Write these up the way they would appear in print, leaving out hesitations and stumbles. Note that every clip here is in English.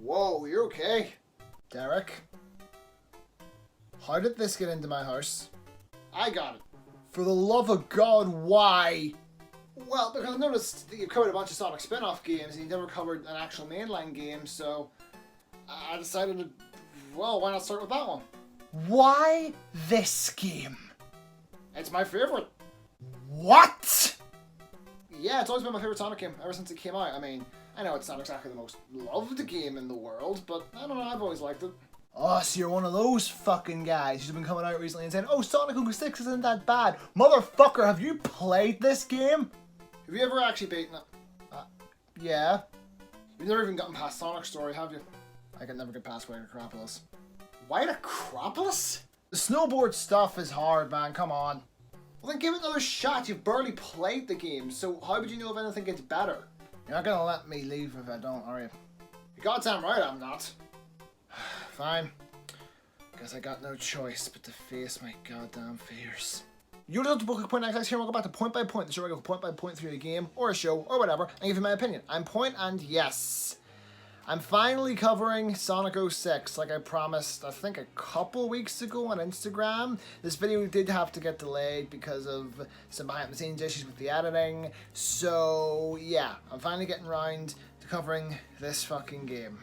Whoa, you're okay? Derek? How did this get into my house? I got it. For the love of God, why? Well, because I noticed that you covered a bunch of Sonic spin-off games and you never covered an actual mainline game, so I decided to, well, why not start with that one? Why this game? It's my favorite. What? Yeah, it's always been my favorite Sonic game ever since it came out. I mean, I know it's not exactly the most loved game in the world, but I don't know, I've always liked it. Oh, so you're one of those fucking guys who's been coming out recently and saying, oh, Sonic 06 isn't that bad. Motherfucker, have you played this game? Have you ever actually beaten it? Yeah. You've never even gotten past Sonic Story, have you? I can never get past White Acropolis. White Acropolis? The snowboard stuff is hard, man, come on. Well then give it another shot, you've barely played the game, so how would you know if anything gets better? You're not gonna let me leave if I don't, are you? You're goddamn right I'm not. Fine. Guess I got no choice but to face my goddamn fears. You're just to book a point next here and we'll go back to point by point. The show where I go point by point through a game or a show or whatever and give you my opinion. I'm Point and yes, I'm finally covering Sonic 06 like I promised I think a couple weeks ago on Instagram. This video did have to get delayed because of some behind the scenes issues with the editing. So yeah, I'm finally getting around to covering this fucking game.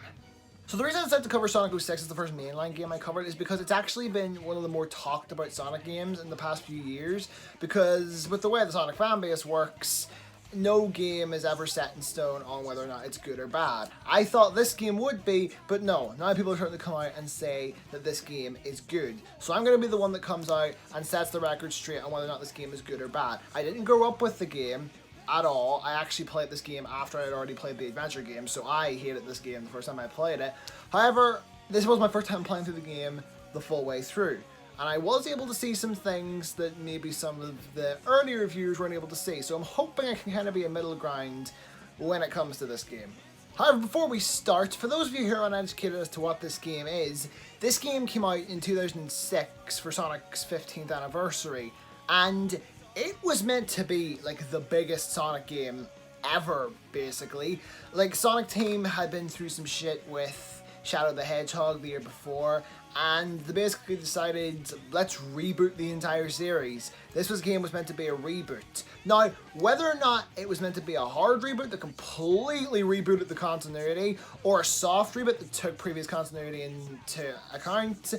So the reason I decided to cover Sonic 06 as the first mainline game I covered is because it's actually been one of the more talked about Sonic games in the past few years, because with the way the Sonic fanbase works, no game is ever set in stone on whether or not it's good or bad. I thought this game would be, but no, now people are starting to come out and say that this game is good. So I'm going to be the one that comes out and sets the record straight on whether or not this game is good or bad. I didn't grow up with the game at all. I actually played this game after I had already played the adventure game, so I hated this game the first time I played it. However, this was my first time playing through the game the full way through, and I was able to see some things that maybe some of the earlier reviewers weren't able to see, so I'm hoping I can kind of be a middle ground when it comes to this game. However, before we start, for those of you who are uneducated as to what this game is, this game came out in 2006 for Sonic's 15th anniversary, and it was meant to be like the biggest Sonic game ever, basically. Like, Sonic Team had been through some shit with Shadow the Hedgehog the year before, and they basically decided, let's reboot the entire series. This game was meant to be a reboot. Now, whether or not it was meant to be a hard reboot that completely rebooted the continuity, or a soft reboot that took previous continuity into account,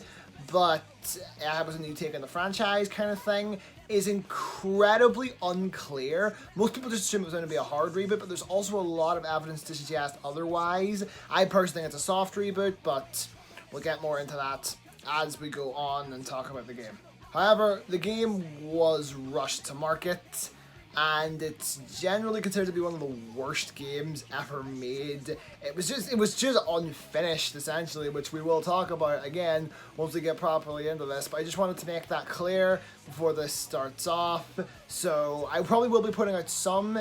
but it was a new take on the franchise kind of thing, is incredibly unclear. Most people just assume it was going to be a hard reboot, but there's also a lot of evidence to suggest otherwise. I personally think it's a soft reboot, but we'll get more into that as we go on and talk about the game. However, the game was rushed to market, and it's generally considered to be one of the worst games ever made. It was just unfinished, essentially, which we will talk about again once we get properly into this, but I just wanted to make that clear before this starts off. So I probably will be putting out some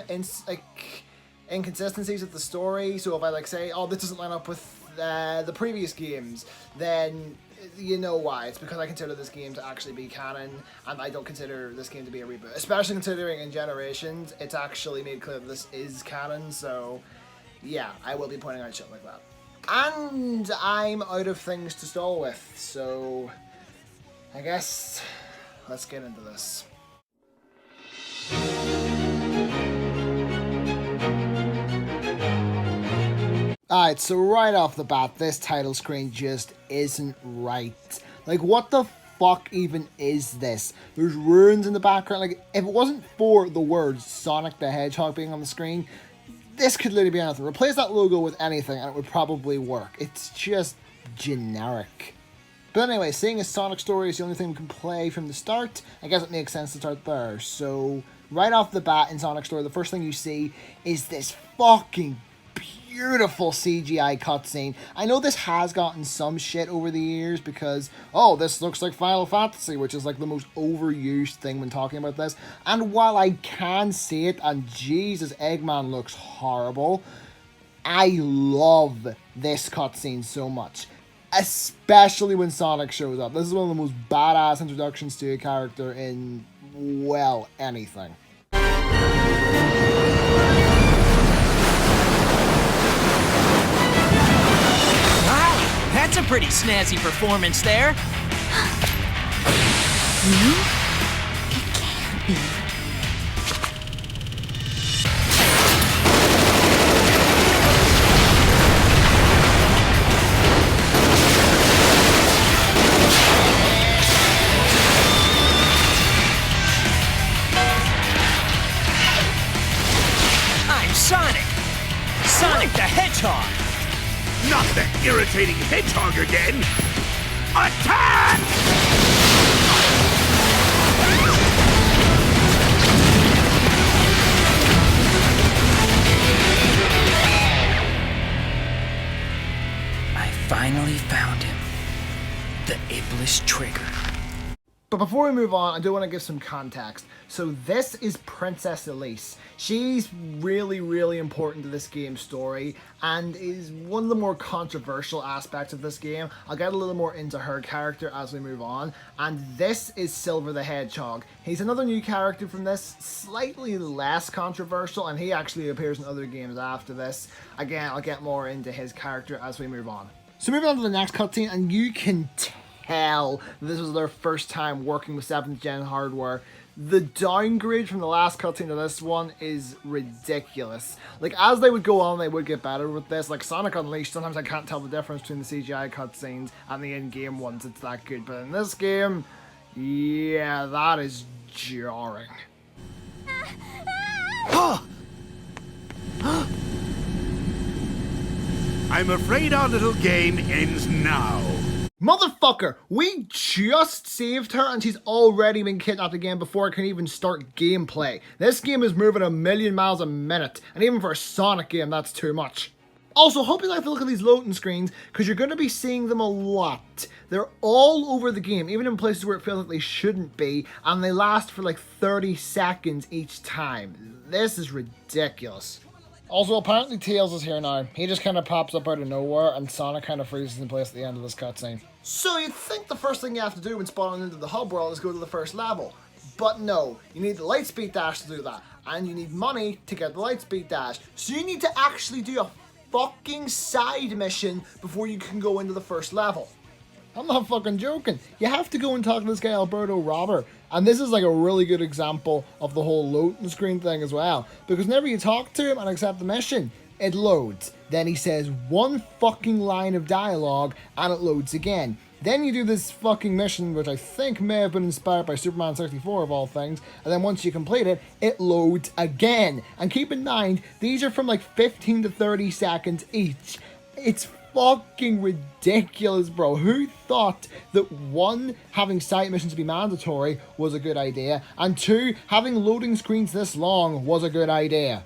inconsistencies with the story, so if I say, oh, this doesn't line up with the previous games, then you know why. It's because I consider this game to actually be canon, and I don't consider this game to be a reboot, especially considering in Generations it's actually made clear that this is canon. So yeah, I will be pointing out shit like that. And I'm out of things to stall with, so I guess let's get into this. Alright, so right off the bat, this title screen just isn't right. Like, what the fuck even is this? There's ruins in the background. Like, if it wasn't for the words Sonic the Hedgehog being on the screen, this could literally be anything. Replace that logo with anything and it would probably work. It's just generic. But anyway, seeing as Sonic Story is the only thing we can play from the start, I guess it makes sense to start there. So, right off the bat in Sonic Story, the first thing you see is this fucking beautiful CGI cutscene. I know this has gotten some shit over the years because, oh, this looks like Final Fantasy, which is like the most overused thing when talking about this. And while I can see it, and Jesus, Eggman looks horrible, I love this cutscene so much. Especially when Sonic shows up. This is one of the most badass introductions to a character in, well, anything. a pretty snazzy performance there. It can't be. I'm Sonic! Sonic the Hedgehog! Not the irritating Hedgehog again! Attack! I finally found him. The Iblis Trigger. But before we move on, I do want to give some context. So this is Princess Elise. She's really, really important to this game's story and is one of the more controversial aspects of this game. I'll get a little more into her character as we move on. And this is Silver the Hedgehog. He's another new character from this, slightly less controversial, and he actually appears in other games after this. Again, I'll get more into his character as we move on. So moving on to the next cutscene, and you can tell this was their first time working with 7th gen hardware. The downgrade from the last cutscene to this one is ridiculous. Like, as they would go on, they would get better with this. Like, Sonic Unleashed, sometimes I can't tell the difference between the CGI cutscenes and the in-game ones. It's that good. But in this game, yeah, that is jarring. I'm afraid our little game ends now. Motherfucker, we just saved her and she's already been kidnapped again before I can even start gameplay. This game is moving 1,000,000 miles a minute, and even for a Sonic game, that's too much. Also, hope you like to look at these loading screens, because you're going to be seeing them a lot. They're all over the game, even in places where it feels like they shouldn't be, and they last for like 30 seconds each time. This is ridiculous. Also, apparently Tails is here now. He just kind of pops up out of nowhere, and Sonic kind of freezes in place at the end of this cutscene. So you'd think the first thing you have to do when spawning into the hub world is go to the first level. But no, you need the Lightspeed Dash to do that. And you need money to get the Lightspeed Dash. So you need to actually do a fucking side mission before you can go into the first level. I'm not fucking joking. You have to go and talk to this guy Alberto Robber. And this is like a really good example of the whole loading screen thing as well. Because whenever you talk to him and accept the mission, it loads. Then he says one fucking line of dialogue and it loads again. Then you do this fucking mission, which I think may have been inspired by Superman 64 of all things. And then once you complete it, it loads again. And keep in mind, these are from like 15 to 30 seconds each. It's fucking ridiculous, bro. Who thought that one, having side missions be mandatory was a good idea, and two, having loading screens this long was a good idea?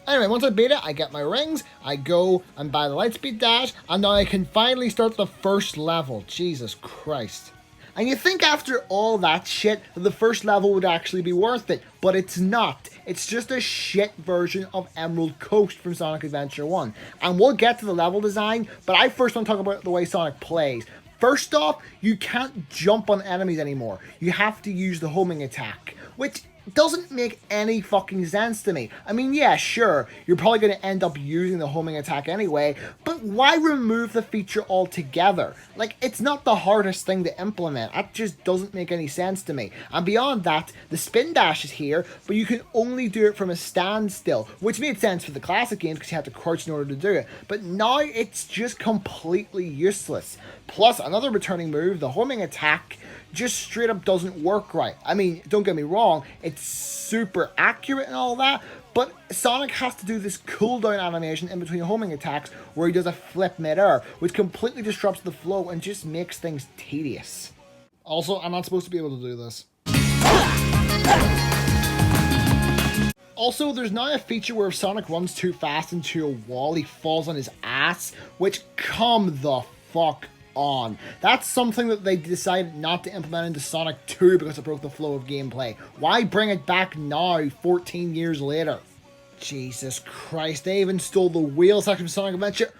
Anyway, once I beat it, I get my rings, I go and buy the Lightspeed Dash, and now I can finally start the first level. Jesus Christ. And you think after all that shit that the first level would actually be worth it, but it's not. It's just a shit version of Emerald Coast from Sonic Adventure 1. And we'll get to the level design, but I first want to talk about the way Sonic plays. First off, you can't jump on enemies anymore. You have to use the homing attack, which doesn't make any fucking sense to me. I mean, yeah, sure, you're probably going to end up using the homing attack anyway, but why remove the feature altogether? Like, it's not the hardest thing to implement. That just doesn't make any sense to me. And beyond that, the spin dash is here, but you can only do it from a standstill, which made sense for the classic games because you had to crouch in order to do it. But now it's just completely useless. Plus, another returning move, the homing attack, just straight up doesn't work right. I mean, don't get me wrong, it's super accurate and all that, but Sonic has to do this cooldown animation in between homing attacks where he does a flip mid-air, which completely disrupts the flow and just makes things tedious. Also, I'm not supposed to be able to do this. Also, there's now a feature where if Sonic runs too fast into a wall, he falls on his ass, which, come the fuck on. That's something that they decided not to implement into Sonic 2 because it broke the flow of gameplay. Why bring it back now, 14 years later? Jesus Christ, they even stole the wheel section of Sonic Adventure.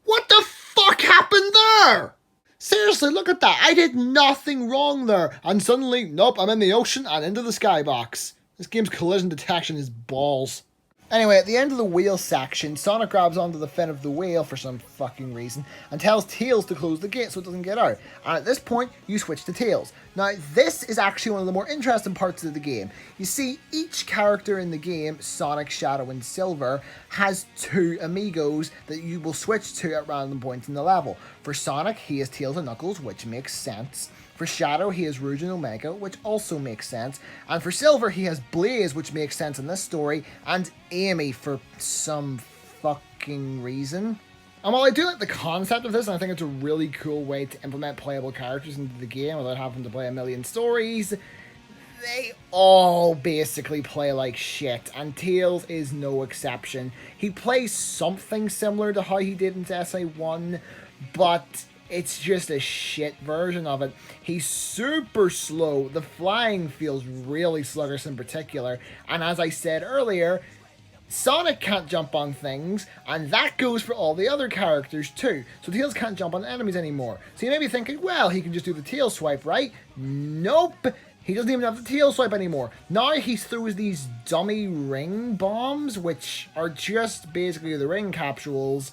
What the fuck happened there? Seriously, look at that. I did nothing wrong there. And suddenly, nope, I'm in the ocean and into the skybox. This game's collision detection is balls. Anyway, at the end of the wheel section, Sonic grabs onto the fin of the wheel for some fucking reason and tells Tails to close the gate so it doesn't get out. And at this point, you switch to Tails. Now, this is actually one of the more interesting parts of the game. You see, each character in the game, Sonic, Shadow, and Silver, has 2 amigos that you will switch to at random points in the level. For Sonic, he has Tails and Knuckles, which makes sense. For Shadow, he has Rouge and Omega, which also makes sense. And for Silver, he has Blaze, which makes sense in this story, and Amy for some fucking reason. And while I do like the concept of this, and I think it's a really cool way to implement playable characters into the game without having to play a million stories, they all basically play like shit, and Tails is no exception. He plays something similar to how he did in SA1, but it's just a shit version of it. He's super slow. The flying feels really sluggish in particular. And as I said earlier, Sonic can't jump on things, and that goes for all the other characters too. So Tails can't jump on enemies anymore. So you may be thinking, well, he can just do the tail swipe, right? Nope. He doesn't even have the tail swipe anymore. Now he throws these dummy ring bombs, which are just basically the ring capsules,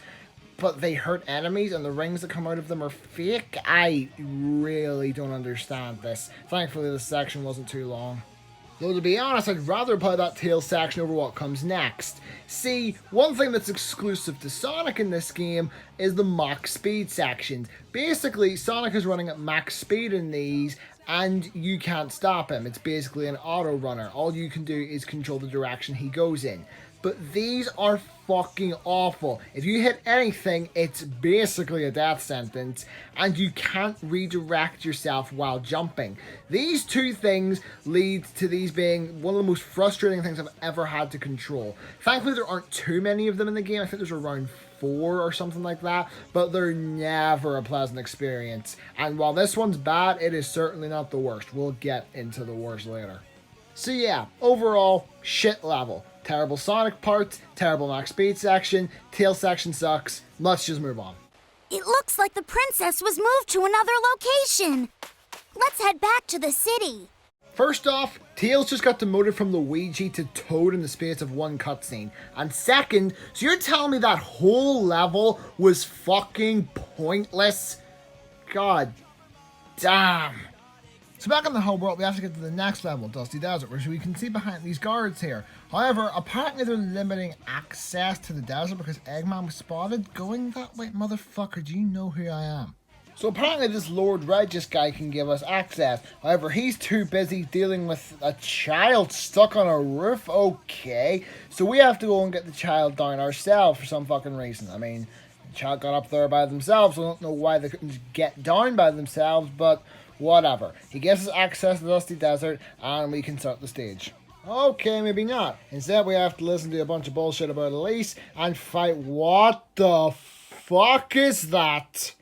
but they hurt enemies, and the rings that come out of them are fake. I really don't understand this. Thankfully, this section wasn't too long. Though to be honest, I'd rather play that Tails section over what comes next. See, one thing that's exclusive to Sonic in this game is the max speed sections. Basically, Sonic is running at max speed in these, and you can't stop him. It's basically an auto runner. All you can do is control the direction he goes in. But these are fucking awful. If you hit anything, it's basically a death sentence, and you can't redirect yourself while jumping. These 2 things lead to these being one of the most frustrating things I've ever had to control. Thankfully, there aren't too many of them in the game. I think there's around 4 or something like that, but they're never a pleasant experience. And while this one's bad, it is certainly not the worst. We'll get into the worst later. So yeah, overall, shit level. Terrible Sonic parts, terrible max speed section, Tails section sucks. Let's just move on. It looks like the princess was moved to another location. Let's head back to the city. First off, Tails just got demoted from Luigi to Toad in the space of one cutscene. And second, so you're telling me that whole level was fucking pointless? God damn. So back in the whole world, we have to get to the next level, Dusty Desert, which we can see behind these guards here. However, apparently they're limiting access to the desert because Eggman was spotted. Going that way, motherfucker, do you know who I am? So apparently this Lord Regis guy can give us access. However, he's too busy dealing with a child stuck on a roof. Okay, so we have to go and get the child down ourselves for some fucking reason. I mean, the child got up there by themselves, so I don't know why they couldn't just get down by themselves, but whatever. He gives us access to the Dusty Desert, and we can start the stage. Okay, maybe not. Instead, we have to listen to a bunch of bullshit about Elise and fight. What the fuck is that?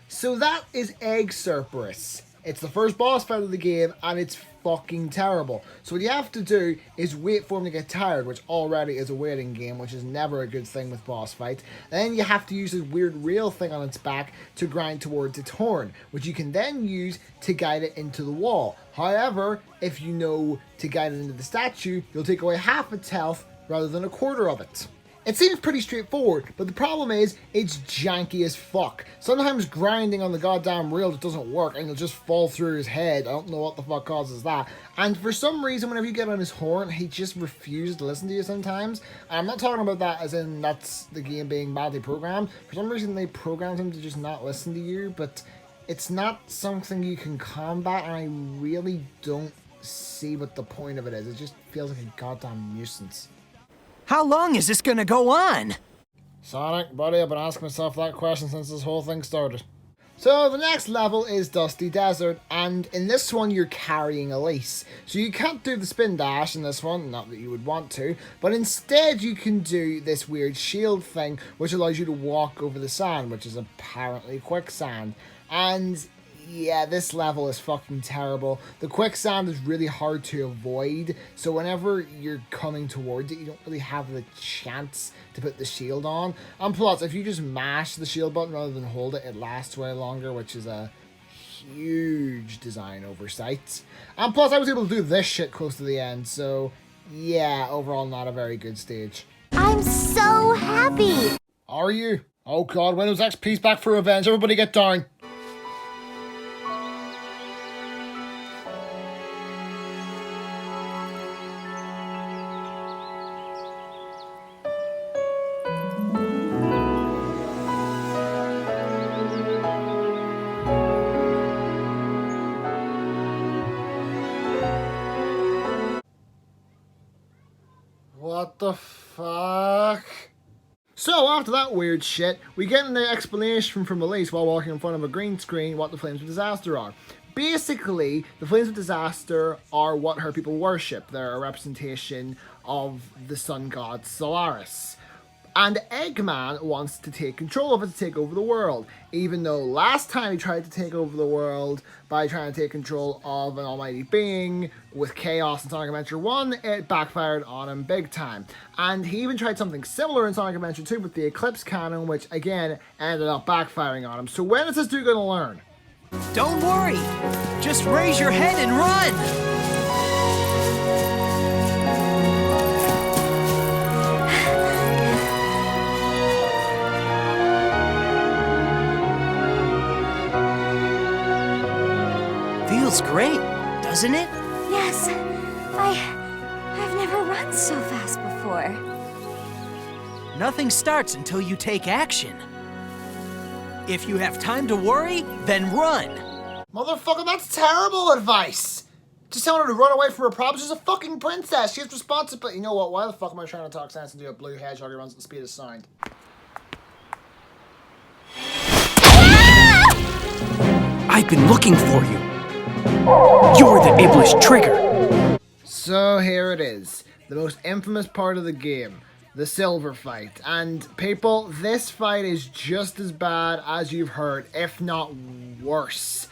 So that is Egg Cerberus. It's the first boss fight of the game, and it's fucking terrible. So what you have to do is wait for him to get tired, which already is a waiting game, which is never a good thing with boss fights. Then you have to use this weird rail thing on its back to grind towards its horn, which you can then use to guide it into the wall. However, if you know to guide it into the statue, you'll take away half its health rather than a quarter of it. It seems pretty straightforward, but the problem is, it's janky as fuck. Sometimes grinding on the goddamn rail just doesn't work, and you'll just fall through his head. I don't know what the fuck causes that. And for some reason, whenever you get on his horn, he just refuses to listen to you sometimes. And I'm not talking about that as in that's the game being badly programmed. For some reason, they programmed him to just not listen to you, but it's not something you can combat, and I really don't see what the point of it is. It just feels like a goddamn nuisance. How long is this gonna go on? Sonic, buddy, I've been asking myself that question since this whole thing started. So the next level is Dusty Desert, and in this one you're carrying Elise. So you can't do the spin dash in this one, not that you would want to, but instead you can do this weird shield thing which allows you to walk over the sand, which is apparently quicksand. And yeah, this level is fucking terrible. The quicksand is really hard to avoid, so whenever you're coming towards it, you don't really have the chance to put the shield on. And plus, if you just mash the shield button rather than hold it, it lasts way longer, which is a huge design oversight. And plus, I was able to do this shit close to the end, so yeah, overall not a very good stage. I'm so happy. Are you? Oh god, Windows XP's back for revenge. Everybody get down. What the fuck? So, after that weird shit, we get an explanation from Elise while walking in front of a green screen what the Flames of Disaster are. Basically, the Flames of Disaster are what her people worship. They're a representation of the sun god Solaris. And Eggman wants to take control of it to take over the world. Even though last time he tried to take over the world by trying to take control of an almighty being with Chaos in Sonic Adventure 1, it backfired on him big time. And he even tried something similar in Sonic Adventure 2 with the Eclipse Cannon, which again ended up backfiring on him. So when is this dude gonna learn? Don't worry. Just raise your head and run. Feels great, doesn't it? Yes, I've never run so fast before. Nothing starts until you take action. If you have time to worry, then run. Motherfucker, that's terrible advice! Just telling her to run away from her problems. She's a fucking princess. She has responsibility. You know what? Why the fuck am I trying to talk sense into a blue hedgehog who runs at the speed of sound? I've been looking for you. You're the Iblis trigger. So here it is. The most infamous part of the game. The silver fight. And people, this fight is just as bad as you've heard, if not worse.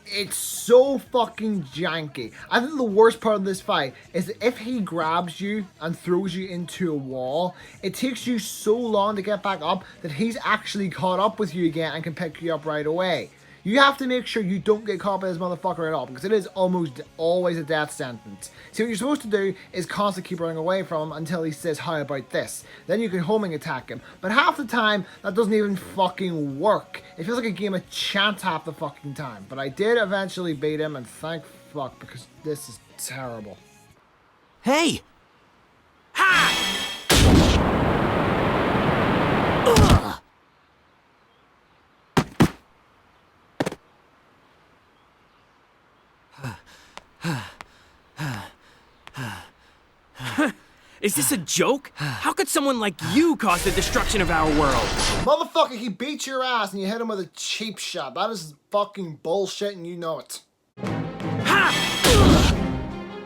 It's so fucking janky. I think the worst part of this fight is that if he grabs you and throws you into a wall, it takes you so long to get back up that he's actually caught up with you again and can pick you up right away. You have to make sure you don't get caught by this motherfucker at all, because it is almost always a death sentence. See, what you're supposed to do is constantly keep running away from him until he says, how about this? Then you can homing attack him. But half the time, that doesn't even fucking work. It feels like a game of chance half the fucking time. But I did eventually beat him, and thank fuck, because this is terrible. Hey! Ha! Is this a joke? How could someone like you cause the destruction of our world? Motherfucker, he beat your ass and you hit him with a cheap shot. That is fucking bullshit and you know it. Ha!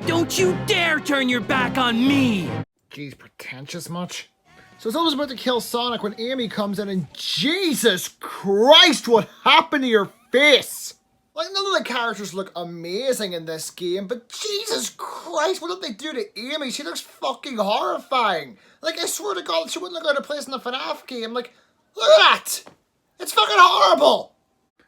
Don't you dare turn your back on me! Jeez, pretentious much? So it's almost about to kill Sonic when Amy comes in and Jesus Christ, what happened to your face? Like, none of the characters look amazing in this game, but Jesus Christ, what did they do to Amy? She looks fucking horrifying. Like, I swear to God, she wouldn't look out of place in the FNAF game. Like, look at that! It's fucking horrible!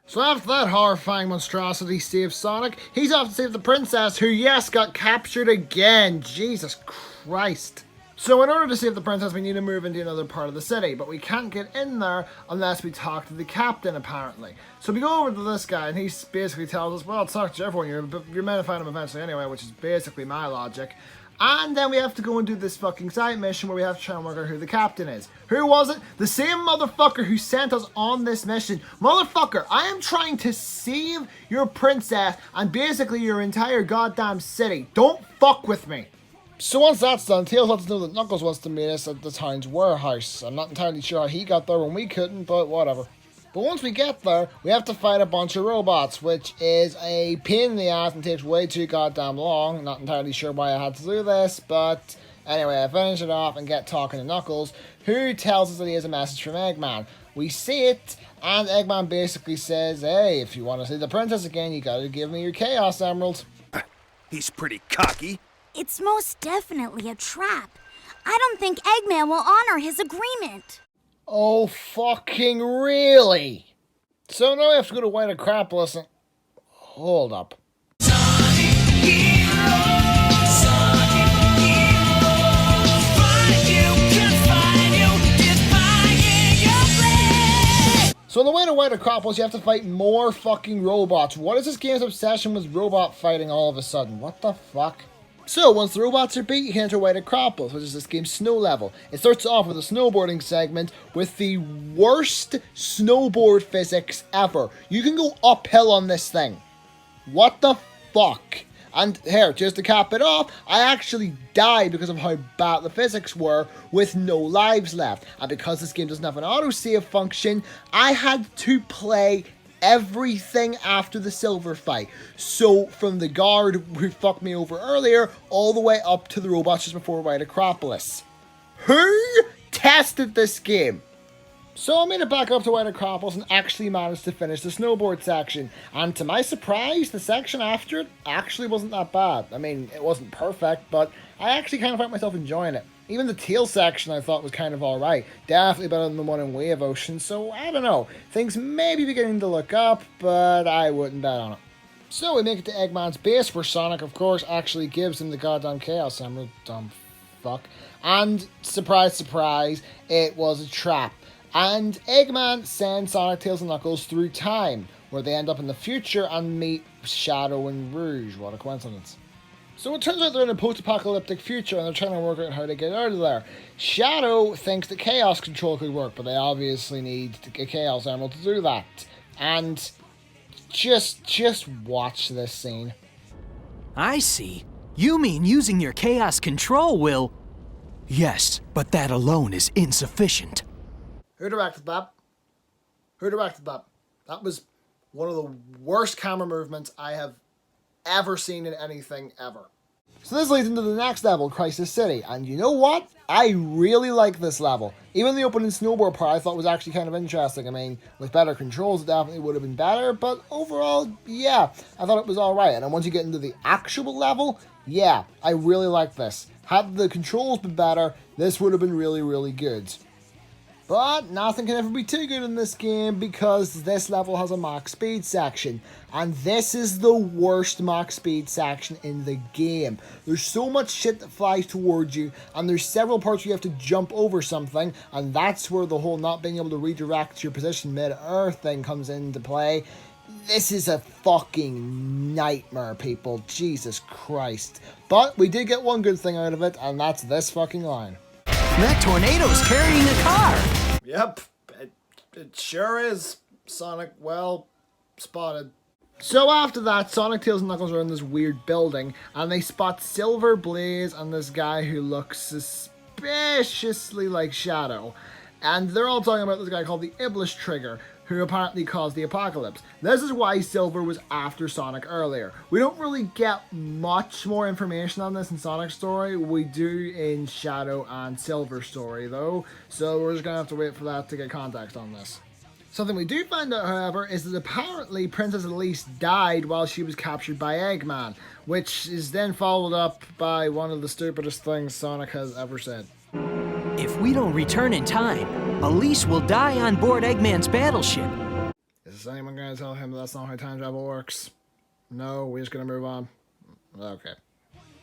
So after that horrifying monstrosity saves Sonic, he's off to save the princess, who, yes, got captured again. Jesus Christ. So in order to save the princess, we need to move into another part of the city, but we can't get in there unless we talk to the captain, apparently. So we go over to this guy, and he basically tells us, well, talk to everyone, you're meant to find him eventually anyway, which is basically my logic. And then we have to go and do this fucking side mission where we have to try and work out who the captain is. Who was it? The same motherfucker who sent us on this mission. Motherfucker, I am trying to save your princess and basically your entire goddamn city. Don't fuck with me. So once that's done, Tails lets us know that Knuckles wants to meet us at the town's warehouse. I'm not entirely sure how he got there when we couldn't, but whatever. But once we get there, we have to fight a bunch of robots, which is a pain in the ass and takes way too goddamn long. Not entirely sure why I had to do this, but anyway, I finish it off and get talking to Knuckles, who tells us that he has a message from Eggman. We see it, and Eggman basically says, hey, if you want to see the princess again, you gotta give me your Chaos Emerald. He's pretty cocky. It's most definitely a trap. I don't think Eggman will honor his agreement. Oh, fucking really? So now we have to go to White Acropolis and... Hold up. White Acropolis, you have to fight more fucking robots. What is this game's obsession with robot fighting all of a sudden? What the fuck? So, once the robots are beat, you can enter White Acropolis, which is this game's snow level. It starts off with a snowboarding segment with the worst snowboard physics ever. You can go uphill on this thing. What the fuck? And here, just to cap it off, I actually died because of how bad the physics were with no lives left. And because this game doesn't have an autosave function, I had to play everything after the silver fight. So from the guard who fucked me over earlier, all the way up to the robots just before White Acropolis. Who tested this game? So I made it back up to White Acropolis and actually managed to finish the snowboard section. And to my surprise, the section after it actually wasn't that bad. I mean, it wasn't perfect, but I actually kind of found myself enjoying it. Even the tail section I thought was kind of alright. Definitely better than the one in Wave Ocean, so I don't know. Things may be beginning to look up, but I wouldn't bet on it. So we make it to Eggman's base, where Sonic, of course, actually gives him the goddamn Chaos Emerald. Dumb fuck. And, surprise, surprise, it was a trap. And Eggman sends Sonic, Tails, and Knuckles through time, where they end up in the future and meet Shadow and Rouge. What a coincidence. So it turns out they're in a post-apocalyptic future and they're trying to work out how to get out of there. Shadow thinks that Chaos Control could work, but they obviously need a Chaos Emerald to do that. And just watch this scene. I see. You mean using your Chaos Control will... Yes, but that alone is insufficient. Who directed that? Who directed that? That was one of the worst camera movements I have ever seen in anything ever. So this leads into the next level, Crisis City, and you know what? I really like this level. Even the opening snowboard part I thought was actually kind of interesting. I mean, with better controls it definitely would have been better, but overall, yeah, I thought it was alright. And then once you get into the actual level, yeah, I really like this. Had the controls been better, this would have been really, really good. But nothing can ever be too good in this game because this level has a max speed section. And this is the worst max speed section in the game. There's so much shit that flies towards you, and there's several parts where you have to jump over something, and that's where the whole not being able to redirect your position mid-air thing comes into play. This is a fucking nightmare, people. Jesus Christ. But we did get one good thing out of it, and that's this fucking line. That tornado's carrying a car! Yep, it sure is, Sonic. Well spotted. So after that, Sonic, Tails, and Knuckles are in this weird building, and they spot Silver, Blaze, and this guy who looks suspiciously like Shadow. And they're all talking about this guy called the Iblis Trigger, who apparently caused the apocalypse. This is why Silver was after Sonic earlier. We don't really get much more information on this in Sonic's story. We do in Shadow and Silver's story, though, so we're just going to have to wait for that to get context on this. Something we do find out, however, is that apparently Princess Elise died while she was captured by Eggman, which is then followed up by one of the stupidest things Sonic has ever said. If we don't return in time, Elise will die on board Eggman's battleship. Is anyone going to tell him that's not how time travel works? No, we're just going to move on. Okay.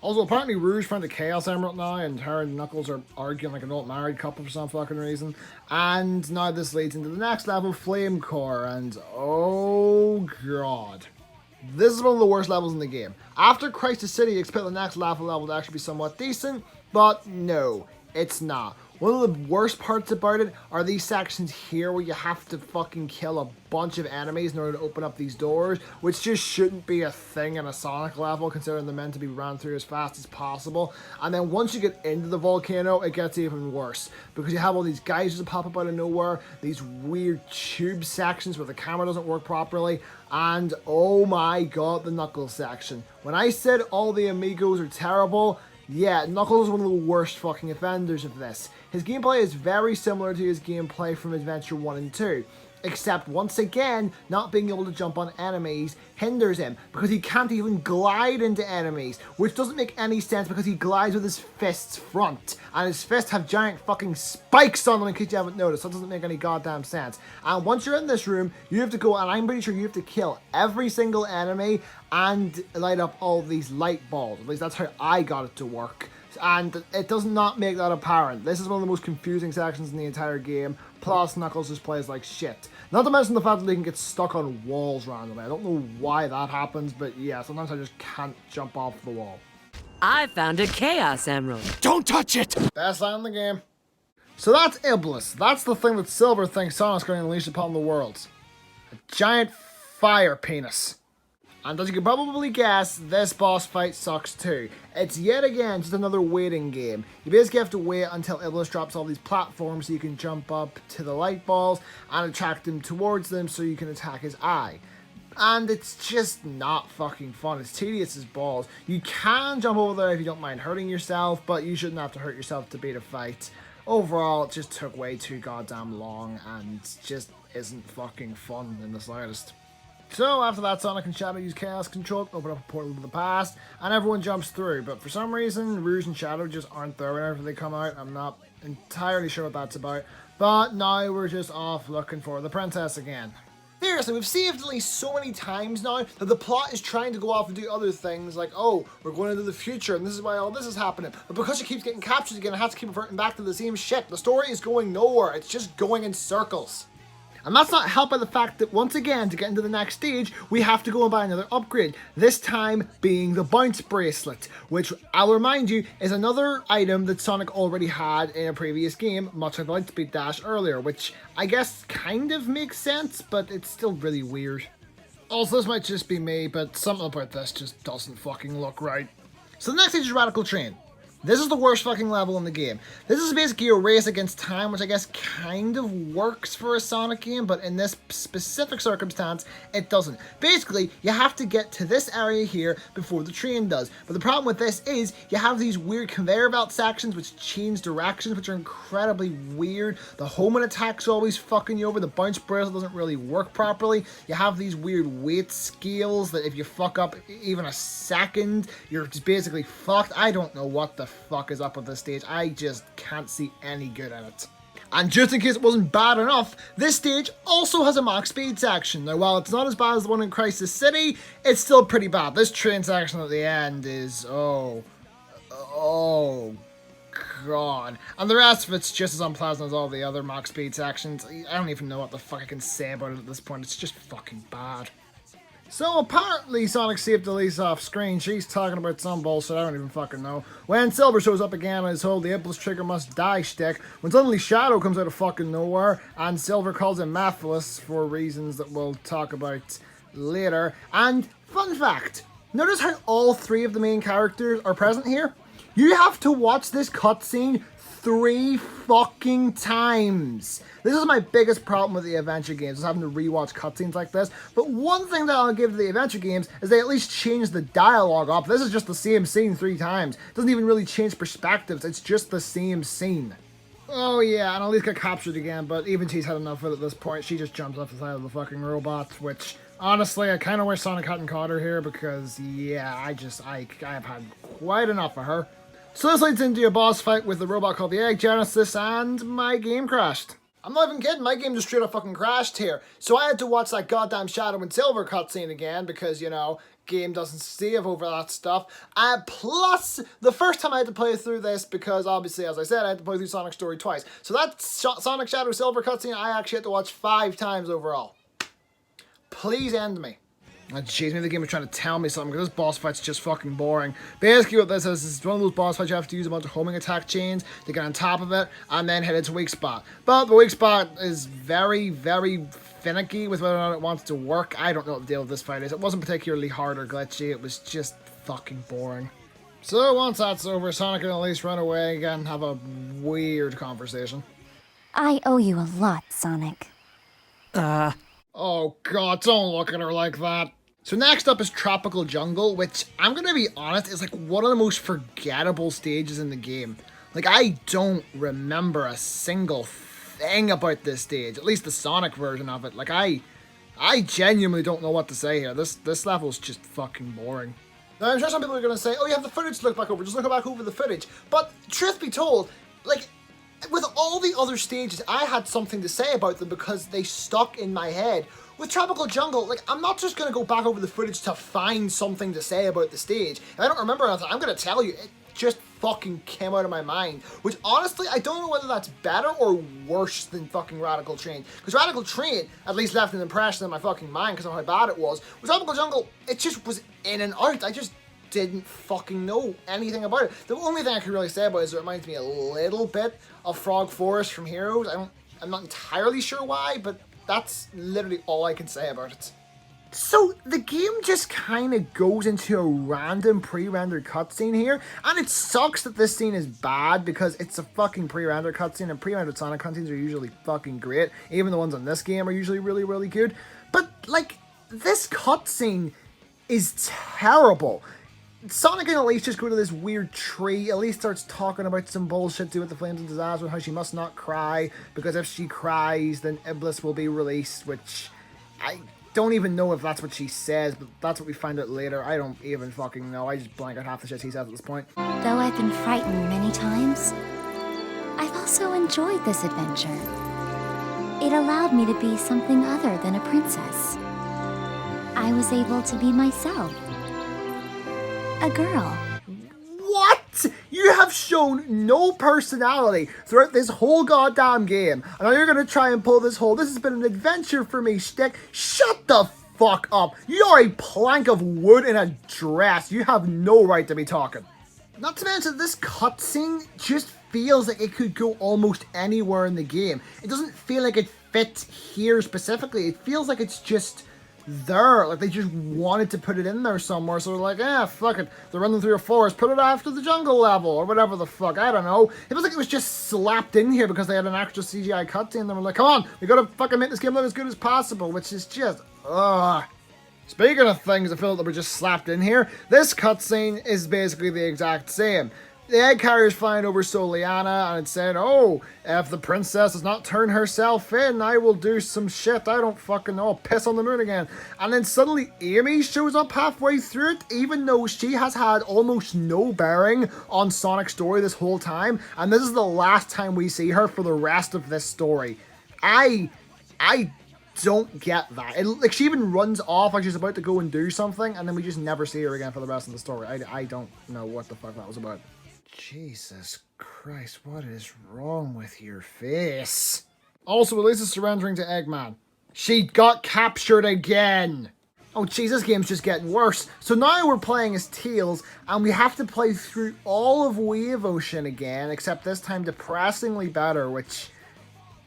Also, apparently Rouge found the Chaos Emerald now, and her and Knuckles are arguing like an old married couple for some fucking reason. And now this leads into the next level, Flame Core, and oh god. This is one of the worst levels in the game. After Crisis City, you expect the next level to actually be somewhat decent, but no, it's not. One of the worst parts about it are these sections here where you have to fucking kill a bunch of enemies in order to open up these doors, which just shouldn't be a thing in a Sonic level considering they're meant to be run through as fast as possible. And then once you get into the volcano, it gets even worse because you have all these geysers that pop up out of nowhere, these weird tube sections where the camera doesn't work properly, and oh my god, the Knuckles section. When I said all the amigos are terrible, yeah, Knuckles is one of the worst fucking offenders of this. His gameplay is very similar to his gameplay from Adventure 1 and 2, except once again, not being able to jump on enemies hinders him because he can't even glide into enemies, which doesn't make any sense because he glides with his fists front, and his fists have giant fucking spikes on them in case you haven't noticed, so it doesn't make any goddamn sense. And once you're in this room, you have to go, and I'm pretty sure you have to kill every single enemy and light up all these light balls. At least that's how I got it to work. and it does not make that apparent. This is one of the most confusing sections in the entire game, plus Knuckles just plays like shit. Not to mention the fact that they can get stuck on walls randomly. I don't know why that happens, but yeah, sometimes I just can't jump off the wall. I found a Chaos Emerald. Don't touch it! Best line in the game. So that's Iblis. That's the thing that Silver thinks Sonic's going to unleash upon the world. A giant fire penis. And as you can probably guess, this boss fight sucks too. It's yet again just another waiting game. You basically have to wait until Iblis drops all these platforms so you can jump up to the light balls and attract him towards them so you can attack his eye. And it's just not fucking fun. It's tedious as balls. You can jump over there if you don't mind hurting yourself, but you shouldn't have to hurt yourself to beat a fight. Overall, it just took way too goddamn long and just isn't fucking fun in the slightest. So after that, Sonic and Shadow use Chaos Control to open up a portal to the past, and everyone jumps through. But for some reason, Rouge and Shadow just aren't there whenever they come out. I'm not entirely sure what that's about. But now we're just off looking for the princess again. Seriously, we've saved at least so many times now that the plot is trying to go off and do other things like, oh, we're going into the future and this is why all this is happening. But because she keeps getting captured again, I have to keep reverting back to the same shit. The story is going nowhere. It's just going in circles. And that's not helped by the fact that once again, to get into the next stage, we have to go and buy another upgrade. This time being the Bounce Bracelet, which I'll remind you is another item that Sonic already had in a previous game, much like the Lightspeed Dash earlier, which I guess kind of makes sense, but it's still really weird. Also, this might just be me, but something about this just doesn't fucking look right. So the next stage is Radical Train. This is the worst fucking level in the game. This is basically a race against time, which I guess kind of works for a Sonic game, but in this specific circumstance, it doesn't. Basically, you have to get to this area here before the train does. But the problem with this is you have these weird conveyor belt sections which change directions, which are incredibly weird. The homing attack's always fucking you over. The bounce bracelet doesn't really work properly. You have these weird weight scales that if you fuck up even a second, you're just basically fucked. I don't know what the fuck is up with this stage. I just can't see any good in it. And just in case it wasn't bad enough, this stage also has a max speed section. Now while it's not as bad as the one in Crisis City, it's still pretty bad. This train section at the end is oh god. And the rest of it's just as unpleasant as all the other max speed sections. I don't even know what the fuck I can say about it at this point. It's just fucking bad. So apparently Sonic saved Elise off screen. She's talking about some bullshit, I don't even fucking know. When Silver shows up again and is told the Impulse Trigger must die shtick, when suddenly Shadow comes out of fucking nowhere, and Silver calls him Mathless for reasons that we'll talk about later. And fun fact, notice how all three of the main characters are present here? You have to watch this cutscene 3 fucking times. This is my biggest problem with the adventure games, is having to rewatch cutscenes like this. But one thing that I'll give to the adventure games is they at least change the dialogue up. This is just the same scene 3 times. It doesn't even really change perspectives, it's just the same scene. Oh yeah, and Elise got captured again, but even she's had enough of it at this point. She just jumps off the side of the fucking robot, which honestly, I kind of wish Sonic hadn't caught her here because yeah, I have had quite enough of her. So this leads into a boss fight with a robot called the Egg Genesis, and my game crashed. I'm not even kidding, my game just straight up fucking crashed here. So I had to watch that goddamn Shadow and Silver cutscene again because, you know, game doesn't save over that stuff. Plus, the first time I had to play through this because obviously, as I said, I had to play through Sonic Story twice. So that Sonic Shadow Silver cutscene I actually had to watch 5 times overall. Please end me. Oh, jeez, maybe the game was trying to tell me something because this boss fight's just fucking boring. Basically what this is one of those boss fights you have to use a bunch of homing attack chains to get on top of it and then hit its weak spot. But the weak spot is very, very finicky with whether or not it wants to work. I don't know what the deal with this fight is. It wasn't particularly hard or glitchy, it was just fucking boring. So once that's over, Sonic and Elise run away again and have a weird conversation. I owe you a lot, Sonic. Oh god, don't look at her like that. So next up is Tropical Jungle, which I'm gonna be honest is like one of the most forgettable stages in the game. Like I don't remember a single thing about this stage, at least the Sonic version of it. Like I genuinely don't know what to say here. This level's just fucking boring. Now I'm sure some people are gonna say, oh you have the footage to look back over, just look back over the footage. But truth be told, like with all the other stages, I had something to say about them because they stuck in my head. With Tropical Jungle, like, I'm not just going to go back over the footage to find something to say about the stage. If I don't remember anything, I'm going to tell you, just fucking came out of my mind. Which, honestly, I don't know whether that's better or worse than fucking Radical Train. Because Radical Train at least left an impression in my fucking mind because of how bad it was. With Tropical Jungle, it just was in and out. I just didn't fucking know anything about it. The only thing I can really say about it is it reminds me a little bit of Frog Forest from Heroes. I'm not entirely sure why, but that's literally all I can say about it. So the game just kind of goes into a random pre-rendered cutscene here, and it sucks that this scene is bad because it's a fucking pre-rendered cutscene, and pre-rendered Sonic cutscenes are usually fucking great. Even the ones on this game are usually really, really good. But, like, this cutscene is terrible. Sonic and Elise just go to this weird tree. Elise starts talking about some bullshit to do with the Flames and Disaster and how she must not cry, because if she cries, then Iblis will be released, which I don't even know if that's what she says, but that's what we find out later. I don't even fucking know. I just blank out half the shit she says at this point. Though I've been frightened many times, I've also enjoyed this adventure. It allowed me to be something other than a princess. I was able to be myself. A girl. What? You have shown no personality throughout this whole goddamn game. And now you're gonna try and pull this whole, this has been an adventure for me shtick. Shut the fuck up. You are a plank of wood in a dress. You have no right to be talking. Not to mention, this cutscene just feels like it could go almost anywhere in the game. It doesn't feel like it fits here specifically. It feels like it's just there, like they just wanted to put it in there somewhere, so they're like, fuck it, they're running through a forest, put it after the jungle level, or whatever the fuck, I don't know. It was like it was just slapped in here because they had an extra CGI cutscene, and they were like, come on, we gotta fucking make this game look as good as possible, which is just, ugh. Speaking of things I feel like they were just slapped in here, this cutscene is basically the exact same. The egg carrier's flying over Soliana, and it's saying, oh, if the princess does not turn herself in, I will do some shit. I don't fucking know. I'll piss on the moon again. And then suddenly Amy shows up halfway through it, even though she has had almost no bearing on Sonic's story this whole time. And this is the last time we see her for the rest of this story. I don't get that. Like, she even runs off like she's about to go and do something, and then we just never see her again for the rest of the story. I don't know what the fuck that was about. Jesus Christ, what is wrong with your face? Also, Elise is surrendering to Eggman. She got captured again! Oh jeez, this game's just getting worse. So now we're playing as Tails, and we have to play through all of Wave Ocean again, except this time depressingly better, which...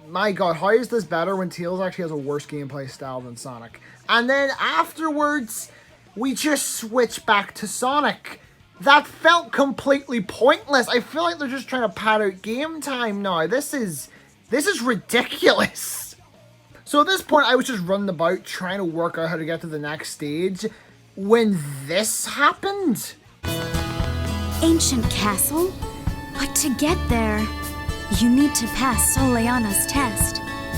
My god, how is this better when Tails actually has a worse gameplay style than Sonic? And then afterwards, we just switch back to Sonic. That felt completely pointless. I feel like they're just trying to pad out game time now. This is ridiculous. So at this point, I was just running about trying to work out how to get to the next stage when this happened. Ancient castle? But to get there, you need to pass Soliana's test.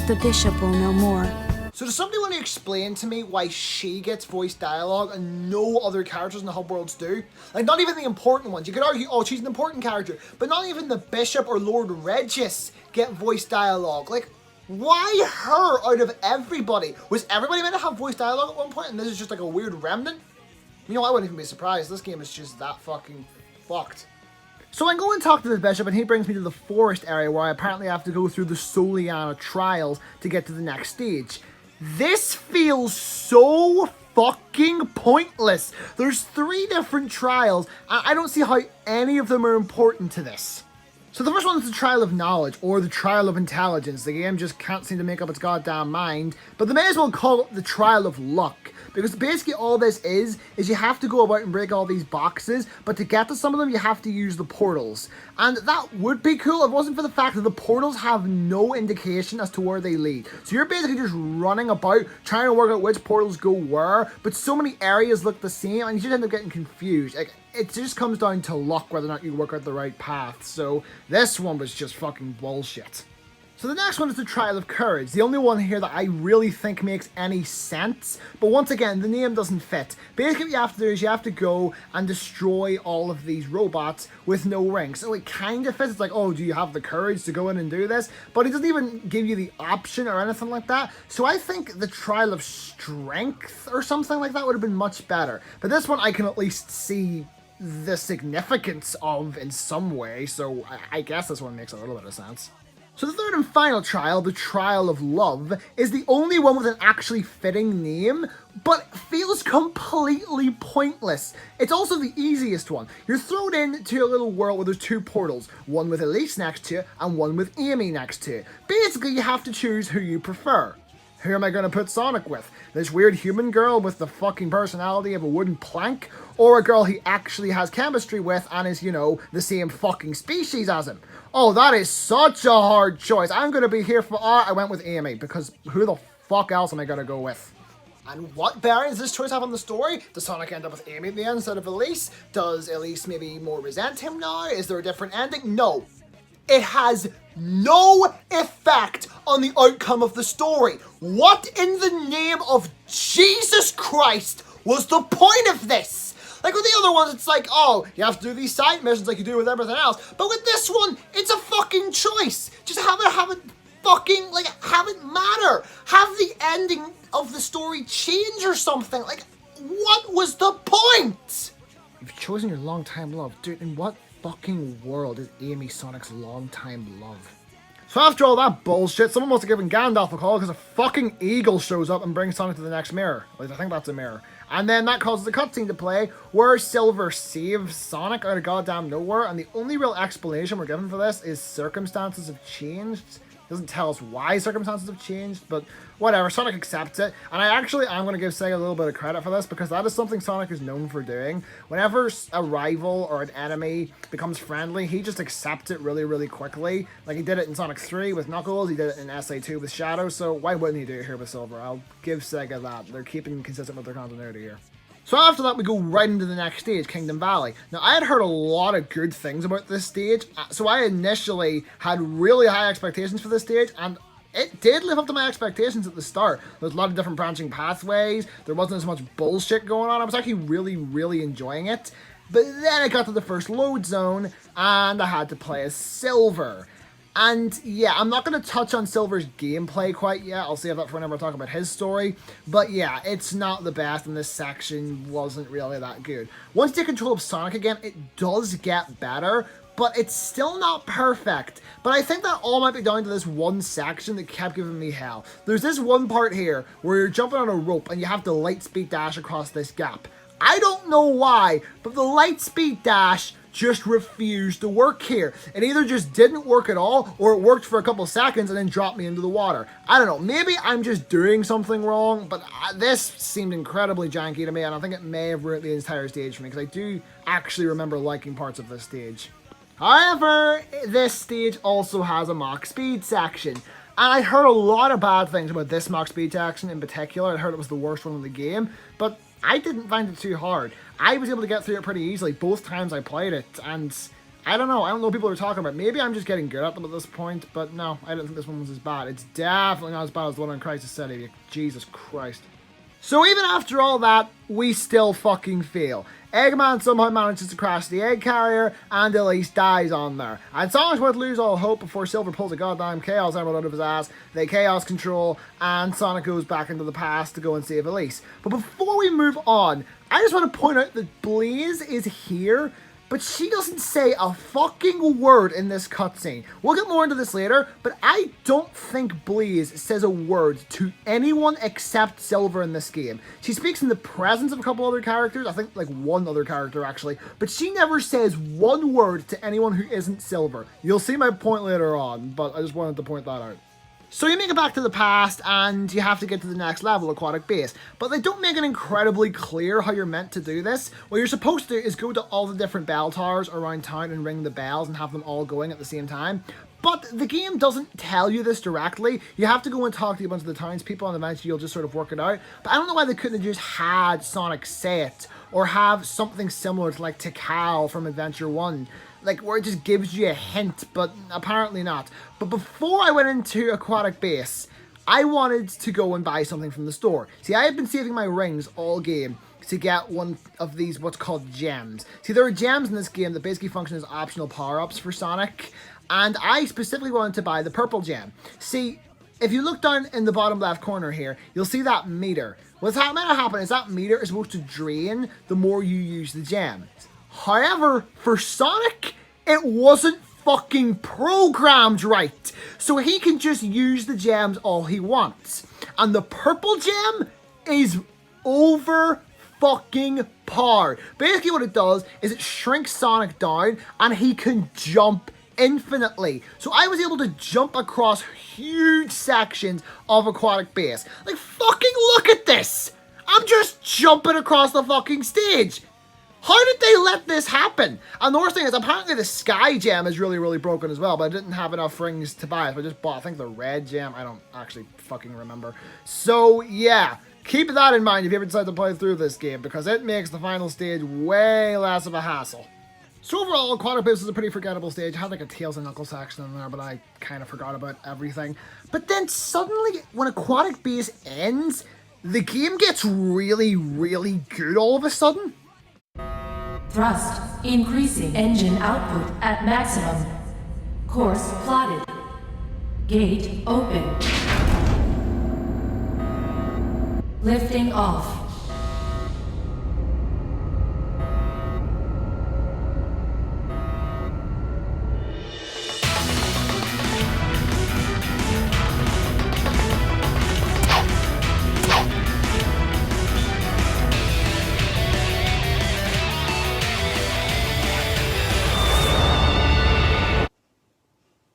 The bishop will know more. So does somebody want to explain to me why she gets voice dialogue and no other characters in the Hub Worlds do? Like, not even the important ones. You could argue, oh, she's an important character, but not even the Bishop or Lord Regis get voice dialogue. Like, why her out of everybody? Was everybody meant to have voice dialogue at one point, and this is just like a weird remnant? You know, I wouldn't even be surprised. This game is just that fucking fucked. So I go and talk to the Bishop, and he brings me to the forest area where I apparently have to go through the Soliana trials to get to the next stage. This feels so fucking pointless. There's 3 different trials, and I don't see how any of them are important to this. So the first one is the Trial of Knowledge, or the Trial of Intelligence. The game just can't seem to make up its goddamn mind, but they may as well call it the Trial of Luck. Because basically all this is you have to go about and break all these boxes, but to get to some of them, you have to use the portals. And that would be cool if it wasn't for the fact that the portals have no indication as to where they lead. So you're basically just running about, trying to work out which portals go where, but so many areas look the same, and you just end up getting confused. Like, it just comes down to luck whether or not you work out the right path. So this one was just fucking bullshit. So the next one is the Trial of Courage, the only one here that I really think makes any sense, but once again, the name doesn't fit. Basically what you have to do is you have to go and destroy all of these robots with no ring. So it kind of fits, it's like, oh, do you have the courage to go in and do this? But it doesn't even give you the option or anything like that. So I think the Trial of Strength or something like that would have been much better. But this one I can at least see the significance of in some way, so I guess this one makes a little bit of sense. So the third and final trial, the Trial of Love, is the only one with an actually fitting name, but feels completely pointless. It's also the easiest one. You're thrown into a little world where there's two portals, one with Elise next to it and one with Amy next to it. Basically, you have to choose who you prefer. Who am I going to put Sonic with? This weird human girl with the fucking personality of a wooden plank? Or a girl he actually has chemistry with and is, you know, the same fucking species as him? Oh, that is such a hard choice. I'm going to be here for art. I went with Amy, because who the fuck else am I going to go with? And what bearing does this choice have on the story? Does Sonic end up with Amy at the end instead of Elise? Does Elise maybe more resent him now? Is there a different ending? No. It has no effect on the outcome of the story. What in the name of Jesus Christ was the point of this? Like with the other ones, it's like, oh, you have to do these side missions like you do with everything else. But with this one, it's a fucking choice. Just have it fucking, like, have it matter. Have the ending of the story change or something. Like, what was the point? You've chosen your long-time love. Dude, in what fucking world is Amy Sonic's long-time love? So after all that bullshit, someone must have given Gandalf a call because a fucking eagle shows up and brings Sonic to the next mirror. At least I think that's a mirror. And then that causes a cutscene to play where Silver saves Sonic out of goddamn nowhere, and the only real explanation we're given for this is circumstances have changed. It doesn't tell us why circumstances have changed, but whatever, Sonic accepts it. And I'm going to give Sega a little bit of credit for this, because that is something Sonic is known for doing. Whenever a rival or an enemy becomes friendly, he just accepts it really, really quickly. Like he did it in Sonic 3 with Knuckles, he did it in SA2 with Shadow, so why wouldn't he do it here with Silver? I'll give Sega that. They're keeping consistent with their continuity here. So after that, we go right into the next stage, Kingdom Valley. Now, I had heard a lot of good things about this stage, so I initially had really high expectations for this stage, and it did live up to my expectations at the start. There's a lot of different branching pathways, there wasn't as much bullshit going on, I was actually really, really enjoying it. But then I got to the first load zone, and I had to play as Silver. And yeah, I'm not going to touch on Silver's gameplay quite yet. I'll save that for whenever I talk about his story. But yeah, it's not the best, and this section wasn't really that good. Once you take control of Sonic again, it does get better, but it's still not perfect. But I think that all might be down to this one section that kept giving me hell. There's this one part here where you're jumping on a rope and you have to light speed dash across this gap. I don't know why, but the light speed dash just refused to work here. It either just didn't work at all, or it worked for a couple seconds and then dropped me into the water. I don't know, maybe I'm just doing something wrong, but this seemed incredibly janky to me, and I think it may have ruined the entire stage for me, because I do actually remember liking parts of this stage. However, this stage also has a Mach Speed section. And I heard a lot of bad things about this Mach Speed section in particular. I heard it was the worst one in the game, but I didn't find it too hard. I was able to get through it pretty easily both times I played it, and I don't know what people are talking about. Maybe I'm just getting good at them at this point, but no, I don't think this one was as bad. It's definitely not as bad as the one on Crisis City. Jesus Christ. So even after all that, we still fucking fail. Eggman somehow manages to crash the egg carrier, and Elise dies on there. And Sonic's about to lose all hope before Silver pulls a goddamn Chaos Emerald out of his ass, they Chaos Control, and Sonic goes back into the past to go and save Elise. But before we move on, I just want to point out that Blaze is here, but she doesn't say a fucking word in this cutscene. We'll get more into this later, but I don't think Blaze says a word to anyone except Silver in this game. She speaks in the presence of a couple other characters, I think like one other character actually, but she never says one word to anyone who isn't Silver. You'll see my point later on, but I just wanted to point that out. So you make it back to the past, and you have to get to the next level, Aquatic Base. But they don't make it incredibly clear how you're meant to do this. What you're supposed to do is go to all the different bell towers around town and ring the bells and have them all going at the same time. But the game doesn't tell you this directly. You have to go and talk to a bunch of the townspeople, and eventually you'll just sort of work it out. But I don't know why they couldn't have just had Sonic say it, or have something similar to like Tikal from Adventure 1. Like, where it just gives you a hint, but apparently not. But before I went into Aquatic Base, I wanted to go and buy something from the store. See, I had been saving my rings all game to get one of these, what's called gems. See, there are gems in this game that basically function as optional power-ups for Sonic, and I specifically wanted to buy the purple gem. See, if you look down in the bottom left corner here, you'll see that meter. What's meant to happen is that meter is supposed to drain the more you use the gem. However, for Sonic, it wasn't fucking programmed right. So he can just use the gems all he wants. And the purple gem is over fucking par. Basically what it does is it shrinks Sonic down and he can jump infinitely. So I was able to jump across huge sections of aquatic base. Like, fucking look at this! I'm just jumping across the fucking stage. How did they let this happen? And the worst thing is, apparently the Sky Gem is really, really broken as well, but I didn't have enough rings to buy it, so I just bought, I think, the Red Gem. I don't actually fucking remember. So, yeah. Keep that in mind if you ever decide to play through this game, because it makes the final stage way less of a hassle. So overall, Aquatic Base is a pretty forgettable stage. It had like a Tails and Knuckles section in there, but I kind of forgot about everything. But then suddenly, when Aquatic Base ends, the game gets really, really good all of a sudden. Thrust increasing. Engine output at maximum. Course plotted. Gate open. Lifting off.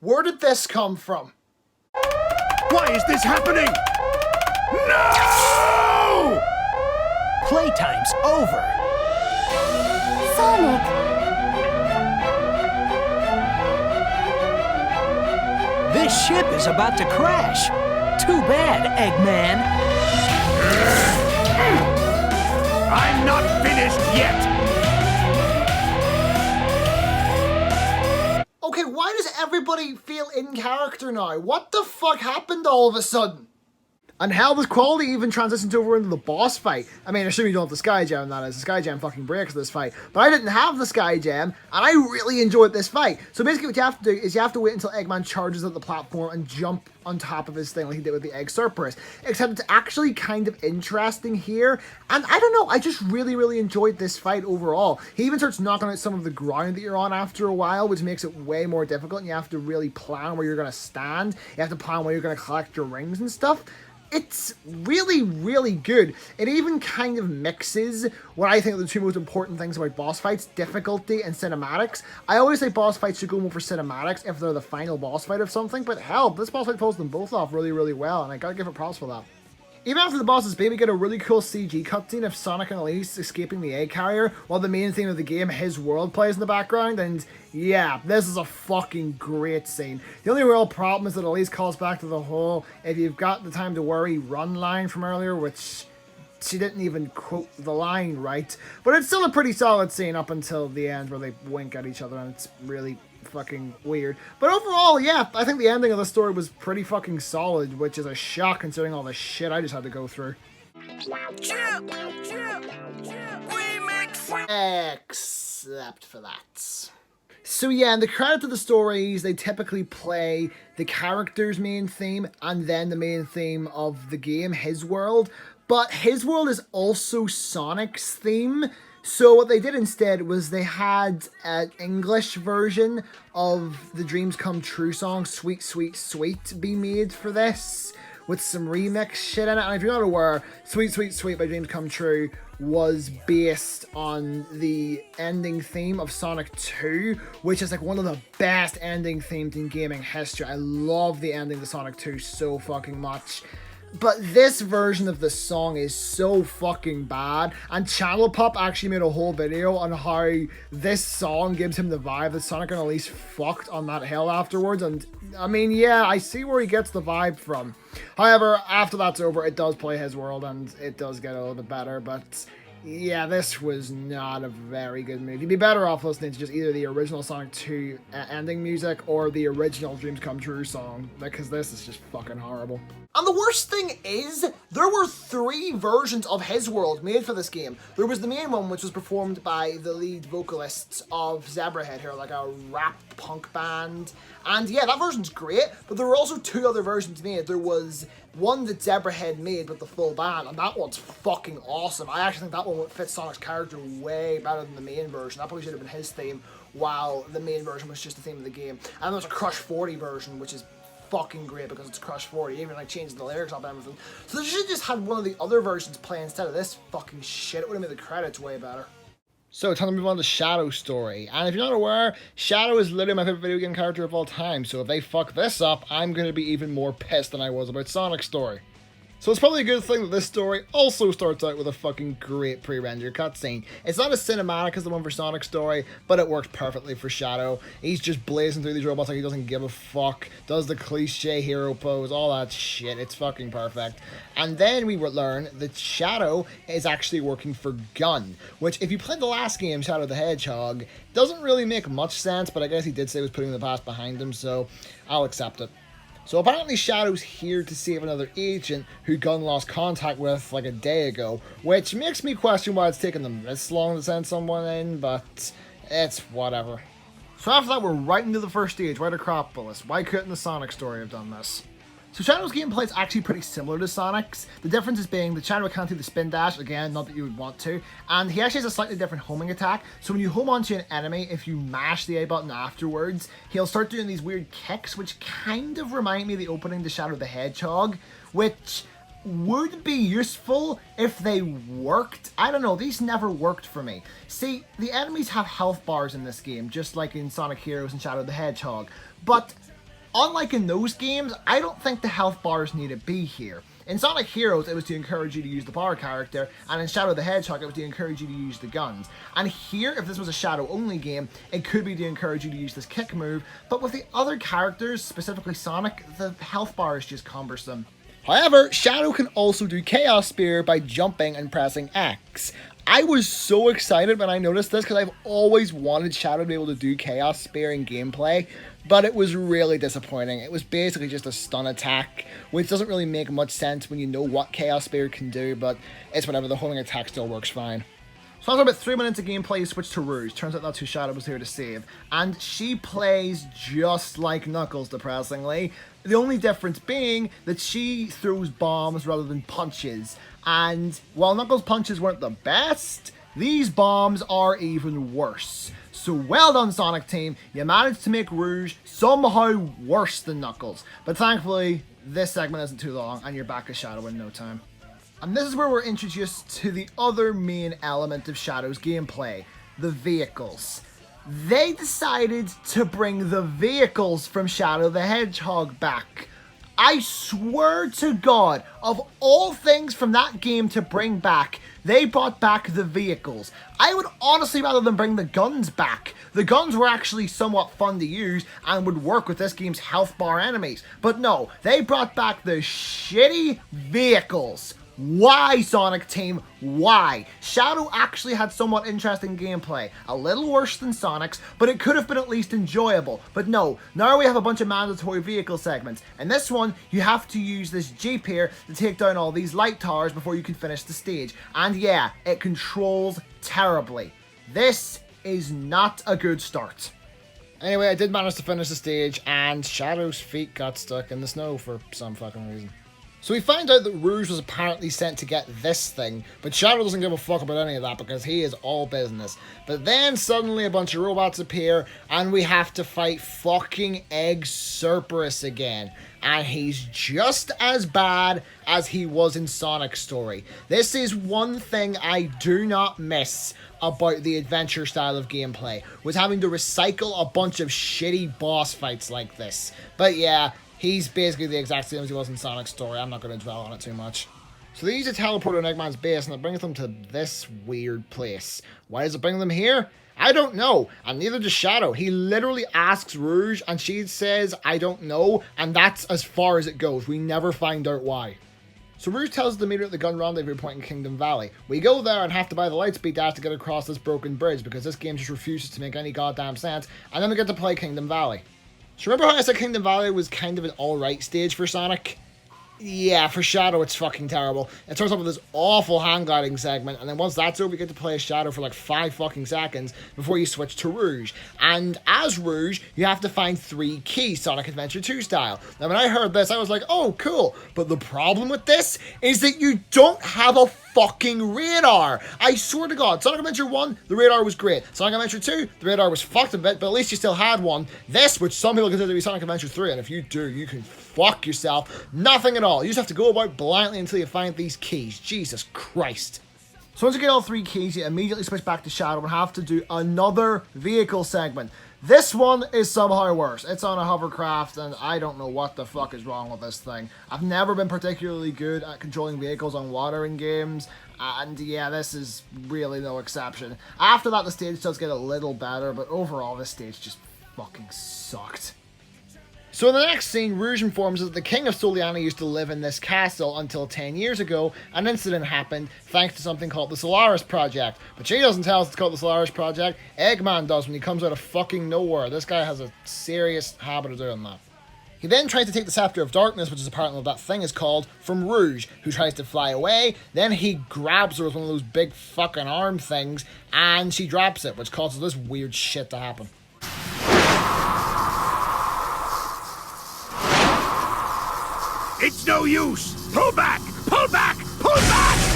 Where did this come from? Why is this happening? No! Playtime's over. Sonic! This ship is about to crash. Too bad, Eggman. I'm not finished yet! Okay, why does everybody feel in character now? What the fuck happened all of a sudden? And how this quality even transitions over into the boss fight. I mean, assuming you don't have the Sky Gem, that is. The Sky Gem fucking breaks this fight. But I didn't have the Sky Gem, and I really enjoyed this fight. So basically what you have to do is you have to wait until Eggman charges at the platform and jump on top of his thing like he did with the Egg Surprise. Except it's actually kind of interesting here. And I don't know, I just really, really enjoyed this fight overall. He even starts knocking out some of the ground that you're on after a while, which makes it way more difficult, and you have to really plan where you're going to stand. You have to plan where you're going to collect your rings and stuff. It's really, really good. It even kind of mixes what I think are the two most important things about boss fights, difficulty and cinematics. I always say boss fights should go more for cinematics if they're the final boss fight of something, but hell, this boss fight pulls them both off really, really well, and I gotta give it props for that. Even after the boss's baby, we get a really cool CG cutscene of Sonic and Elise escaping the egg carrier, while the main theme of the game, His World, plays in the background, and yeah, this is a fucking great scene. The only real problem is that Elise calls back to the whole, if you've got the time to worry, run line from earlier, which she didn't even quote the line right, but it's still a pretty solid scene up until the end where they wink at each other, and it's really fucking weird. But overall, yeah, I think the ending of the story was pretty fucking solid, which is a shock considering all the shit I just had to go through. Except for that. So yeah, in the credits of the stories, they typically play the character's main theme and then the main theme of the game, His World. But His World is also Sonic's theme. So what they did instead was they had an English version of the Dreams Come True song, Sweet, Sweet, Sweet, be made for this, with some remix shit in it. And if you're not aware, Sweet, Sweet, Sweet by Dreams Come True was based on the ending theme of Sonic 2, which is like one of the best ending themes in gaming history. I love the ending to Sonic 2 so fucking much. But this version of the song is so fucking bad, and Channel Pop actually made a whole video on how this song gives him the vibe that Sonic and Elise fucked on that hill afterwards, and I mean, yeah, I see where he gets the vibe from. However, after that's over, it does play His World, and it does get a little bit better, but yeah, this was not a very good movie. You'd be better off listening to just either the original Sonic 2 ending music or the original Dreams Come True song, because this is just fucking horrible. And the worst thing is, there were 3 versions of His World made for this game. There was the main one, which was performed by the lead vocalists of Zebrahead, who are like a rap punk band. And yeah, that version's great, but there were also 2 other versions made. There was one that Zebrahead made with the full band, and that one's fucking awesome. I actually think that one would fit Sonic's character way better than the main version. That probably should have been his theme, while the main version was just the theme of the game. And there's a Crush 40 version, which is fucking great because it's Crush 40, even like changing the lyrics up and everything. So they should have just had one of the other versions play instead of this fucking shit. It would have made the credits way better. So, time to move on to Shadow's story. And if you're not aware, Shadow is literally my favorite video game character of all time. So if they fuck this up, I'm going to be even more pissed than I was about Sonic's story. So it's probably a good thing that this story also starts out with a fucking great pre-rendered cutscene. It's not as cinematic as the one for Sonic's story, but it works perfectly for Shadow. He's just blazing through these robots like he doesn't give a fuck, does the cliche hero pose, all that shit. It's fucking perfect. And then we learn that Shadow is actually working for Gun, which if you played the last game, Shadow the Hedgehog, doesn't really make much sense, but I guess he did say he was putting the past behind him, so I'll accept it. So apparently Shadow's here to save another agent who Gun lost contact with like a day ago, which makes me question why it's taken them this long to send someone in, but it's whatever. So after that, we're right into the first stage, right Acropolis. Why couldn't the Sonic story have done this? So Shadow's gameplay is actually pretty similar to Sonic's. The difference is being that Shadow can't do the spin dash, again, not that you would want to, and he actually has a slightly different homing attack. So when you home onto an enemy, if you mash the A button afterwards, he'll start doing these weird kicks, which kind of remind me of the opening to Shadow the Hedgehog, which would be useful if they worked. I don't know, these never worked for me. See, the enemies have health bars in this game, just like in Sonic Heroes and Shadow the Hedgehog, but unlike in those games, I don't think the health bars need to be here. In Sonic Heroes, it was to encourage you to use the power character, and in Shadow the Hedgehog, it was to encourage you to use the guns. And here, if this was a Shadow-only game, it could be to encourage you to use this kick move, but with the other characters, specifically Sonic, the health bar is just cumbersome. However, Shadow can also do Chaos Spear by jumping and pressing X. I was so excited when I noticed this because I've always wanted Shadow to be able to do Chaos Spear in gameplay, but it was really disappointing. It was basically just a stun attack, which doesn't really make much sense when you know what Chaos Spear can do, but it's whatever, the homing attack still works fine. So after about 3 minutes of gameplay, you switch to Rouge. Turns out that's who Shadow was here to save. And she plays just like Knuckles, depressingly. The only difference being that she throws bombs rather than punches. And while Knuckles' punches weren't the best, these bombs are even worse. So well done, Sonic team. You managed to make Rouge somehow worse than Knuckles. But thankfully, this segment isn't too long, and you're back as Shadow in no time. And this is where we're introduced to the other main element of Shadow's gameplay, the vehicles. They decided to bring the vehicles from Shadow the Hedgehog back. I swear to God, of all things from that game to bring back, they brought back the vehicles. I would honestly rather than bring the guns back. The guns were actually somewhat fun to use and would work with this game's health bar enemies. But no, they brought back the shitty vehicles. Why, Sonic team? Why? Shadow actually had somewhat interesting gameplay. A little worse than Sonic's, but it could have been at least enjoyable. But no, now we have a bunch of mandatory vehicle segments. In this one, you have to use this Jeep here to take down all these light towers before you can finish the stage. And yeah, it controls terribly. This is not a good start. Anyway, I did manage to finish the stage, and Shadow's feet got stuck in the snow for some fucking reason. So we find out that Rouge was apparently sent to get this thing, but Shadow doesn't give a fuck about any of that because he is all business. But then suddenly a bunch of robots appear and we have to fight fucking Egg Cerberus again. And he's just as bad as he was in Sonic's story. This is one thing I do not miss about the adventure style of gameplay, was having to recycle a bunch of shitty boss fights like this. But yeah, he's basically the exact same as he was in Sonic's story. I'm not going to dwell on it too much. So they use a teleporter in Eggman's base and it brings them to this weird place. Why does it bring them here? I don't know, and neither does Shadow. He literally asks Rouge and she says, I don't know, and that's as far as it goes. We never find out why. So Rouge tells us to meet her at the gun rendezvous point in Kingdom Valley. We go there and have to buy the lightspeed dash to get across this broken bridge because this game just refuses to make any goddamn sense, and then we get to play Kingdom Valley. So remember how I said Kingdom Valley was kind of an alright stage for Sonic? Yeah, for Shadow, it's fucking terrible. It starts off with this awful hang gliding segment, and then once that's over, you get to play as Shadow for like 5 fucking seconds before you switch to Rouge. And as Rouge, you have to find 3 keys, Sonic Adventure 2 style. Now, when I heard this, I was like, oh, cool. But the problem with this is that you don't have a fucking radar. I swear to God, Sonic Adventure 1, the radar was great. Sonic Adventure 2, the radar was fucked a bit, but at least you still had one. This, which some people consider to be Sonic Adventure 3, and if you do, you can fuck yourself. Nothing at all. You just have to go about blindly until you find these keys. Jesus Christ. So once you get all 3 keys, you immediately switch back to Shadow and have to do another vehicle segment. This one is somehow worse. It's on a hovercraft, and I don't know what the fuck is wrong with this thing. I've never been particularly good at controlling vehicles on water in games, and yeah, this is really no exception. After that, the stage does get a little better, but overall, this stage just fucking sucked. So in the next scene, Rouge informs us that the King of Soliana used to live in this castle until 10 years ago. An incident happened thanks to something called the Solaris Project. But she doesn't tell us it's called the Solaris Project. Eggman does when he comes out of fucking nowhere. This guy has a serious habit of doing that. He then tries to take the Scepter of Darkness, which is apparently what that thing is called, from Rouge, who tries to fly away. Then he grabs her with one of those big fucking arm things, and she drops it, which causes this weird shit to happen. It's no use! Pull back! Pull back! Pull back!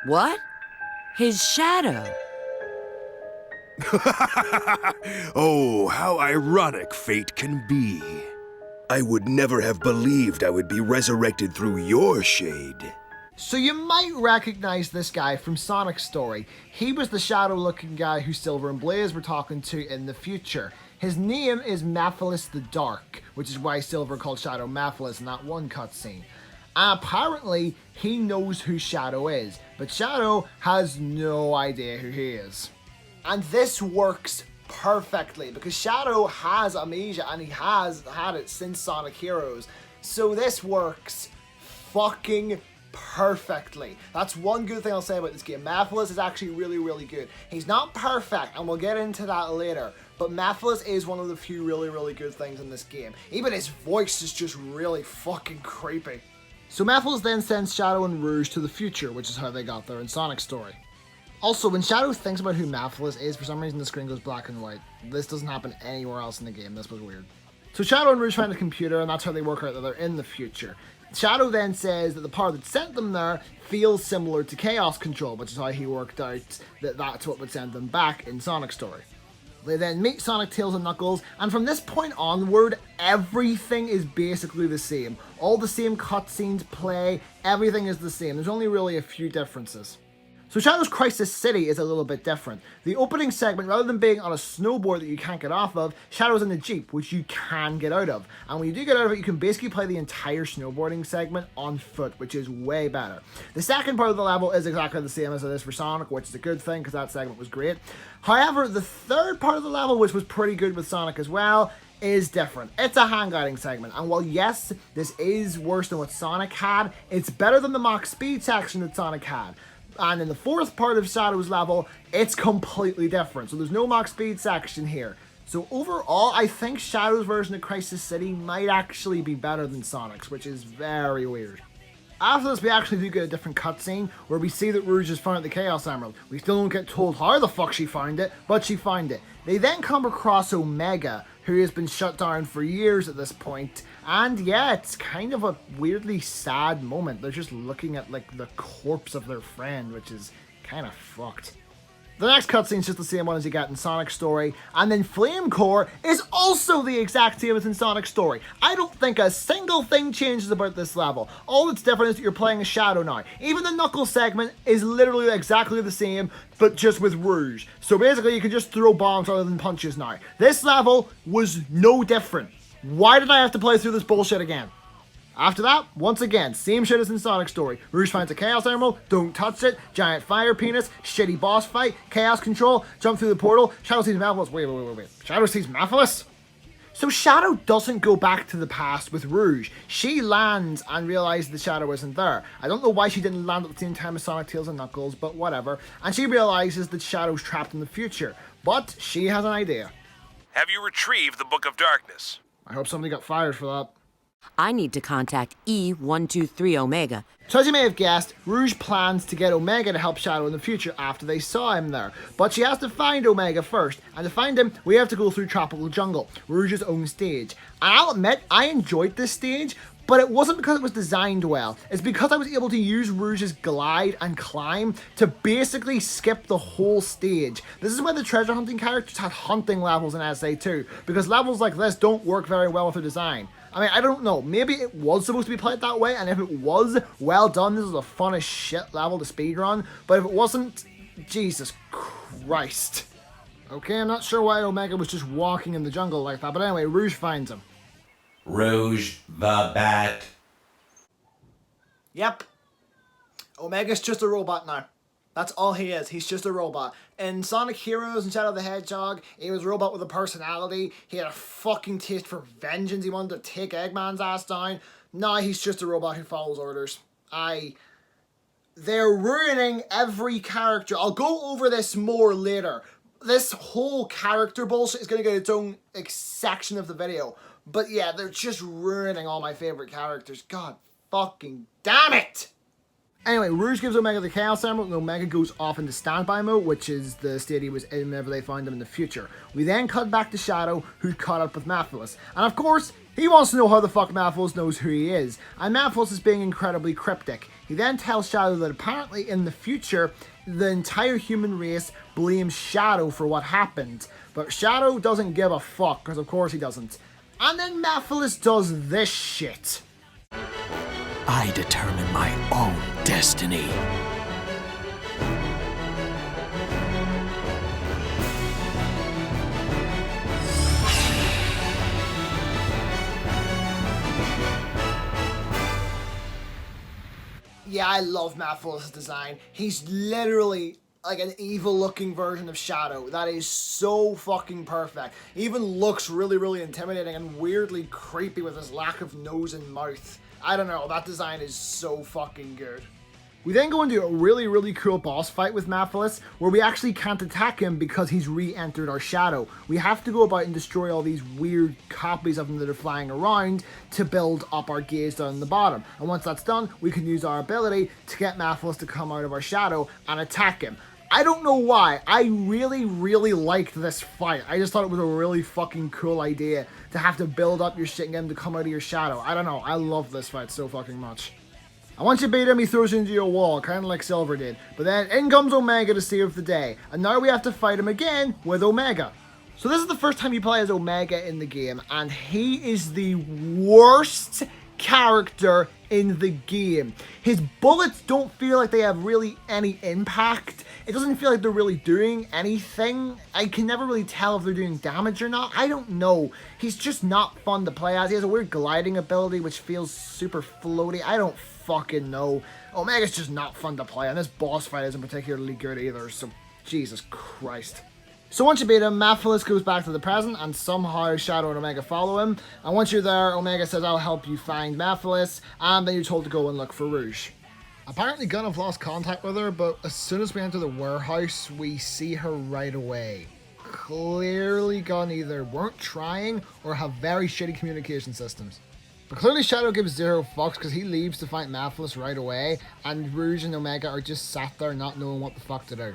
What? His shadow. Oh, how ironic fate can be. I would never have believed I would be resurrected through your shade. So you might recognize this guy from Sonic's story. He was the shadow-looking guy who Silver and Blaze were talking to in the future. His name is Mephiles the Dark, which is why Silver called Shadow Mephiles in that one cutscene. Apparently, he knows who Shadow is, but Shadow has no idea who he is. And this works perfectly, because Shadow has amnesia, and he has had it since Sonic Heroes. So this works fucking perfectly. That's one good thing I'll say about this game. Mephiles is actually really, really good. He's not perfect, and we'll get into that later, but Mephiles is one of the few really, really good things in this game. Even his voice is just really fucking creepy. So Mephiles then sends Shadow and Rouge to the future, which is how they got there in Sonic's story. Also, when Shadow thinks about who Mephiles is, for some reason the screen goes black and white. This doesn't happen anywhere else in the game. This was weird. So Shadow and Rouge find a computer, and that's how they work out that they're in the future. Shadow then says that the power that sent them there feels similar to Chaos Control, which is how he worked out that that's what would send them back in Sonic's story. They then meet Sonic, Tails, and Knuckles, and from this point onward, everything is basically the same. All the same cutscenes play, everything is the same. There's only really a few differences. So Shadow's Crisis City is a little bit different. The opening segment, rather than being on a snowboard that you can't get off of, Shadow's in a Jeep, which you can get out of. And when you do get out of it, you can basically play the entire snowboarding segment on foot, which is way better. The second part of the level is exactly the same as it is for Sonic, which is a good thing, because that segment was great. However, the third part of the level, which was pretty good with Sonic as well, is different. It's a hang gliding segment, and while yes, this is worse than what Sonic had, it's better than the Mach Speed section that Sonic had. And in the fourth part of Shadow's level, it's completely different. So there's no Mach Speed section here. So overall, I think Shadow's version of Crisis City might actually be better than Sonic's, which is very weird. After this, we actually do get a different cutscene where we see that Rouge has found the Chaos Emerald. We still don't get told how the fuck she found it, but she found it. They then come across Omega, who has been shut down for years at this point. And yeah, it's kind of a weirdly sad moment. They're just looking at like the corpse of their friend, which is kind of fucked. The next cutscene is just the same one as you get in Sonic's story, and then Flame Core is also the exact same as in Sonic's story. I don't think a single thing changes about this level. All that's different is that you're playing a Shadow now. Even the Knuckles segment is literally exactly the same, but just with Rouge. So basically you can just throw bombs rather than punches now. This level was no different. Why did I have to play through this bullshit again? After that, once again, same shit as in Sonic Story. Rouge finds a Chaos Emerald, don't touch it, giant fire penis, shitty boss fight, chaos control, jump through the portal, Shadow sees Malphus. Wait. Shadow sees Malphus? So Shadow doesn't go back to the past with Rouge. She lands and realizes the Shadow isn't there. I don't know why she didn't land at the same time as Sonic, Tails, and Knuckles, but whatever. And she realizes that Shadow's trapped in the future. But she has an idea. Have you retrieved the Book of Darkness? I hope somebody got fired for that. I need to contact E123 Omega. So as you may have guessed, Rouge plans to get Omega to help Shadow in the future after they saw him there. But she has to find Omega first, and to find him, we have to go through Tropical Jungle, Rouge's own stage. And I'll admit, I enjoyed this stage, but it wasn't because it was designed well. It's because I was able to use Rouge's glide and climb to basically skip the whole stage. This is why the treasure hunting characters had hunting levels in SA2, because levels like this don't work very well with the design. I mean, I don't know, maybe it was supposed to be played that way, and if it was, well done, this was a fun as shit level to speedrun, but if it wasn't, Jesus Christ. Okay, I'm not sure why Omega was just walking in the jungle like that, but anyway, Rouge finds him. Rouge the Bat. Yep. Omega's just a robot now. That's all he is. He's just a robot. In Sonic Heroes and Shadow the Hedgehog, he was a robot with a personality. He had a fucking taste for vengeance. He wanted to take Eggman's ass down. Now he's just a robot who follows orders. They're ruining every character. I'll go over this more later. This whole character bullshit is going to get its own section of the video. But yeah, they're just ruining all my favorite characters. God fucking damn it! Anyway, Rouge gives Omega the Chaos Emerald, and Omega goes off into standby mode, which is the state he was in whenever they found him in the future. We then cut back to Shadow, who's caught up with Malphus. And of course, he wants to know how the fuck Malphus knows who he is. And Malphus is being incredibly cryptic. He then tells Shadow that apparently in the future, the entire human race blames Shadow for what happened. But Shadow doesn't give a fuck, because of course he doesn't. And then Malphus does this shit. I determine my own destiny. Yeah, I love Malphus' design. He's literally like an evil looking version of Shadow. That is so fucking perfect. He even looks really, really intimidating and weirdly creepy with his lack of nose and mouth. I don't know, that design is so fucking good. We then go into a really, really cool boss fight with Malphus, where we actually can't attack him because he's re-entered our Shadow. We have to go about and destroy all these weird copies of him that are flying around to build up our gauge down the bottom. And once that's done, we can use our ability to get Malphus to come out of our Shadow and attack him. I don't know why, I really, really liked this fight. I just thought it was a really fucking cool idea to have to build up your shit and get him to come out of your Shadow. I don't know, I love this fight so fucking much. And once you beat him, he throws you into your wall, kind of like Silver did. But then in comes Omega to save the day, and now we have to fight him again with Omega. So this is the first time you play as Omega in the game, and he is the worst character in the game. His bullets don't feel like they have really any impact. It doesn't feel like they're really doing anything. I can never really tell if they're doing damage or not. I don't know. He's just not fun to play as. He has a weird gliding ability which feels super floaty. I don't fucking know. Omega's just not fun to play, and this boss fight isn't particularly good either, so Jesus Christ. So once you beat him, Malphus goes back to the present, and somehow Shadow and Omega follow him. And once you're there, Omega says, I'll help you find Malphus, and then you're told to go and look for Rouge. Apparently Gun have lost contact with her, but as soon as we enter the warehouse, we see her right away. Clearly Gun either weren't trying, or have very shitty communication systems. But clearly Shadow gives zero fucks because he leaves to find Malphus right away, and Rouge and Omega are just sat there not knowing what the fuck to do.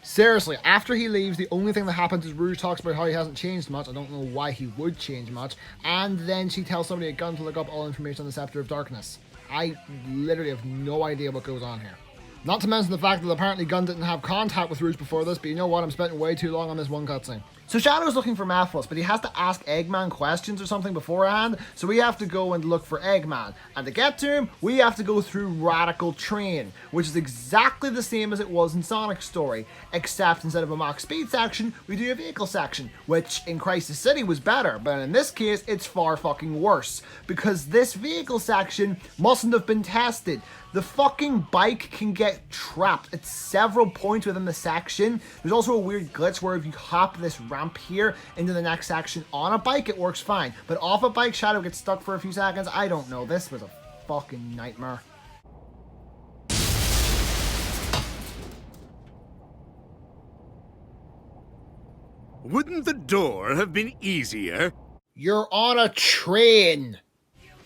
Seriously, after he leaves, the only thing that happens is Rouge talks about how he hasn't changed much. I don't know why he would change much. And then she tells somebody at Gun to look up all information on the Scepter of Darkness. I literally have no idea what goes on here. Not to mention the fact that apparently Gun didn't have contact with Rouge before this, but you know what, I'm spending way too long on this one cutscene. So Shadow's looking for Mephiles, but he has to ask Eggman questions or something beforehand, so we have to go and look for Eggman. And to get to him, we have to go through Radical Train, which is exactly the same as it was in Sonic's story, except instead of a Mach Speed section, we do a vehicle section, which in Crisis City was better, but in this case, it's far fucking worse, because this vehicle section mustn't have been tested. The fucking bike can get trapped at several points within the section. There's also a weird glitch where if you hop this ramp here into the next section on a bike, it works fine. But off a bike, Shadow gets stuck for a few seconds. I don't know. This was a fucking nightmare. Wouldn't the door have been easier? You're on a train.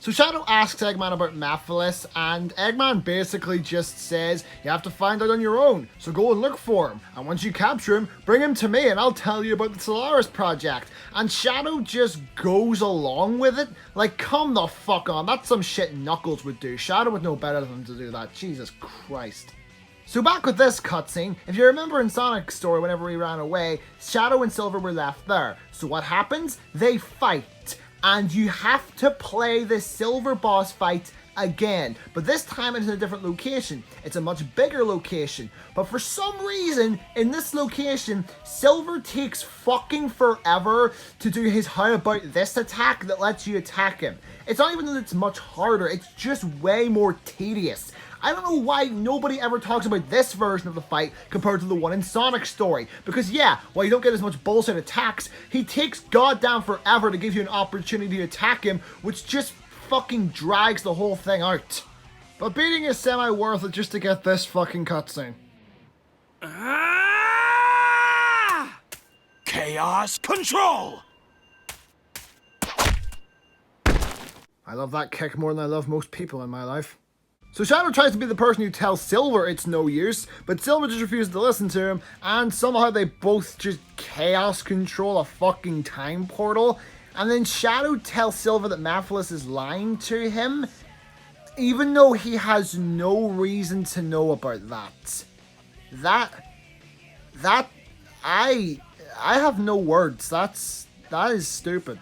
So Shadow asks Eggman about Mephiles, and Eggman basically just says, you have to find out on your own, so go and look for him. And once you capture him, bring him to me and I'll tell you about the Solaris project. And Shadow just goes along with it. Like, come the fuck on, that's some shit Knuckles would do. Shadow would know better than to do that, Jesus Christ. So back with this cutscene, if you remember in Sonic's story whenever he ran away, Shadow and Silver were left there. So what happens? They fight. And you have to play the Silver boss fight again, but this time it's in a different location. It's a much bigger location, but for some reason in this location Silver takes fucking forever to do his how about this attack that lets you attack him. It's not even that it's much harder, it's just way more tedious. I don't know why nobody ever talks about this version of the fight compared to the one in Sonic's story. Because yeah, while you don't get as much bullshit attacks, he takes goddamn forever to give you an opportunity to attack him, which just fucking drags the whole thing out. But beating is semi-worth it just to get this fucking cutscene. Chaos control! I love that kick more than I love most people in my life. So Shadow tries to be the person who tells Silver it's no use, but Silver just refuses to listen to him, and somehow they both just chaos control a fucking time portal, and then Shadow tells Silver that Mephiles is lying to him, even though he has no reason to know about that. I have no words. That is stupid.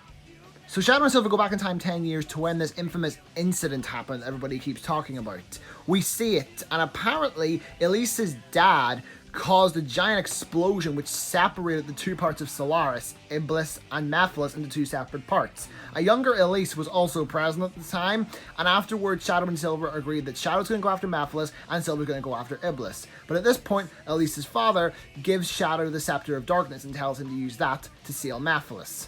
So Shadow and Silver go back in time 10 years to when this infamous incident happened that everybody keeps talking about. We see it, and apparently Elise's dad caused a giant explosion which separated the two parts of Solaris, Iblis and Mephiles, into two separate parts. A younger Elise was also present at the time, and afterwards Shadow and Silver agreed that Shadow's going to go after Mephiles and Silver's going to go after Iblis. But at this point, Elise's father gives Shadow the Scepter of Darkness and tells him to use that to seal Mephiles.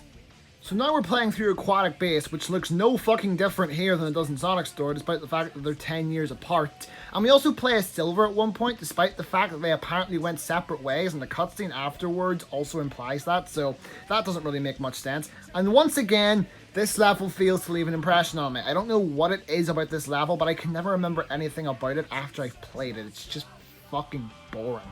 So now we're playing through Aquatic Base, which looks no fucking different here than it does in Sonic's story, despite the fact that they're 10 years apart. And we also play as Silver at one point, despite the fact that they apparently went separate ways, and the cutscene afterwards also implies that, so that doesn't really make much sense. And once again, this level fails to leave an impression on me. I don't know what it is about this level, but I can never remember anything about it after I've played it. It's just fucking boring.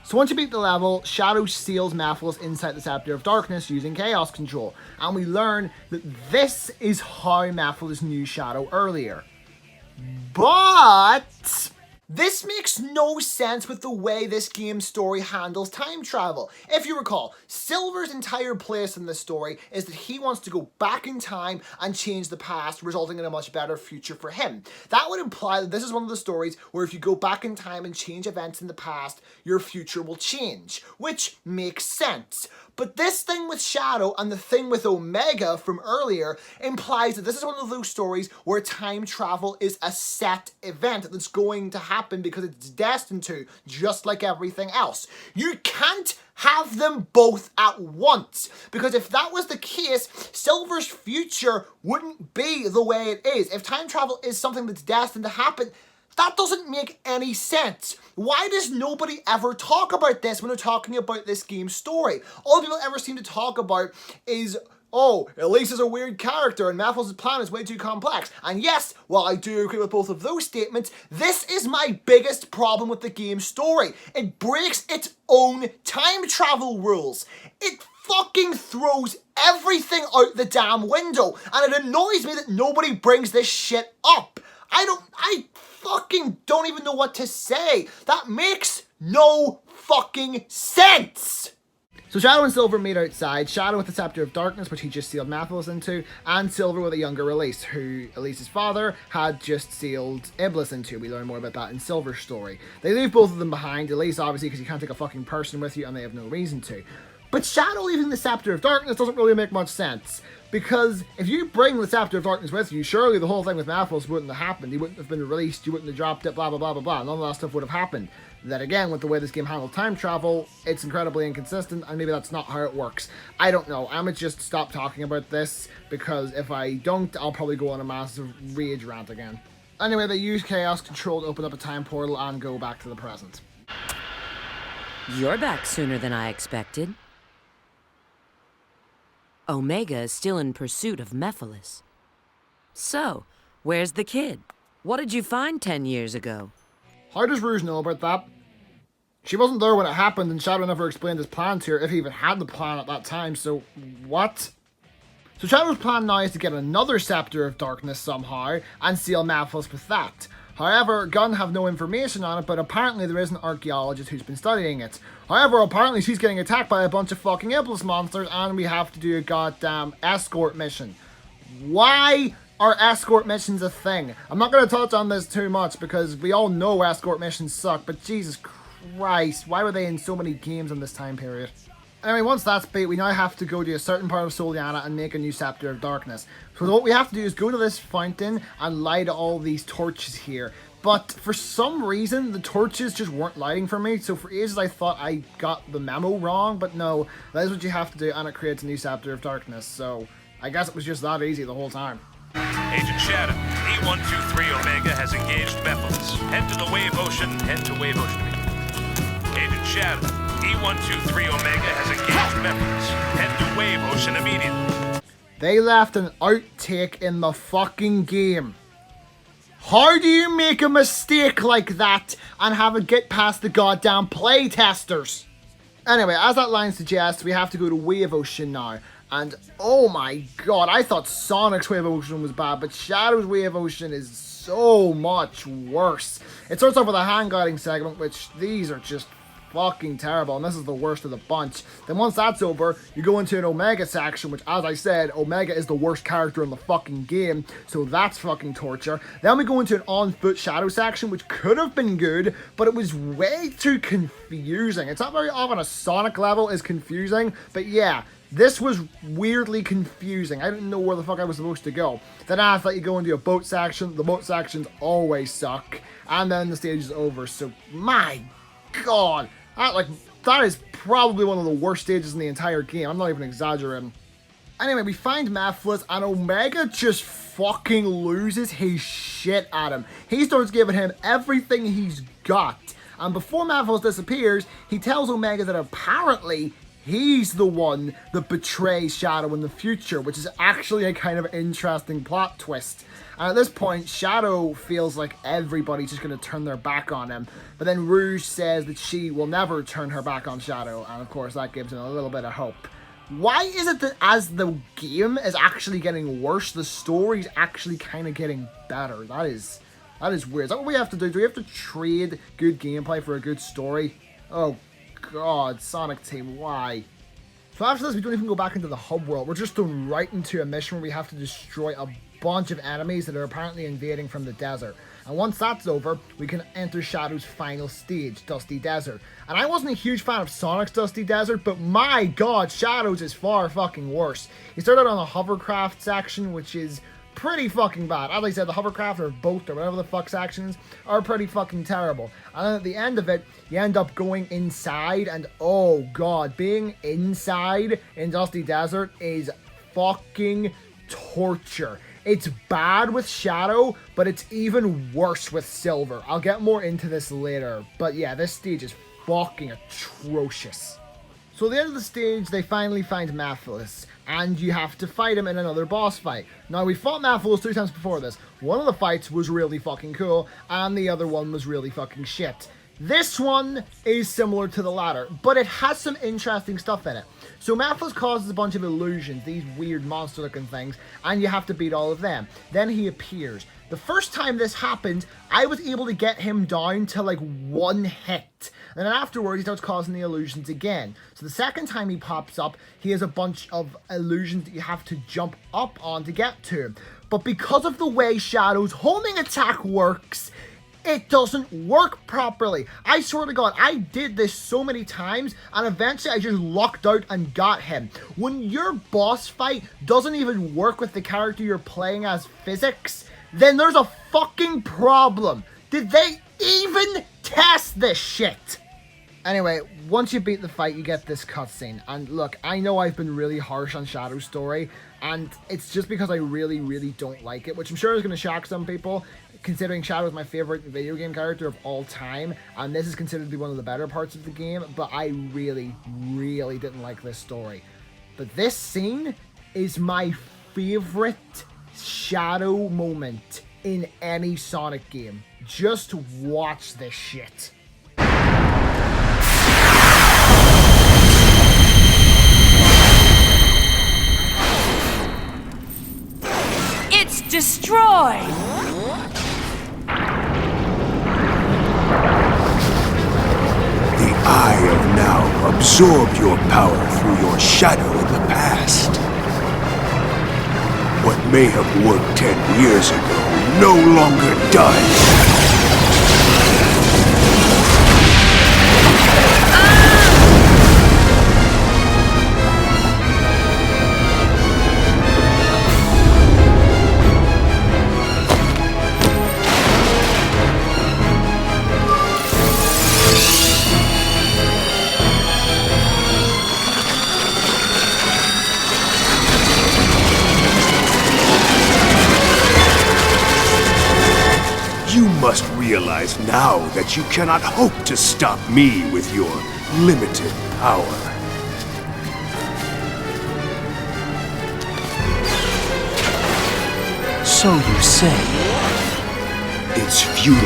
So once you beat the level, Shadow seals Mephiles inside the Scepter of Darkness using Chaos Control, and we learn that this is how Mephiles knew Shadow earlier. But this makes no sense with the way this game's story handles time travel. If you recall, Silver's entire place in this story is that he wants to go back in time and change the past, resulting in a much better future for him. That would imply that this is one of the stories where if you go back in time and change events in the past, your future will change, which makes sense. But this thing with Shadow and the thing with Omega from earlier implies that this is one of those stories where time travel is a set event that's going to happen because it's destined to, just like everything else. You can't have them both at once, because if that was the case, Silver's future wouldn't be the way it is. If time travel is something that's destined to happen, that doesn't make any sense. Why does nobody ever talk about this when they're talking about this game's story? All people ever seem to talk about is, oh, Elise is a weird character and Mephiles' plan is way too complex. And yes, while I do agree with both of those statements, this is my biggest problem with the game's story. It breaks its own time travel rules. It fucking throws everything out the damn window. And it annoys me that nobody brings this shit up. I fucking don't even know what to say. That makes no fucking sense. So Shadow and Silver meet outside, Shadow with the Scepter of Darkness, which he just sealed Mephiles into, and Silver with a younger Elise, who Elise's father had just sealed Iblis into. We learn more about that in Silver's story. They leave both of them behind, Elise obviously because you can't take a fucking person with you and they have no reason to. But Shadow leaving the Scepter of Darkness doesn't really make much sense. Because if you bring the Scepter of Darkness with you, surely the whole thing with Mephiles wouldn't have happened. He wouldn't have been released, you wouldn't have dropped it, blah blah blah blah blah. None of that stuff would have happened. Then again, with the way this game handled time travel, it's incredibly inconsistent, and maybe that's not how it works. I don't know. I'm gonna just stop talking about this, because if I don't, I'll probably go on a massive rage rant again. Anyway, they use Chaos Control to open up a time portal and go back to the present. You're back sooner than I expected. Omega is still in pursuit of Mephiles. So, where's the kid? What did you find 10 years ago? How does Rouge know about that? She wasn't there when it happened, and Shadow never explained his plan to her, if he even had the plan at that time, so what? So Shadow's plan now is to get another Scepter of Darkness somehow, and seal Mephiles with that. However, Gunn have no information on it, but apparently there is an archaeologist who's been studying it. However, apparently she's getting attacked by a bunch of fucking Iblis monsters, and we have to do a goddamn escort mission. Why are escort missions a thing? I'm not going to touch on this too much, because we all know escort missions suck, but Jesus Christ, why were they in so many games in this time period? Anyway, once that's beat, we now have to go to a certain part of Soliana and make a new Scepter of Darkness. So what we have to do is go to this fountain and light all these torches here. But for some reason, the torches just weren't lighting for me, so for ages I thought I got the memo wrong, but no, that is what you have to do, and it creates a new Scepter of Darkness, so I guess it was just that easy the whole time. Agent Shadow, E123 Omega has engaged Mephiles. Head to the Wave Ocean, head to Wave Ocean. Agent Shadow, E123 Omega has engaged Mephiles. Head to Wave Ocean immediately. They left an outtake in the fucking game. How do you make a mistake like that and have it get past the goddamn playtesters? Anyway, as that line suggests, we have to go to Wave Ocean now. And oh my god, I thought Sonic's Wave Ocean was bad, but Shadow's Wave Ocean is so much worse. It starts off with a hand guiding segment, which these are just fucking terrible, and this is the worst of the bunch. Then once that's over, you go into an Omega section, which, as I said, Omega is the worst character in the fucking game, so that's fucking torture. Then we go into an on-foot Shadow section, which could have been good, but it was way too confusing. It's not very often a Sonic level is confusing, but yeah, this was weirdly confusing. I didn't know where the fuck I was supposed to go. Then after that, you go into a boat section. The boat sections always suck, and then the stage is over, so my god. That is probably one of the worst stages in the entire game. I'm not even exaggerating. Anyway, we find Mephiles, and Omega just fucking loses his shit at him. He starts giving him everything he's got. And before Mephiles disappears, he tells Omega that apparently he's the one that betrays Shadow in the future, which is actually a kind of interesting plot twist. And at this point, Shadow feels like everybody's just going to turn their back on him. But then Rouge says that she will never turn her back on Shadow, and of course that gives him a little bit of hope. Why is it that as the game is actually getting worse, the story's actually kind of getting better? That is weird. Is that what we have to do? Do we have to trade good gameplay for a good story? Oh god, Sonic Team, why? So after this, we don't even go back into the hub world. We're just thrown right into a mission where we have to destroy a bunch of enemies that are apparently invading from the desert. And once that's over, we can enter Shadow's final stage, Dusty Desert. And I wasn't a huge fan of Sonic's Dusty Desert, but my god, Shadow's is far fucking worse. He started on the hovercraft section, which is pretty fucking bad. As I said, the hovercraft or boat or whatever the fuck sections are pretty fucking terrible. And then at the end of it, you end up going inside, and oh god, being inside in Dusty Desert is fucking torture. It's bad with Shadow, but it's even worse with Silver. I'll get more into this later, but yeah, this stage is fucking atrocious. So at the end of the stage, they finally find Mephiles, and you have to fight him in another boss fight. Now, we fought Mephiles 2 times before this. One of the fights was really fucking cool, and the other one was really fucking shit. This one is similar to the latter, but it has some interesting stuff in it. So Mephiles causes a bunch of illusions, these weird monster-looking things, and you have to beat all of them. Then he appears. The first time this happened, I was able to get him down to like 1 hit. And then afterwards, he starts causing the illusions again. So the second time he pops up, he has a bunch of illusions that you have to jump up on to get to him. But because of the way Shadow's homing attack works, it doesn't work properly. I swear to God, I did this so many times, and eventually I just lucked out and got him. When your boss fight doesn't even work with the character you're playing as physics, then there's a fucking problem. Did they even test this shit? Anyway, once you beat the fight, you get this cutscene. And look, I know I've been really harsh on Shadow's story, and it's just because I really, really don't like it, which I'm sure is going to shock some people, considering Shadow is my favorite video game character of all time, and this is considered to be one of the better parts of the game, but I really, really didn't like this story. But this scene is my favorite Shadow moment in any Sonic game. Just watch this shit. It's destroyed! The Eye of Now absorbed your power through your shadow in the past. What may have worked 10 years ago no longer does. You must realize now that you cannot hope to stop me with your limited power. So you say. It's futile.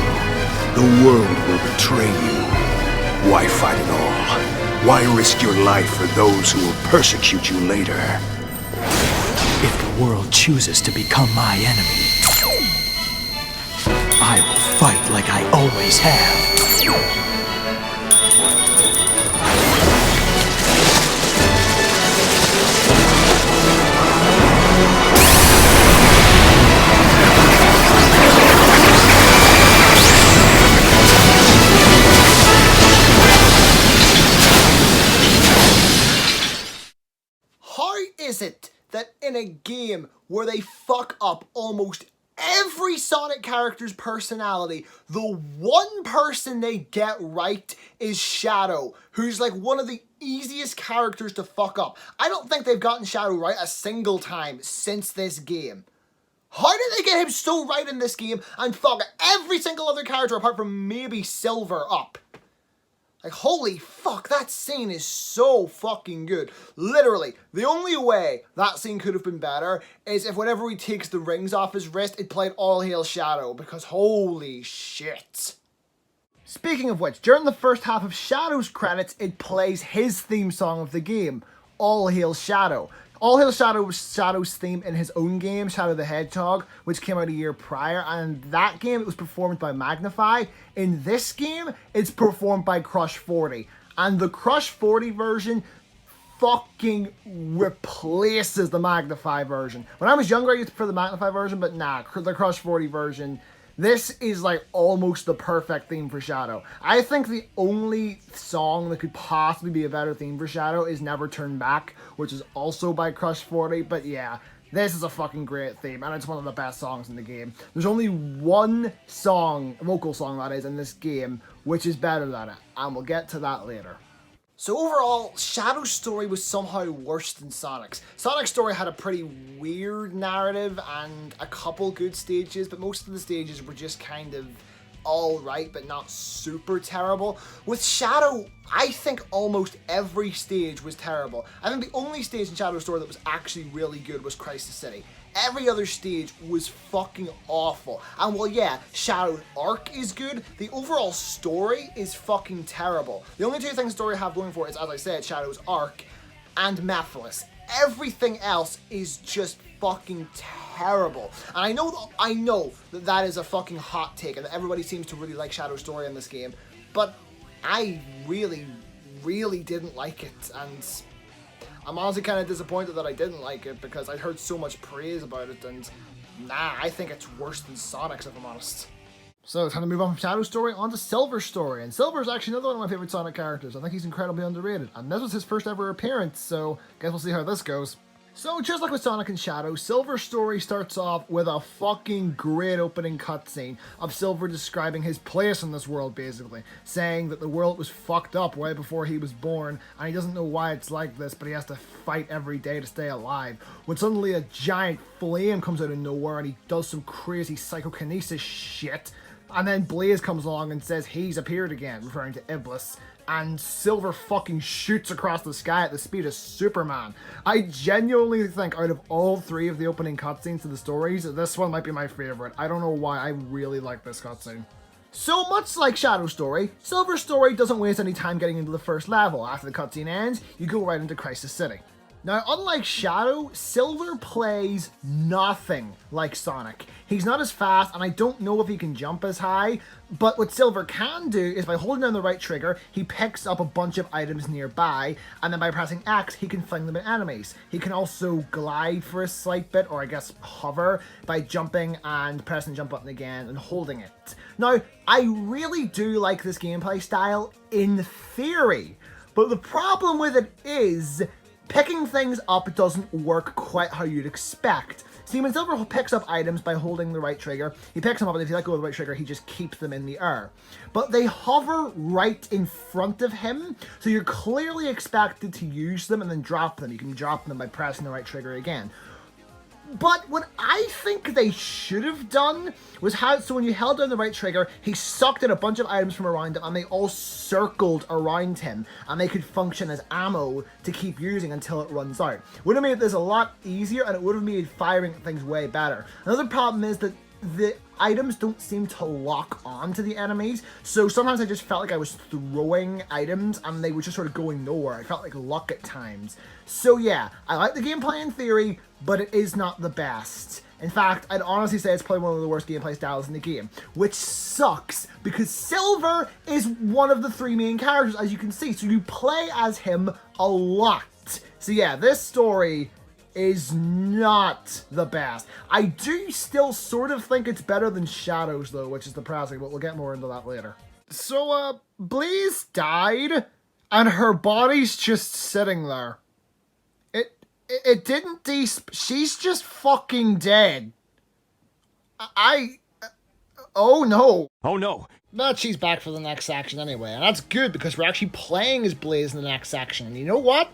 The world will betray you. Why fight at all? Why risk your life for those who will persecute you later? If the world chooses to become my enemy, I will fight like I always have. How is it that in a game where they fuck up almost every Sonic character's personality, the one person they get right is Shadow, who's like one of the easiest characters to fuck up? I don't think they've gotten Shadow right a single time since this game. How did they get him so right in this game and fuck every single other character apart from maybe Silver up? Like, holy fuck, that scene is so fucking good. Literally, the only way that scene could have been better is if whenever he takes the rings off his wrist, it played All Hail Shadow, because holy shit. Speaking of which, during the first half of Shadow's credits, it plays his theme song of the game, All Hail Shadow. All Hail Shadow was Shadow's theme in his own game, Shadow the Hedgehog, which came out a year prior, and in that game it was performed by Magnify. In this game, it's performed by Crush 40, and the Crush 40 version fucking replaces the Magnify version. When I was younger, I used to prefer the Magnify version, but nah, the Crush 40 version, this is like almost the perfect theme for Shadow. I think the only song that could possibly be a better theme for Shadow is Never Turn Back, which is also by Crush 40, but yeah, this is a fucking great theme, and it's one of the best songs in the game. There's only one song, vocal song that is, in this game, which is better than it, and we'll get to that later. So overall, Shadow's story was somehow worse than Sonic's. Sonic's story had a pretty weird narrative and a couple good stages, but most of the stages were just kind of alright, but not super terrible. With Shadow, I think almost every stage was terrible. I think the only stage in Shadow's story that was actually really good was Crisis City. Every other stage was fucking awful. And while yeah, Shadow's arc is good, the overall story is fucking terrible. The only two things the story have going for it is, as I said, Shadow's arc and Mephiles. Everything else is just fucking terrible. And I know that is a fucking hot take, and that everybody seems to really like Shadow's story in this game, but I really didn't like it, and I'm honestly kind of disappointed that I didn't like it, because I'd heard so much praise about it, and nah, I think it's worse than Sonic's, if I'm honest. So it's time to move on from Shadow's story onto Silver's story, and Silver is actually another one of my favorite Sonic characters. I think he's incredibly underrated, and this was his first ever appearance, so guess we'll see how this goes. So just like with Sonic and Shadow, Silver's story starts off with a fucking great opening cutscene of Silver describing his place in this world, basically, saying that the world was fucked up way before he was born, and he doesn't know why it's like this, but he has to fight every day to stay alive. When suddenly a giant flame comes out of nowhere and he does some crazy psychokinesis shit, and then Blaze comes along and says he's appeared again, referring to Iblis, and Silver fucking shoots across the sky at the speed of Superman. I genuinely think out of all three of the opening cutscenes to the stories, this one might be my favorite. I don't know why, I really like this cutscene. So much like Shadow's story, Silver's story doesn't waste any time getting into the first level. After the cutscene ends, you go right into Crisis City. Now, unlike Shadow, Silver plays nothing like Sonic. He's not as fast, and I don't know if he can jump as high, but what Silver can do is by holding down the right trigger, he picks up a bunch of items nearby, and then by pressing X, he can fling them at enemies. He can also glide for a slight bit, or I guess hover, by jumping and pressing the jump button again and holding it. Now, I really do like this gameplay style in theory, but the problem with it is picking things up doesn't work quite how you'd expect. See, when Silver picks up items by holding the right trigger, he picks them up, and if you let go of the right trigger, he just keeps them in the air. But they hover right in front of him, so you're clearly expected to use them and then drop them. You can drop them by pressing the right trigger again. But what I think they should have done was so when you held down the right trigger, he sucked in a bunch of items from around him, and they all circled around him, and they could function as ammo to keep using until it runs out. Would have made this a lot easier, and it would have made firing things way better. Another problem is that the items don't seem to lock on to the enemies, so sometimes I just felt like I was throwing items and they were just sort of going nowhere. I felt like luck at times. So yeah, I like the gameplay in theory, but it is not the best. In fact, I'd honestly say it's probably one of the worst gameplay styles in the game, which sucks because Silver is one of the three main characters, as you can see, so you play as him a lot. So yeah, this story is not the best. I do still sort of think it's better than Shadow's though, which is depressing, but we'll get more into that later. So, Blaze died, and her body's just sitting there. It didn't she's just fucking dead. Oh no. Oh no. But she's back for the next section anyway, and that's good because we're actually playing as Blaze in the next section, and you know what?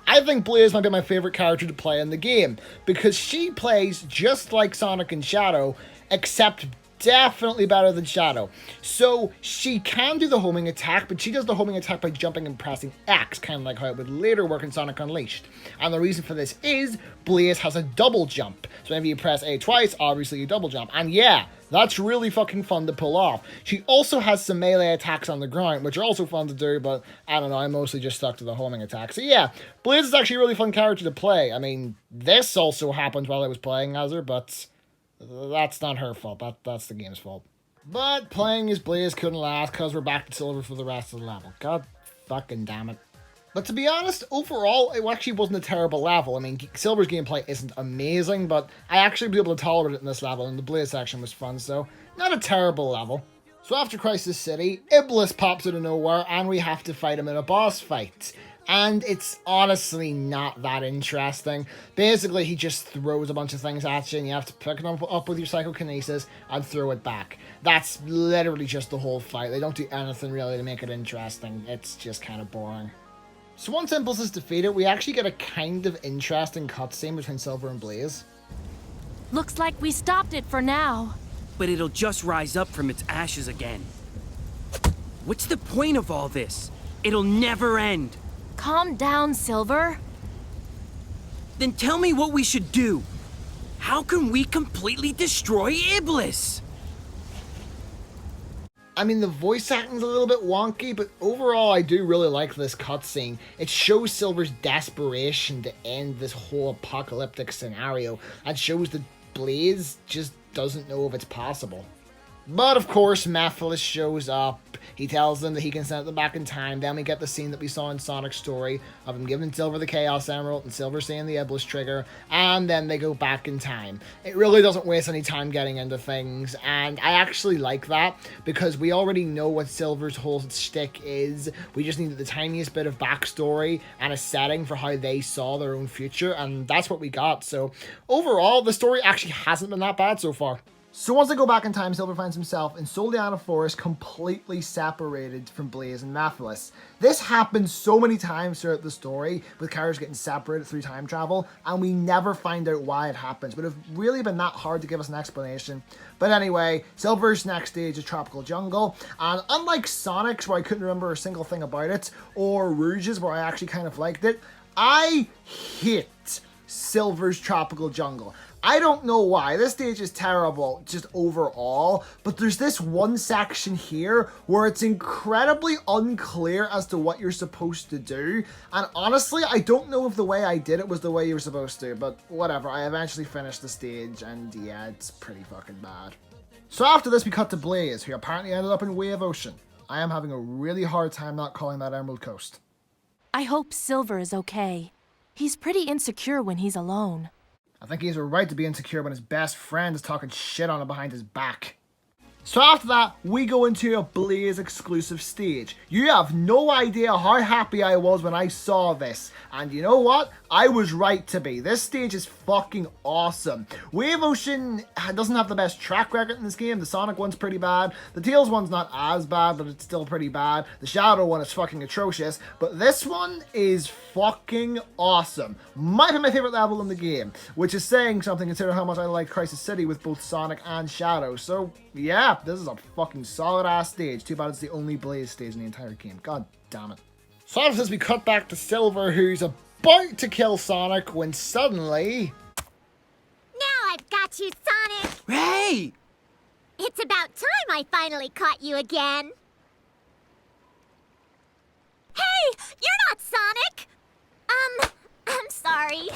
I think Blaze might be my favorite character to play in the game, because she plays just like Sonic and Shadow, except definitely better than Shadow. So she can do the homing attack, but she does the homing attack by jumping and pressing X, kind of like how it would later work in Sonic Unleashed. And the reason for this is Blaze has a double jump. So whenever you press A twice, obviously you double jump. And yeah, that's really fucking fun to pull off. She also has some melee attacks on the ground, which are also fun to do, but I don't know, I mostly just stuck to the homing attack. So yeah, Blaze is actually a really fun character to play. I mean, this also happened while I was playing as her, but that's not her fault. That's the game's fault. But playing as Blaze couldn't last because we're back to Silver for the rest of the level. God fucking damn it. But to be honest, overall, it actually wasn't a terrible level. I mean, Silver's gameplay isn't amazing, but I actually was able to tolerate it in this level, and the Blaze section was fun, so not a terrible level. So after Crisis City, Iblis pops out of nowhere, and we have to fight him in a boss fight. And it's honestly not that interesting. Basically, he just throws a bunch of things at you, and you have to pick them up with your psychokinesis and throw it back. That's literally just the whole fight. They don't do anything really to make it interesting. It's just kind of boring. So once Iblis is defeated, we actually get a kind of interesting cutscene between Silver and Blaze. Looks like we stopped it for now. But it'll just rise up from its ashes again. What's the point of all this? It'll never end. Calm down, Silver. Then tell me what we should do. How can we completely destroy Iblis? I mean, the voice acting's a little bit wonky, but overall I do really like this cutscene. It shows Silver's desperation to end this whole apocalyptic scenario, and shows that Blaze just doesn't know if it's possible. But of course, Mephiles shows up. He tells them that he can send them back in time. Then we get the scene that we saw in Sonic's story of him giving Silver the Chaos Emerald and Silver saying the Iblis trigger, and then they go back in time. It really doesn't waste any time getting into things, and I actually like that because we already know what Silver's whole shtick is. We just needed the tiniest bit of backstory and a setting for how they saw their own future, and that's what we got. So overall, the story actually hasn't been that bad so far. So once they go back in time, Silver finds himself in Soliana Forest, completely separated from Blaze and Mephiles. This happens so many times throughout the story, with characters getting separated through time travel, and we never find out why it happens. But it's really been that hard to give us an explanation. But anyway, Silver's next stage is Tropical Jungle, and unlike Sonic's, where I couldn't remember a single thing about it, or Rouge's, where I actually kind of liked it, I hate Silver's Tropical Jungle. I don't know why. This stage is terrible, just overall, but there's this one section here where it's incredibly unclear as to what you're supposed to do, and honestly, I don't know if the way I did it was the way you were supposed to, but whatever. I eventually finished the stage, and yeah, it's pretty fucking bad. So after this, we cut to Blaze, who apparently ended up in Wave Ocean. I am having a really hard time not calling that Emerald Coast. I hope Silver is okay. He's pretty insecure when he's alone. I think he has a right to be insecure when his best friend is talking shit on him behind his back. So after that, we go into a Blaze exclusive stage. You have no idea how happy I was when I saw this. And you know what? I was right to be. This stage is fucking awesome. Wave Ocean doesn't have the best track record in this game. The Sonic one's pretty bad. The Tails one's not as bad, but it's still pretty bad. The Shadow one is fucking atrocious. But this one is fucking awesome. Might be my favorite level in the game, which is saying something considering how much I like Crisis City with both Sonic and Shadow. So yeah, this is a fucking solid ass stage. Too bad it's the only Blaze stage in the entire game. God damn it. So after this, we cut back to Silver, who's about to kill Sonic when suddenly... Now I've got you, Sonic! Hey! It's about time I finally caught you again. Hey! You're not Sonic! I'm sorry.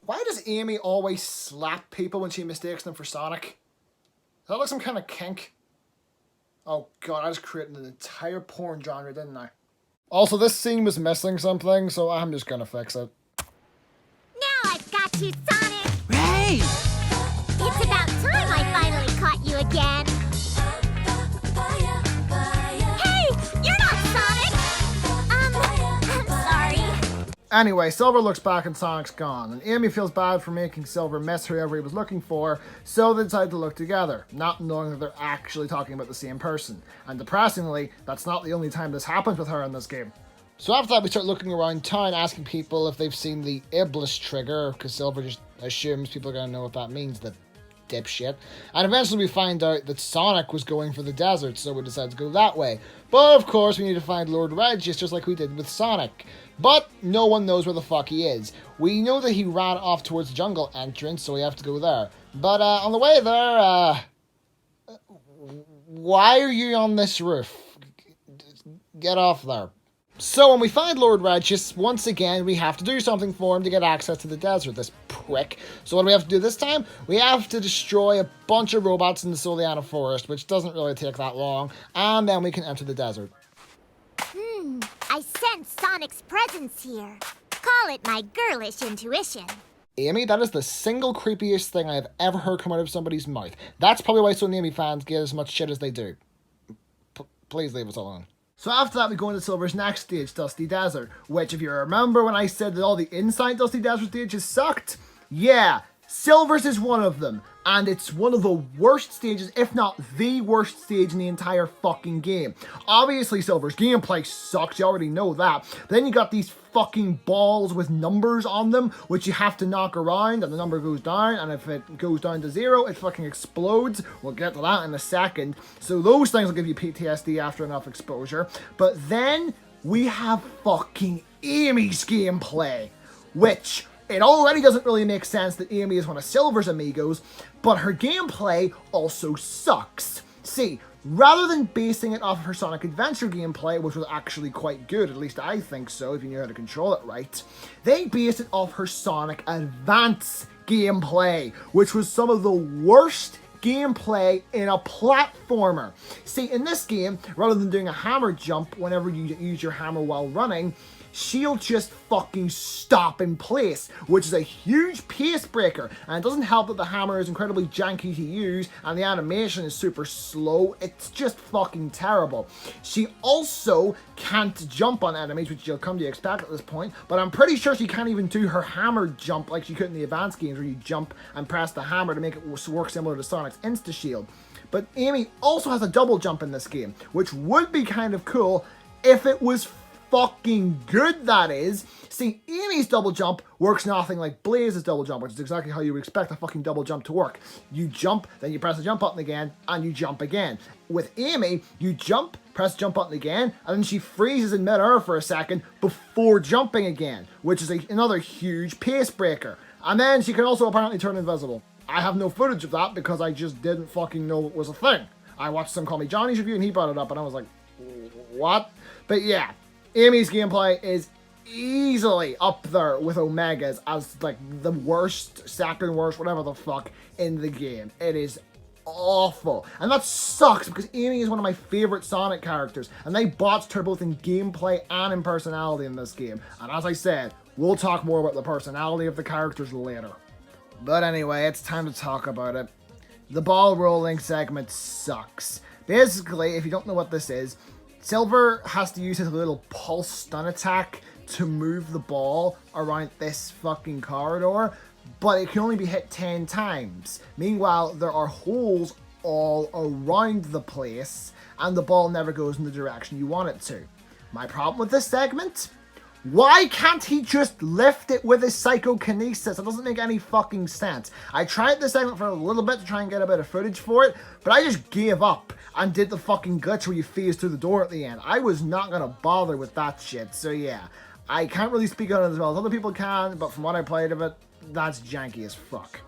Why does Amy always slap people when she mistakes them for Sonic? Is that like some kind of kink? Oh god, I just created an entire porn genre, didn't I? Also, this scene was missing something, so I'm just gonna fix it. Now I've got you, Sonic! Hey! It's about time I finally caught you again. Hey! You're not Sonic! I'm sorry. Anyway, Silver looks back and Sonic's gone, and Amy feels bad for making Silver miss whoever he was looking for, so they decide to look together, not knowing that they're actually talking about the same person. And depressingly, that's not the only time this happens with her in this game. So after that, we start looking around town, asking people if they've seen the Iblis trigger, because Silver just assumes people are going to know what that means, the dipshit. And eventually we find out that Sonic was going for the desert, so we decide to go that way. But of course, we need to find Lord Regis, just like we did with Sonic. But no one knows where the fuck he is. We know that he ran off towards the jungle entrance, so we have to go there. But on the way there, why are you on this roof? Get off there. So when we find Lord Regis, once again, we have to do something for him to get access to the desert, this prick. So what do we have to do this time? We have to destroy a bunch of robots in the Soliana Forest, which doesn't really take that long, and then we can enter the desert. I sense Sonic's presence here. Call it my girlish intuition. Amy, that is the single creepiest thing I have ever heard come out of somebody's mouth. That's probably why so many Amy fans get as much shit as they do. Please leave us alone. So after that, we go into Silver's next stage, Dusty Desert, which, if you remember when I said that all the inside Dusty Desert stages sucked, yeah, Silver's is one of them, and it's one of the worst stages, if not the worst stage in the entire fucking game. Obviously, Silver's gameplay sucks, you already know that. Then you got these fucking balls with numbers on them, which you have to knock around, and the number goes down, and if it goes down to 0, it fucking explodes. We'll get to that in a second. So those things will give you PTSD after enough exposure. But then, we have fucking Amy's gameplay, which... it already doesn't really make sense that Amy is one of Silver's amigos, but her gameplay also sucks. See, Rather than basing it off of her Sonic Adventure gameplay, which was actually quite good, at least I think so, if you knew how to control it right, they based it off her Sonic Advance gameplay, which was some of the worst gameplay in a platformer. See, in this game, rather than doing a hammer jump whenever you use your hammer while running, she'll just fucking stop in place, which is a huge pace breaker, and it doesn't help that the hammer is incredibly janky to use and the animation is super slow. It's just fucking terrible. She also can't jump on enemies, which you'll come to expect at this point, but I'm pretty sure she can't even do her hammer jump like she could in the advanced games where you jump and press the hammer to make it work similar to Sonic's Insta-Shield. But Amy also has a double jump in this game, which would be kind of cool if it was fucking good, that is. See, Amy's double jump works nothing like Blaze's double jump, which is exactly how you would expect a fucking double jump to work. You jump, then you press the jump button again, and you jump again. With Amy, you jump, press the jump button again, and then she freezes in midair for a second before jumping again, which is another huge pace breaker. And then she can also apparently turn invisible. I have no footage of that because I just didn't fucking know it was a thing. I watched some Call Me Johnny's review and he brought it up and I was like, what? But yeah, Amy's gameplay is easily up there with Omega's as like the worst, second worst, whatever the fuck in the game. It is awful. And that sucks because Amy is one of my favorite Sonic characters and they botched her both in gameplay and in personality in this game. And as I said, we'll talk more about the personality of the characters later. But anyway, it's time to talk about it. The ball rolling segment sucks. Basically, if you don't know what this is, Silver has to use his little pulse stun attack to move the ball around this fucking corridor, but it can only be hit 10 times. Meanwhile, there are holes all around the place, and the ball never goes in the direction you want it to. My problem with this segment? Why can't he just lift it with his psychokinesis? It doesn't make any fucking sense. I tried this segment for a little bit to try and get a bit of footage for it, but I just gave up and did the fucking glitch where you phase through the door at the end. I was not gonna bother with that shit, so yeah. I can't really speak on it as well as other people can, but from what I played of it, that's janky as fuck.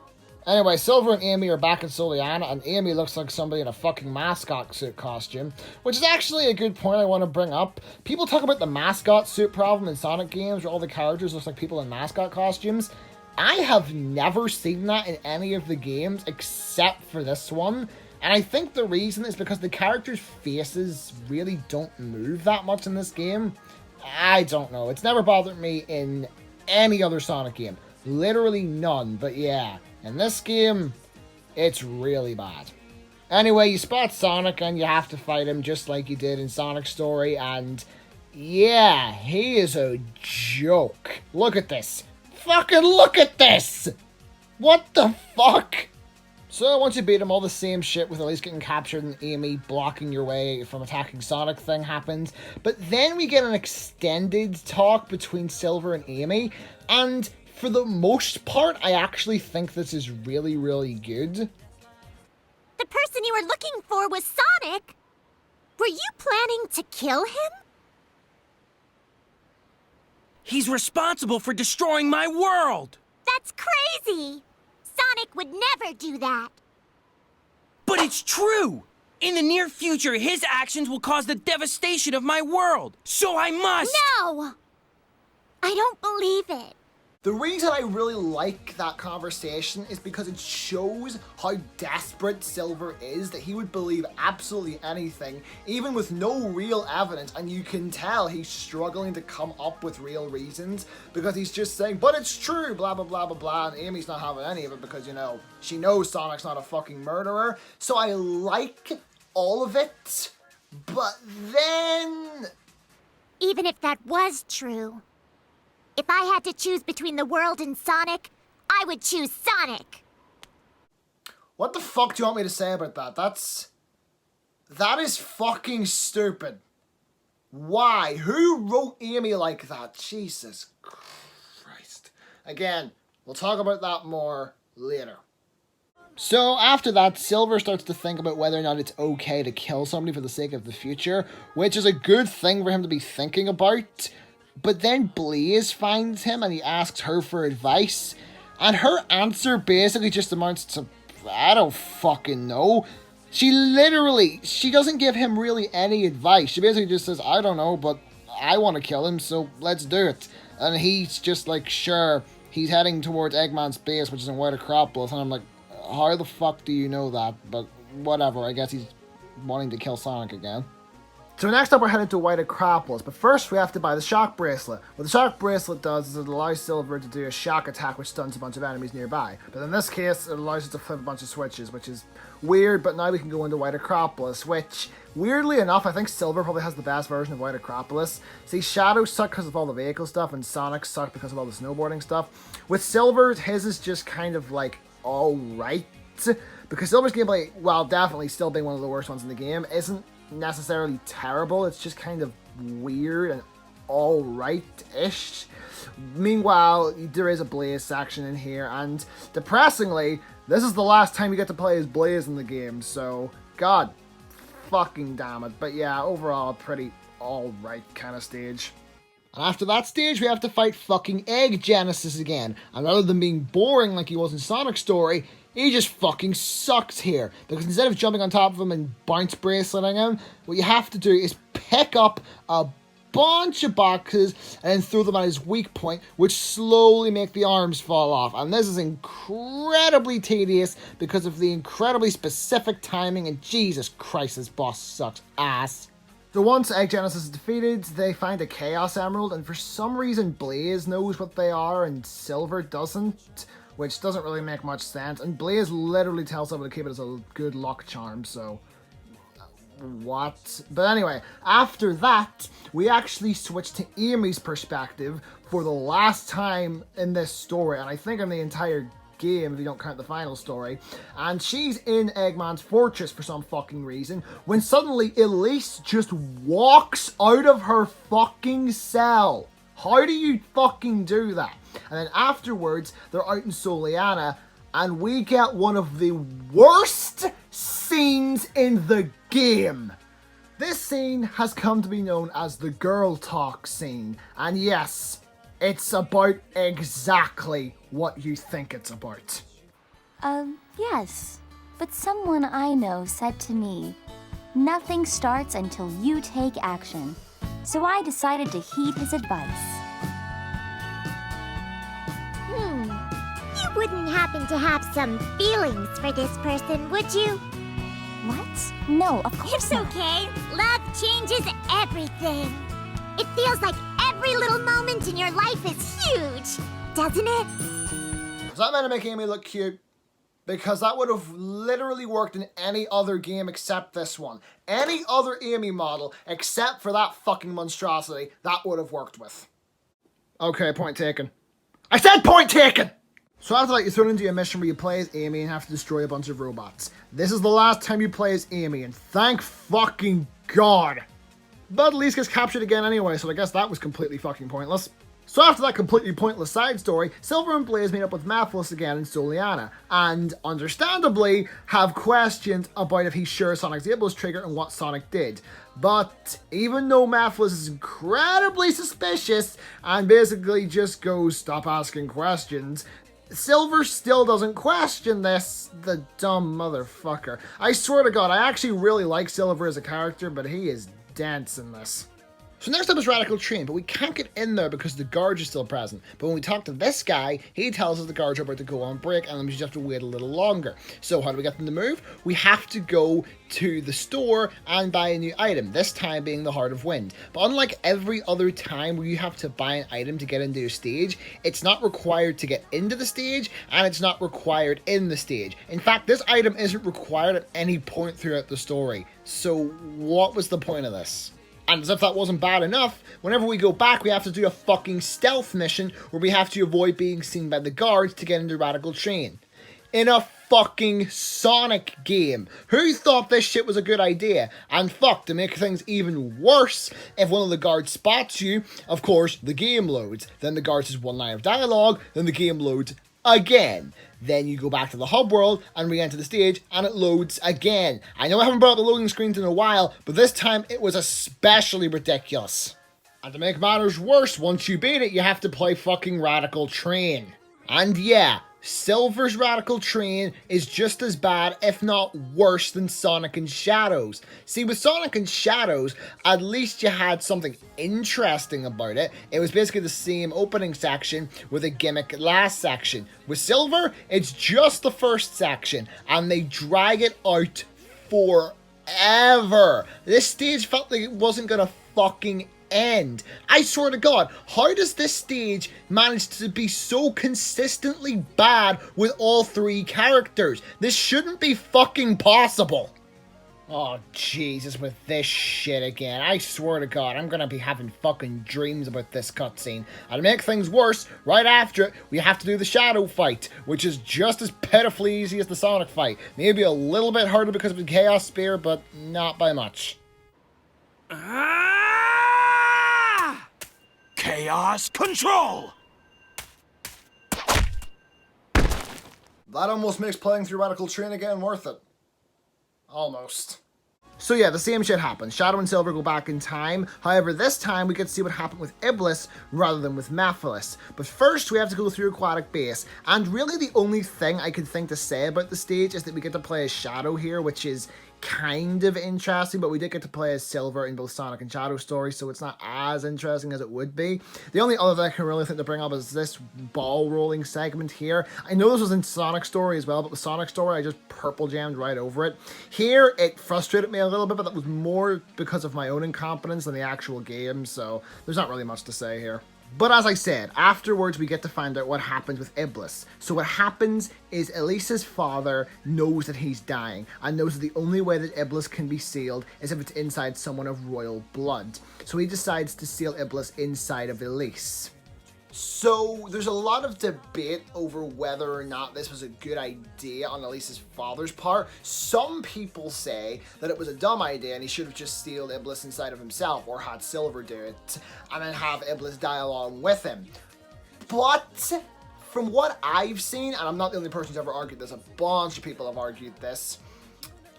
Anyway, Silver and Amy are back in Soliana, and Amy looks like somebody in a fucking mascot suit costume, which is actually a good point I want to bring up. People talk about the mascot suit problem in Sonic games where all the characters look like people in mascot costumes. I have never seen that in any of the games except for this one, and I think the reason is because the characters' faces really don't move that much in this game. I don't know. It's never bothered me in any other Sonic game. Literally none, but yeah. In this game, it's really bad. Anyway, you spot Sonic and you have to fight him just like you did in Sonic's story, and yeah, he is a joke. Look at this. Fucking look at this! What the fuck? So once you beat him, all the same shit with at least getting captured and Amy blocking your way from attacking Sonic thing happens. But then we get an extended talk between Silver and Amy, and for the most part, I actually think this is really, really good. The person you were looking for was Sonic. Were you planning to kill him? He's responsible for destroying my world! That's crazy! Sonic would never do that. But it's true! In the near future, his actions will cause the devastation of my world, so I must! No! I don't believe it. The reason I really like that conversation is because it shows how desperate Silver is, that he would believe absolutely anything, even with no real evidence, and you can tell he's struggling to come up with real reasons, because he's just saying, but it's true, blah blah blah blah blah, and Amy's not having any of it because, you know, she knows Sonic's not a fucking murderer, so I like all of it, but then... Even if that was true, if I had to choose between the world and Sonic, I would choose Sonic. What the fuck do you want me to say about that? That is fucking stupid. Why? Who wrote Amy like that? Jesus Christ. Again, we'll talk about that more later. So after that, Silver starts to think about whether or not it's okay to kill somebody for the sake of the future, which is a good thing for him to be thinking about. But then Blaze finds him and he asks her for advice. And her answer basically just amounts to, I don't fucking know. She doesn't give him really any advice. She basically just says, I don't know, but I want to kill him, so let's do it. And he's just like, sure. He's heading towards Eggman's base, which is in White Acropolis, and I'm like, how the fuck do you know that? But whatever, I guess he's wanting to kill Sonic again. So next up we're headed to White Acropolis, but first we have to buy the shock bracelet. What the shock bracelet does is it allows Silver to do a shock attack which stuns a bunch of enemies nearby. But in this case it allows us to flip a bunch of switches, which is weird, but now we can go into White Acropolis, which, weirdly enough, I think Silver probably has the best version of White Acropolis. See, Shadow sucked because of all the vehicle stuff, and Sonic sucked because of all the snowboarding stuff. With Silver, his is just kind of like, alright. Because Silver's gameplay, while definitely still being one of the worst ones in the game, isn't necessarily terrible. It's just kind of weird and alright-ish. Meanwhile, there is a Blaze section in here, and depressingly, this is the last time you get to play as Blaze in the game, so god fucking damn it. But yeah, overall, pretty alright kind of stage. And after that stage, we have to fight fucking Egg Genesis again. And rather than being boring like he was in Sonic's story, he just fucking sucks here. Because instead of jumping on top of him and bounce braceleting him, what you have to do is pick up a bunch of boxes and then throw them at his weak point, which slowly make the arms fall off. And this is incredibly tedious because of the incredibly specific timing, and Jesus Christ, this boss sucks ass. So once Egg Genesis is defeated, they find a Chaos Emerald, and for some reason Blaze knows what they are and Silver doesn't, which doesn't really make much sense. And Blaze literally tells Silver to keep it as a good luck charm, so what? But anyway, after that, we actually switch to Amy's perspective for the last time in this story, and I think in the entire game if you don't count the final story. And she's in Eggman's fortress for some fucking reason, when suddenly Elise just walks out of her fucking cell. How do you fucking do that? And then afterwards, they're out in Soliana, and we get one of the worst scenes in the game. This scene has come to be known as the girl talk scene, and yes, it's about exactly what you think it's about. Yes. But someone I know said to me, nothing starts until you take action. So I decided to heed his advice. You wouldn't happen to have some feelings for this person, would you? What? No, of course It's not. okay. Love changes everything. It feels like every little moment in your life is huge, doesn't it? Was that meant to make Amy look cute? Because that would have literally worked in any other game except this one. Any other Amy model, except for that fucking monstrosity, that would have worked with. Okay, point taken. I said point taken! So after that, you're thrown into a mission where you play as Amy and have to destroy a bunch of robots. This is the last time you play as Amy, and thank fucking God! But Elise gets captured again anyway, so I guess that was completely fucking pointless. So after that completely pointless side story, Silver and Blaze meet up with Mephiles again in Soliana, and understandably have questions about if he's sure Sonic's able to trigger and what Sonic did. But even though Mephiles is incredibly suspicious and basically just goes, stop asking questions, Silver still doesn't question this, the dumb motherfucker. I swear to God, I actually really like Silver as a character, but he is dense in this. So next up is Radical Train, but we can't get in there because the guards are still present. But when we talk to this guy, he tells us the guards are about to go on break and we just have to wait a little longer. So how do we get them to move? We have to go to the store and buy a new item, this time being the Heart of Wind. But unlike every other time where you have to buy an item to get into your stage, it's not required to get into the stage, and it's not required in the stage. In fact, this item isn't required at any point throughout the story. So what was the point of this? And as if that wasn't bad enough, whenever we go back, we have to do a fucking stealth mission where we have to avoid being seen by the guards to get into Radical Train. In a fucking Sonic game. Who thought this shit was a good idea? And fuck, to make things even worse, if one of the guards spots you, of course, the game loads. Then the guard says one line of dialogue, then the game loads again. Then you go back to the hub world and re-enter the stage and it loads again. I know I haven't brought up the loading screens in a while, but this time it was especially ridiculous. And to make matters worse, once you beat it, you have to play fucking Radical Train. And yeah, Silver's Radical Train is just as bad, if not worse, than Sonic and Shadows. See, with Sonic and Shadows, at least you had something interesting about it. It was basically the same opening section with a gimmick last section. With Silver, it's just the first section, and they drag it out forever. This stage felt like it wasn't gonna fucking end. I swear to God, how does this stage manage to be so consistently bad with all three characters? This shouldn't be fucking possible. Oh, Jesus, with this shit again. I swear to God, I'm gonna be having fucking dreams about this cutscene. And to make things worse, right after it, we have to do the Shadow fight, which is just as pitifully easy as the Sonic fight. Maybe a little bit harder because of the Chaos Spear, but not by much. Chaos control! That almost makes playing through Radical Train again worth it. Almost. So yeah, the same shit happens. Shadow and Silver go back in time. However, this time we get to see what happened with Iblis rather than with Mephiles. But first, we have to go through Aquatic Base. And really the only thing I could think to say about the stage is that we get to play as Shadow here, which is kind of interesting, but we did get to play as Silver in both Sonic and Shadow stories, so it's not as interesting as it would be. The only other thing I can really think to bring up is this ball rolling segment here. I know this was in Sonic story as well, but with Sonic story I just purple jammed right over it. Here it frustrated me a little bit, but that was more because of my own incompetence than the actual game, so there's not really much to say here. But as I said, afterwards we get to find out what happens with Iblis. So what happens is Elisa's father knows that he's dying, and knows that the only way that Iblis can be sealed is if it's inside someone of royal blood. So he decides to seal Iblis inside of Elise. So there's a lot of debate over whether or not this was a good idea on Elisa's father's part. Some people say that it was a dumb idea and he should have just sealed Iblis inside of himself, or had Silver do it and then have Iblis die along with him. But from what I've seen, and I'm not the only person who's ever argued this, a bunch of people have argued this,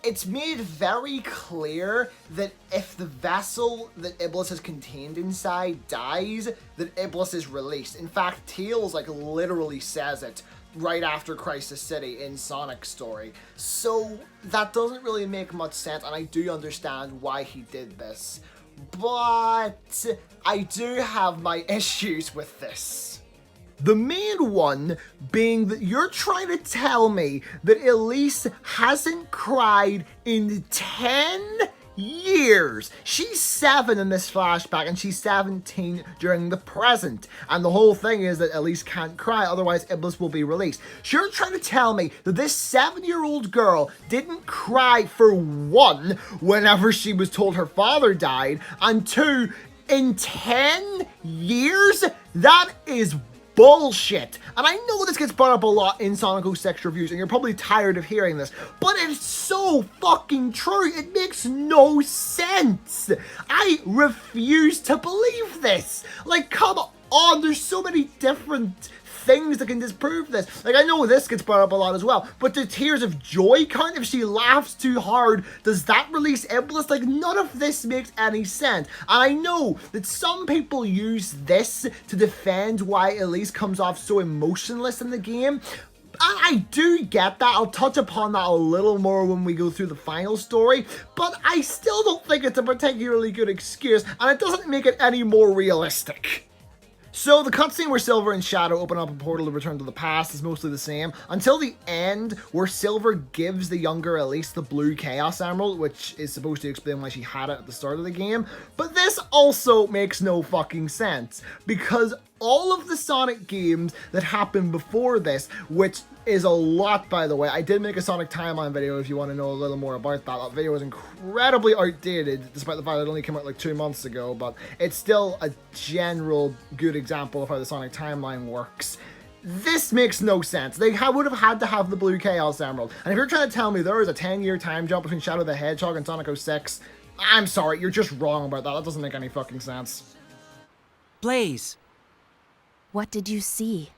it's made very clear that if the vessel that Iblis is contained inside dies, that Iblis is released. In fact, Tails literally says it right after Crisis City in Sonic's story. So that doesn't really make much sense, and I do understand why he did this. But I do have my issues with this. The main one being that you're trying to tell me that Elise hasn't cried in 10 years. She's 7 in this flashback and she's 17 during the present. And the whole thing is that Elise can't cry, otherwise Iblis will be released. So you're trying to tell me that this 7-year-old girl didn't cry for 1, whenever she was told her father died, and 2, in 10 years? That is bullshit. And I know this gets brought up a lot in Sonic 06 reviews, and you're probably tired of hearing this, but it's so fucking true. It makes no sense. I refuse to believe this. Come on, there's so many different things that can disprove this. I know this gets brought up a lot as well, but the tears of joy count if she laughs too hard? Does that release Iblis? None of this makes any sense. And I know that some people use this to defend why Elise comes off so emotionless in the game. I do get that. I'll touch upon that a little more when we go through the final story, but I still don't think it's a particularly good excuse, and it doesn't make it any more realistic. So the cutscene where Silver and Shadow open up a portal to return to the past is mostly the same, until the end where Silver gives the younger Elise the blue Chaos Emerald, which is supposed to explain why she had it at the start of the game. But this also makes no fucking sense, because all of the Sonic games that happened before this, which is a lot, by the way. I did make a Sonic Timeline video if you want to know a little more about that. That video was incredibly outdated, despite the fact that it only came out 2 months ago, but it's still a general good example of how the Sonic Timeline works. This makes no sense. They would have had to have the blue Chaos Emerald. And if you're trying to tell me there is a 10-year time jump between Shadow the Hedgehog and Sonic 06, I'm sorry, you're just wrong about that. That doesn't make any fucking sense. Blaze. What did you see?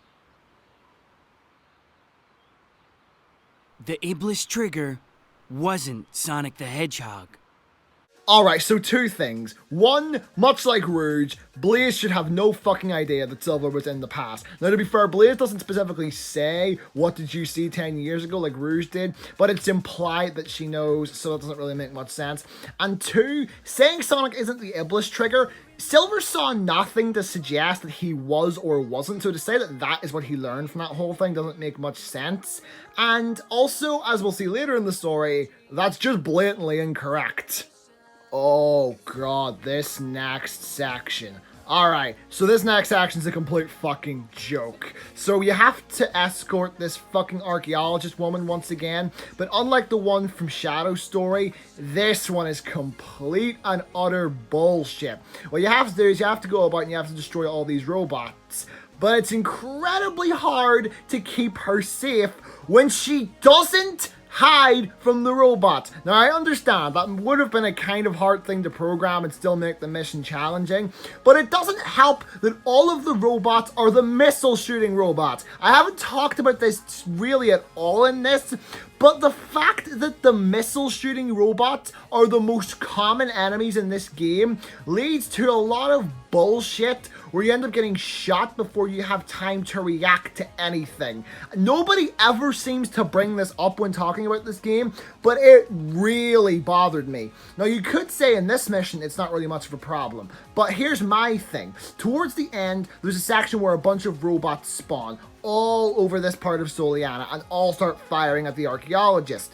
The Iblis trigger wasn't Sonic the Hedgehog. Alright, so two things. One, much like Rouge, Blaze should have no fucking idea that Silver was in the past. Now, to be fair, Blaze doesn't specifically say, what did you see 10 years ago, like Rouge did, but it's implied that she knows, so it doesn't really make much sense. And two, saying Sonic isn't the Iblis trigger, Silver saw nothing to suggest that he was or wasn't, so to say that that is what he learned from that whole thing doesn't make much sense. And also, as we'll see later in the story, that's just blatantly incorrect. Oh god, this next section. Alright, so this next section is a complete fucking joke. So you have to escort this fucking archaeologist woman once again, but unlike the one from Shadow Story, this one is complete and utter bullshit. What you have to do is you have to go about and you have to destroy all these robots, but it's incredibly hard to keep her safe when she doesn't hide from the robots. Now, I understand that would have been a kind of hard thing to program and still make the mission challenging, but it doesn't help that all of the robots are the missile shooting robots. I haven't talked about this really at all in this, but the fact that the missile shooting robots are the most common enemies in this game leads to a lot of bullshit where you end up getting shot before you have time to react to anything. Nobody ever seems to bring this up when talking about this game, but it really bothered me. Now, you could say in this mission it's not really much of a problem, but here's my thing. Towards the end, there's a section where a bunch of robots spawn all over this part of Soliana and all start firing at the archaeologist.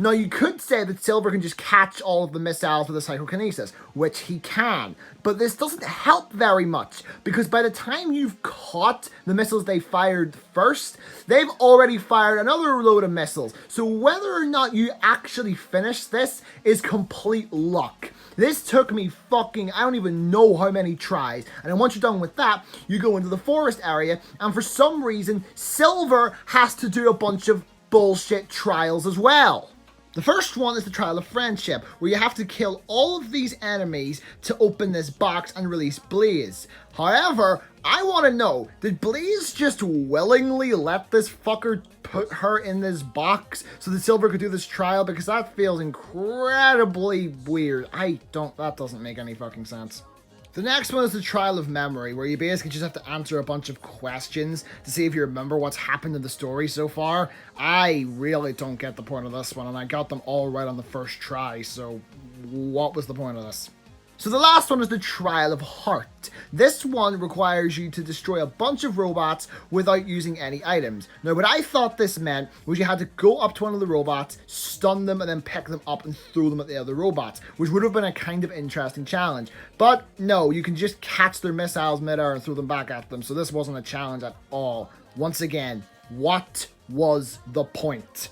Now, you could say that Silver can just catch all of the missiles with a psychokinesis, which he can, but this doesn't help very much, because by the time you've caught the missiles they fired first, they've already fired another load of missiles, so whether or not you actually finish this is complete luck. This took me fucking, I don't even know how many tries, and then once you're done with that, you go into the forest area, and for some reason, Silver has to do a bunch of bullshit trials as well. The first one is the Trial of Friendship, where you have to kill all of these enemies to open this box and release Blaze. However, I want to know, did Blaze just willingly let this fucker put her in this box so that Silver could do this trial? Because that feels incredibly weird. That doesn't make any fucking sense. The next one is the Trial of Memory, where you basically just have to answer a bunch of questions to see if you remember what's happened in the story so far. I really don't get the point of this one, and I got them all right on the first try, so what was the point of this? So the last one is the Trial of Heart. This one requires you to destroy a bunch of robots without using any items. Now, what I thought this meant was you had to go up to one of the robots, stun them, and then pick them up and throw them at the other robots, which would have been a kind of interesting challenge. But no, you can just catch their missiles midair and throw them back at them, so this wasn't a challenge at all. Once again, what was the point?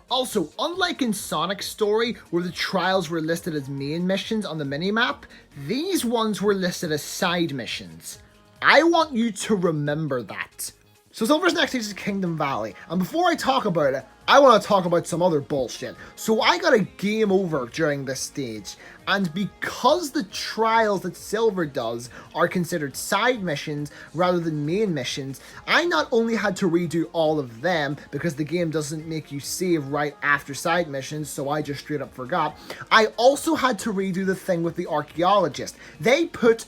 Also, unlike in Sonic's story, where the trials were listed as main missions on the minimap, these ones were listed as side missions. I want you to remember that. So Silver's next stage is Kingdom Valley, and before I talk about it, I want to talk about some other bullshit. So I got a game over during this stage, and because the trials that Silver does are considered side missions rather than main missions, I not only had to redo all of them because the game doesn't make you save right after side missions, so I just straight up forgot, I also had to redo the thing with the archaeologist. They put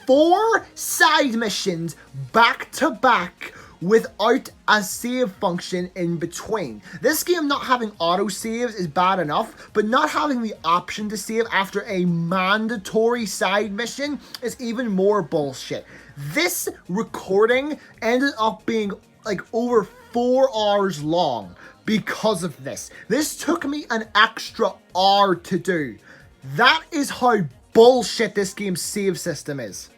4 side missions back to back without a save function in between. This game not having auto saves is bad enough, but not having the option to save after a mandatory side mission is even more bullshit. This recording ended up being like over 4 hours long because of this. This took me an extra hour to do. That is how bullshit this game's save system is.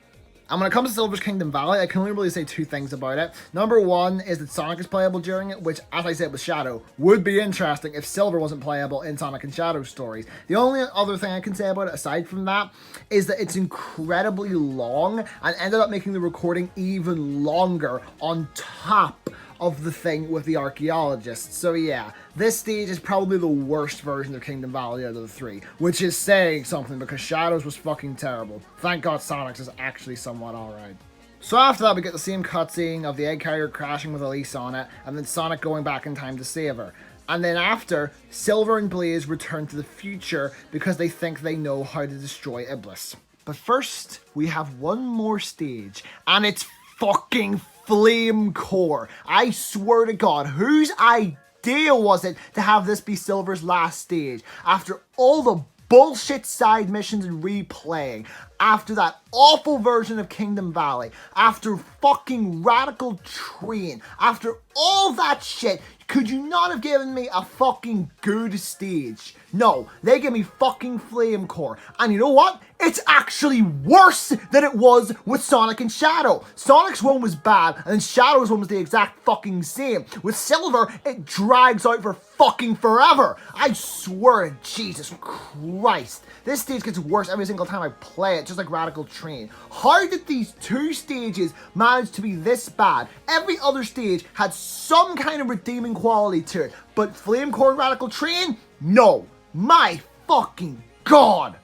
And when it comes to Silver's Kingdom Valley, I can only really say 2 things about it. Number 1 is that Sonic is playable during it, which, as I said with Shadow, would be interesting if Silver wasn't playable in Sonic and Shadow stories. The only other thing I can say about it, aside from that, is that it's incredibly long and ended up making the recording even longer on top of the thing with the archaeologist. So yeah, this stage is probably the worst version of Kingdom Valley out of the 3, which is saying something because Shadows was fucking terrible. Thank God Sonic's is actually somewhat alright. So after that, we get the same cutscene of the egg carrier crashing with Elise on it, and then Sonic going back in time to save her. And then after, Silver and Blaze return to the future because they think they know how to destroy Iblis. But first, we have one more stage, and it's fucking Flame Core. I swear to God, whose idea was it to have this be Silver's last stage? After all the bullshit side missions and replaying, after that awful version of Kingdom Valley, after fucking Radical Train, after all that shit, could you not have given me a fucking good stage? No, they give me fucking Flame Core. And you know what? It's actually worse than it was with Sonic and Shadow. Sonic's one was bad, and then Shadow's one was the exact fucking same. With Silver, it drags out for fucking forever. I swear, Jesus Christ. This stage gets worse every single time I play it, just like Radical Train. How did these two stages manage to be this bad? Every other stage had some kind of redeeming quality to it, but Flame Core and Radical Train? No. My fucking God.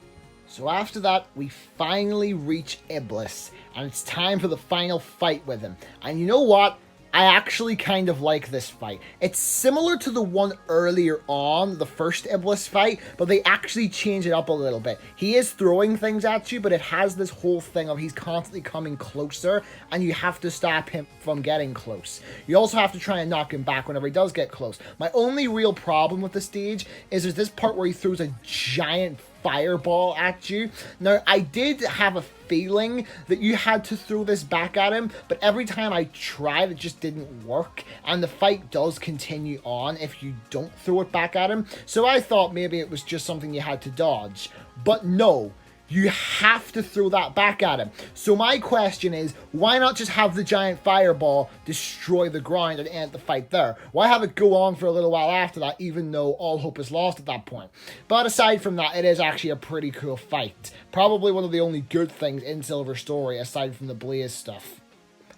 So after that, we finally reach Iblis, and it's time for the final fight with him. And you know what? I actually kind of like this fight. It's similar to the one earlier on, the first Iblis fight, but they actually change it up a little bit. He is throwing things at you, but it has this whole thing of he's constantly coming closer, and you have to stop him from getting close. You also have to try and knock him back whenever he does get close. My only real problem with the stage is there's this part where he throws a giant fireball at you. Now, I did have a feeling that you had to throw this back at him, but every time I tried, it just didn't work, and the fight does continue on if you don't throw it back at him. So I thought maybe it was just something you had to dodge, but no. You have to throw that back at him. So my question is, why not just have the giant fireball destroy the ground and end the fight there? Why have it go on for a little while after that, even though all hope is lost at that point? But aside from that, it is actually a pretty cool fight. Probably one of the only good things in Silver's story, aside from the Blaze stuff.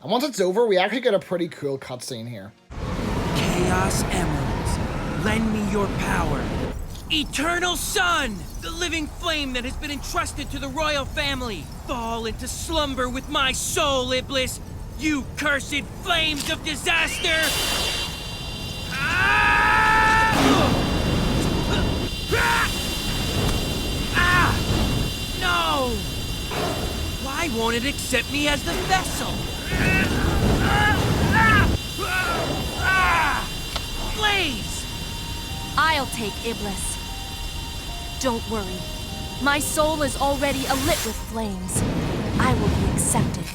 And once it's over, we actually get a pretty cool cutscene here. Chaos Emeralds, lend me your power. Eternal Sun, the living flame that has been entrusted to the royal family. Fall into slumber with my soul, Iblis, you cursed flames of disaster! No! Why won't it accept me as the vessel? Blaze! I'll take Iblis. Don't worry. My soul is already alit with flames. I will be accepted.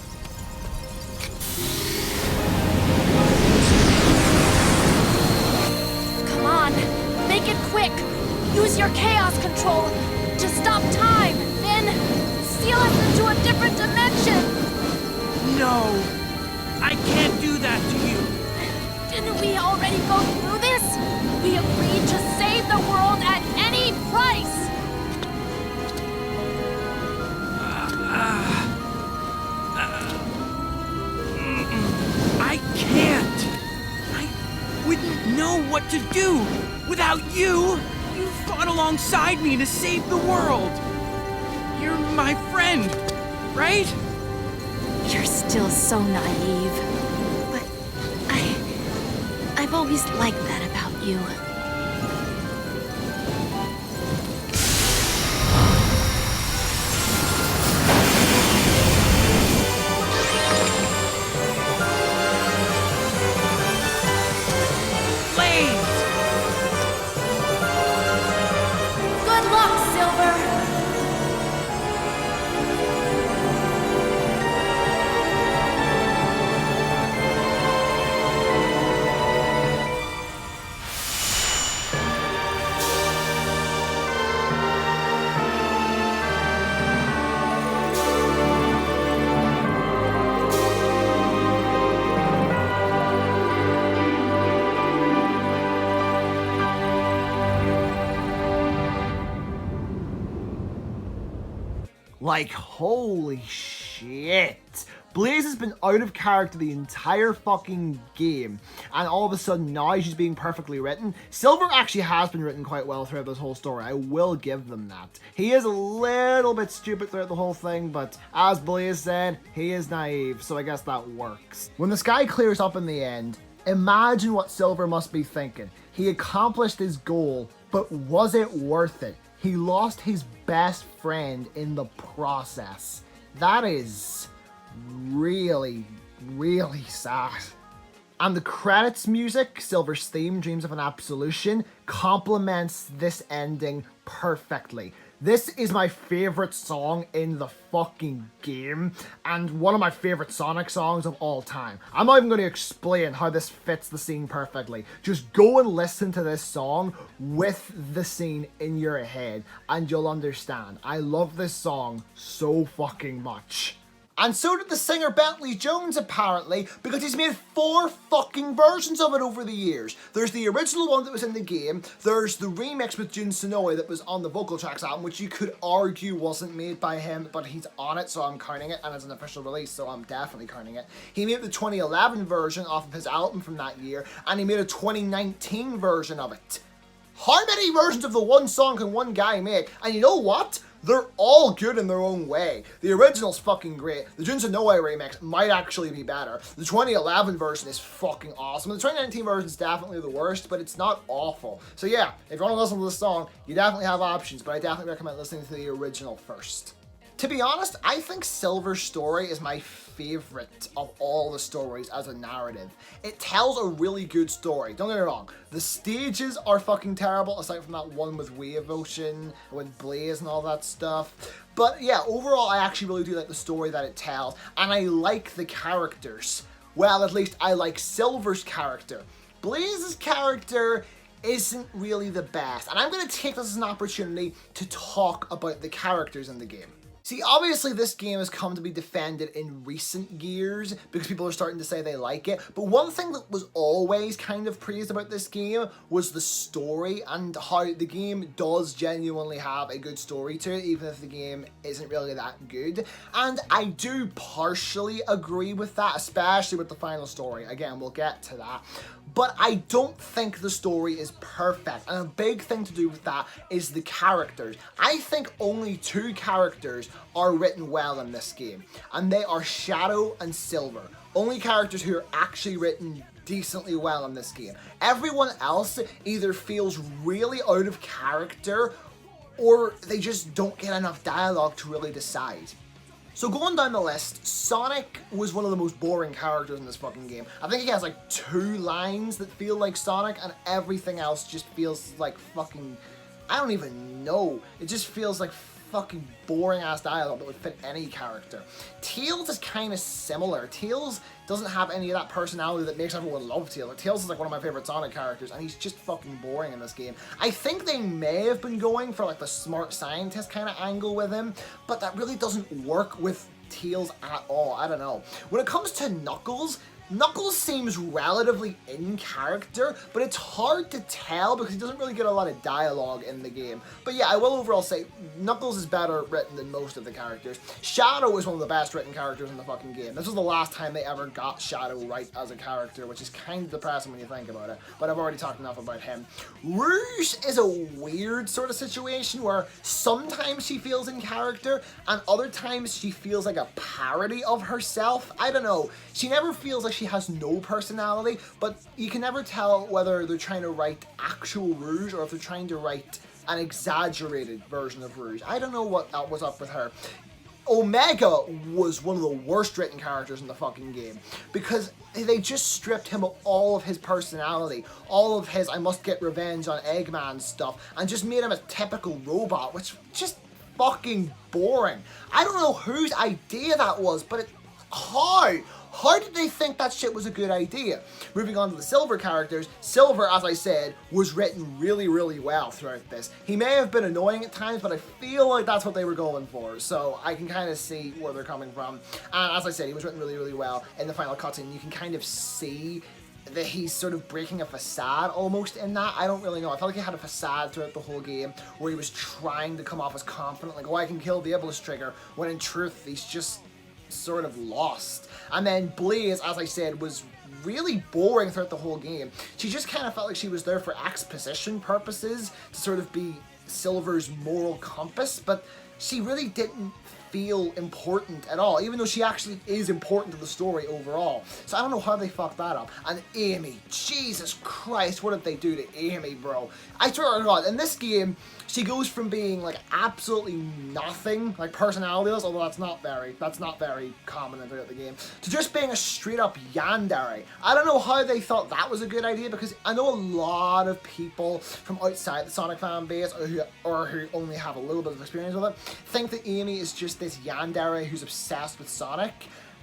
Come on, make it quick! Use your chaos control to stop time, then seal us into a different dimension! No! I can't do that to you! Didn't we already go through this? We agreed to save the world at any price! I can't! I wouldn't know what to do without you! You fought alongside me to save the world! You're my friend, right? You're still so naive. But I've always liked that about you. Good luck, Silver! Like, holy shit. Blaze has been out of character the entire fucking game, and all of a sudden now she's being perfectly written. Silver actually has been written quite well throughout this whole story. I will give them that. He is a little bit stupid throughout the whole thing, but as Blaze said, he is naive, so I guess that works. When the sky clears up in the end, imagine what Silver must be thinking. He accomplished his goal, but was it worth it? He lost his best friend in the process. That is really, really sad. And the credits music, Silver's theme, Dreams of an Absolution, complements this ending perfectly. This is my favorite song in the fucking game, and one of my favorite Sonic songs of all time. I'm not even going to explain how this fits the scene perfectly. Just go and listen to this song with the scene in your head, and you'll understand. I love this song so fucking much. And so did the singer Bentley Jones, apparently, because he's made 4 fucking versions of it over the years. There's the original one that was in the game, there's the remix with Jun Sonoe that was on the Vocal Tracks album, which you could argue wasn't made by him, but he's on it, so I'm counting it, and it's an official release, so I'm definitely counting it. He made the 2011 version off of his album from that year, and he made a 2019 version of it. How many versions of the one song can one guy make? And you know what? They're all good in their own way. The original's fucking great. The Jun Sonoe remix might actually be better. The 2011 version is fucking awesome. The 2019 version is definitely the worst, but it's not awful. So yeah, if you want to listen to this song, you definitely have options, but I definitely recommend listening to the original first. To be honest, I think Silver's story is my favorite of all the stories as a narrative. It tells a really good story, don't get me wrong. The stages are fucking terrible, aside from that one with Wave Ocean, with Blaze and all that stuff. But yeah, overall I actually really do like the story that it tells, and I like the characters. Well, at least I like Silver's character. Blaze's character isn't really the best, and I'm going to take this as an opportunity to talk about the characters in the game. See, obviously this game has come to be defended in recent years because people are starting to say they like it, but one thing that was always kind of praised about this game was the story and how the game does genuinely have a good story to it, even if the game isn't really that good. And I do partially agree with that, especially with the final story. Again, we'll get to that. But I don't think the story is perfect, and a big thing to do with that is the characters. I think only 2 characters are written well in this game, and they are Shadow and Silver. Only characters who are actually written decently well in this game. Everyone else either feels really out of character, or they just don't get enough dialogue to really decide. So going down the list, Sonic was one of the most boring characters in this fucking game. I think he has like 2 lines that feel like Sonic, and everything else just feels like fucking, I don't even know. It just feels like fucking boring ass dialogue that would fit any character. Tails is kind of similar. Tails doesn't have any of that personality that makes everyone love Tails. Like, Tails is like one of my favorite Sonic characters, and he's just fucking boring in this game. I think they may have been going for like the smart scientist kind of angle with him, but that really doesn't work with Tails at all. I don't know. When it comes to Knuckles, Knuckles seems relatively in character, but it's hard to tell because he doesn't really get a lot of dialogue in the game. But yeah, I will overall say Knuckles is better written than most of the characters. Shadow is one of the best written characters in the fucking game. This was the last time they ever got Shadow right as a character, which is kind of depressing when you think about it, but I've already talked enough about him. Rouge is a weird sort of situation where sometimes she feels in character and other times she feels like a parody of herself. I don't know. She never feels like she has no personality, but you can never tell whether they're trying to write actual Rouge or if they're trying to write an exaggerated version of Rouge. I don't know what was up with her. Omega was one of the worst written characters in the fucking game because they just stripped him of all of his personality, all of his I must get revenge on Eggman stuff, and just made him a typical robot, which just fucking boring. I don't know whose idea that was, but How did they think that shit was a good idea? Moving on to the Silver characters, Silver, as I said, was written really, really well throughout this. He may have been annoying at times, but I feel like that's what they were going for, so I can kind of see where they're coming from. And as I said, he was written really, really well in the final cutscene. You can kind of see that he's sort of breaking a facade almost in that. I don't really know. I felt like he had a facade throughout the whole game where he was trying to come off as confident, like, oh, I can kill the Iblis Trigger, when in truth, he's just sort of lost. And then Blaze, as I said, was really boring throughout the whole game. She just kind of felt like she was there for exposition purposes to sort of be Silver's moral compass, but she really didn't feel important at all, even though she actually is important to the story overall. So I don't know how they fucked that up. And Amy, Jesus Christ, what did they do to Amy, bro? I swear to God, in this game, she goes from being like absolutely nothing, like personality-less, although that's not very common throughout the game, to just being a straight up yandere. I don't know how they thought that was a good idea, because I know a lot of people from outside the Sonic fan base, or who only have a little bit of experience with it, think that Amy is just this yandere who's obsessed with Sonic.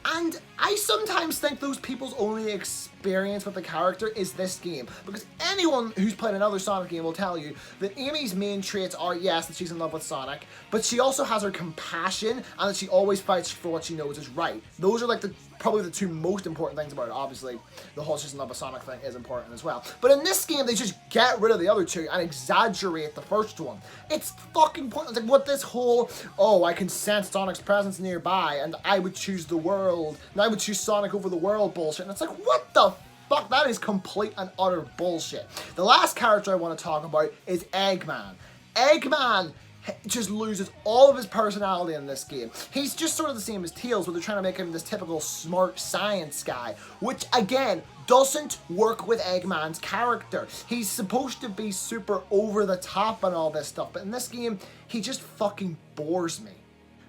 And I sometimes think those people's only experience with the character is this game, because anyone who's played another Sonic game will tell you that Amy's main traits are, yes, that she's in love with Sonic, but she also has her compassion, and that she always fights for what she knows is right. Those are like probably the two most important things about it. Obviously, the whole she's in love with Sonic thing is important as well. But in this game, they just get rid of the other two and exaggerate the first one. It's fucking pointless. Like, what this whole, oh, I can sense Sonic's presence nearby, and I would choose the world, and I would choose Sonic over the world bullshit. And it's like, what the fuck? That is complete and utter bullshit. The last character I want to talk about is Eggman. Eggman just loses all of his personality in this game. He's just sort of the same as Tails, where they're trying to make him this typical smart science guy, which again doesn't work with Eggman's character. He's supposed to be super over the top and all this stuff, but in this game, he just fucking bores me.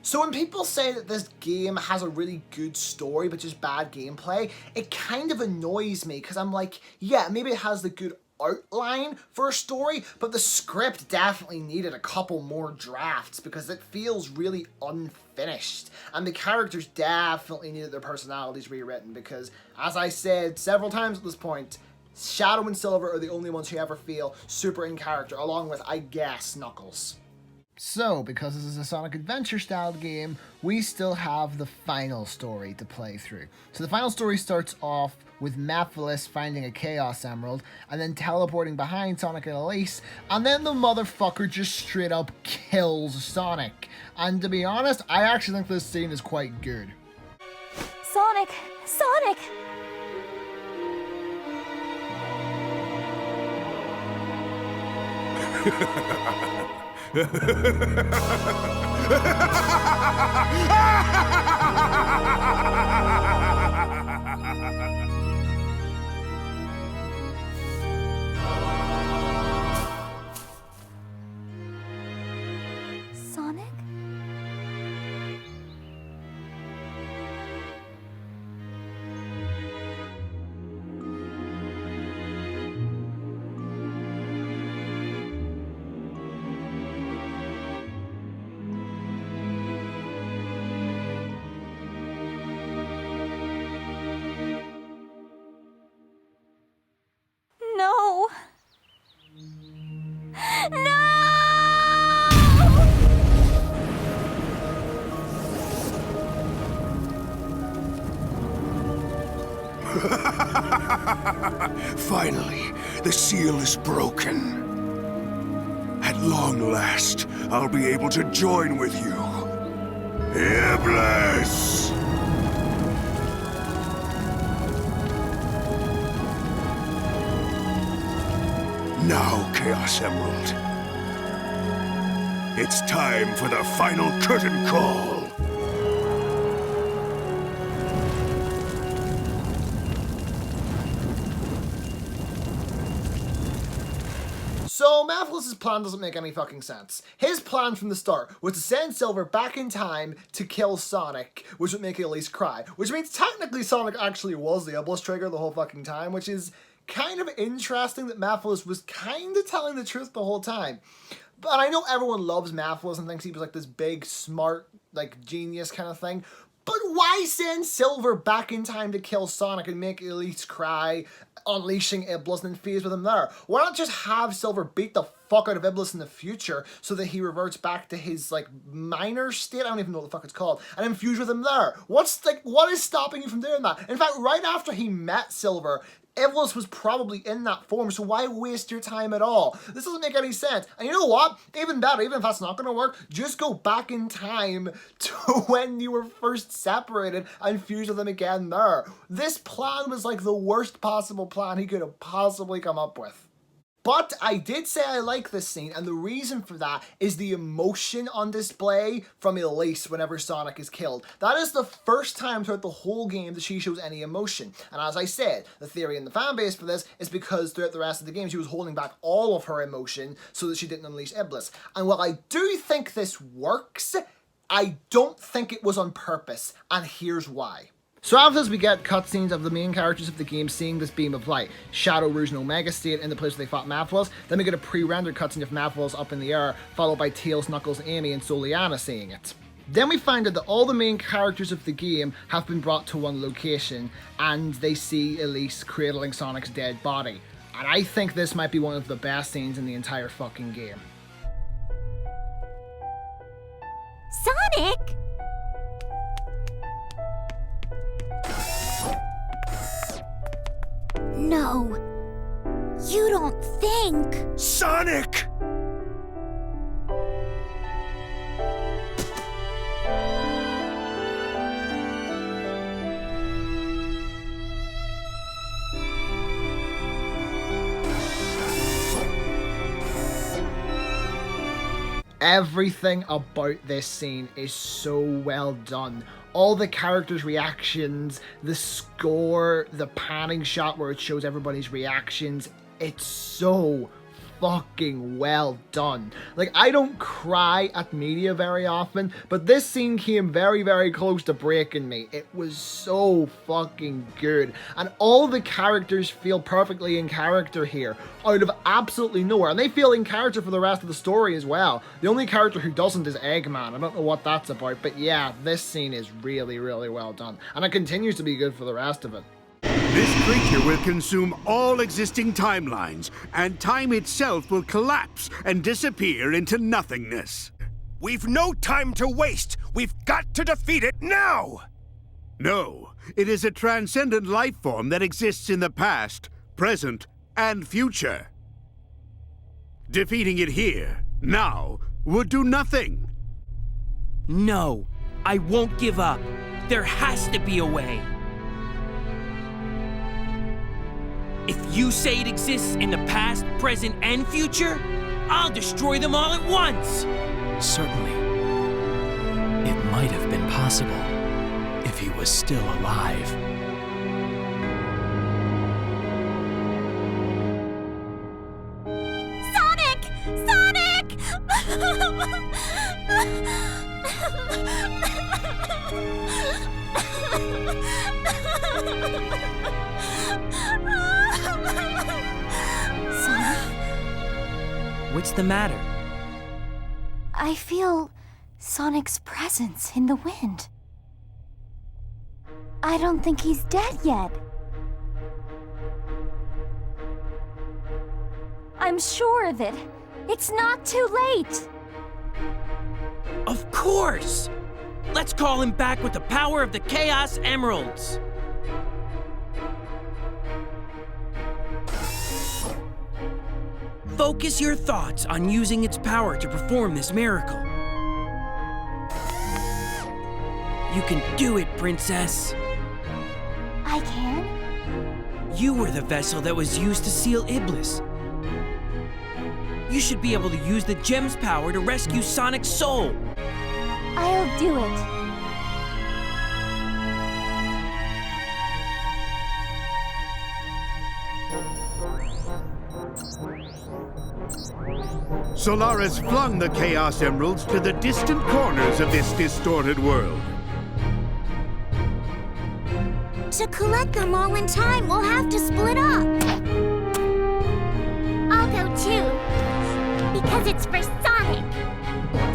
So when people say that this game has a really good story but just bad gameplay, it kind of annoys me, because I'm like, yeah, maybe it has the good outline for a story, but the script definitely needed a couple more drafts, because it feels really unfinished, and the characters definitely needed their personalities rewritten, because as I said several times at this point, Shadow and Silver are the only ones who ever feel super in character, along with, I guess, Knuckles. So, because this is a Sonic Adventure style game, we still have the final story to play through. So the final story starts off with Mephiles finding a Chaos Emerald, and then teleporting behind Sonic and Elise, and then the motherfucker just straight up kills Sonic. And to be honest, I actually think this scene is quite good. Sonic! Sonic! Sonic? No! No! Finally, the seal is broken. At long last, I'll be able to join with you. Iblis! Now, Chaos Emerald. It's time for the final curtain call. So Mephiles' plan doesn't make any fucking sense. His plan from the start was to send Silver back in time to kill Sonic, which would make Elise cry. Which means technically Sonic actually was the Iblis trigger the whole fucking time, which is kind of interesting that Mephiles was kind of telling the truth the whole time. But I know everyone loves Mephiles and thinks he was like this big, smart, like genius kind of thing. But why send Silver back in time to kill Sonic and make Elise cry, unleashing Iblis and then phase with him there? Why not just have Silver beat the fuck out of Iblis in the future so that he reverts back to his like minor state? I don't even know what the fuck it's called, and then fuse with him there. What is stopping you from doing that? In fact, right after he met Silver, Iblis was probably in that form, so why waste your time at all? This doesn't make any sense. And you know what? Even better, even if that's not going to work, just go back in time to when you were first separated and fuse with them again there. This plan was like the worst possible plan he could have possibly come up with. But I did say I like this scene, and the reason for that is the emotion on display from Elise whenever Sonic is killed. That is the first time throughout the whole game that she shows any emotion. And as I said, the theory in the fanbase for this is because throughout the rest of the game she was holding back all of her emotion so that she didn't unleash Iblis. And while I do think this works, I don't think it was on purpose, and here's why. So after this, we get cutscenes of the main characters of the game seeing this beam of light. Shadow, Rouge, and Omega State in the place where they fought Mephiles. Then we get a pre-rendered cutscene of Mephiles up in the air, followed by Tails, Knuckles, Amy, and Soliana seeing it. Then we find out that all the main characters of the game have been brought to one location, and they see Elise cradling Sonic's dead body. And I think this might be one of the best scenes in the entire fucking game. Sonic? No. You don't think... Sonic! Everything about this scene is so well done. All the characters' reactions, the score, the panning shot where it shows everybody's reactions, it's so fucking well done. Like, I don't cry at media very often, but this scene came very, very close to breaking me. It was so fucking good. And all the characters feel perfectly in character here, out of absolutely nowhere. And they feel in character for the rest of the story as well. The only character who doesn't is Eggman. I don't know what that's about, but yeah, this scene is really, really well done. And it continues to be good for the rest of it. This creature will consume all existing timelines, and time itself will collapse and disappear into nothingness. We've no time to waste! We've got to defeat it now! No, it is a transcendent life form that exists in the past, present, and future. Defeating it here, now, would do nothing. No, I won't give up. There has to be a way. If you say it exists in the past, present, and future, I'll destroy them all at once! Certainly. It might have been possible if he was still alive. Sonic! Sonic! What's the matter? I feel Sonic's presence in the wind. I don't think he's dead yet. I'm sure of it. It's not too late. Of course! Let's call him back with the power of the Chaos Emeralds! Focus your thoughts on using its power to perform this miracle. You can do it, Princess! I can? You were the vessel that was used to seal Iblis. You should be able to use the gem's power to rescue Sonic's soul. I'll do it. Solaris flung the Chaos Emeralds to the distant corners of this distorted world. To collect them all in time, we'll have to split up. I'll go too, because it's for Sonic.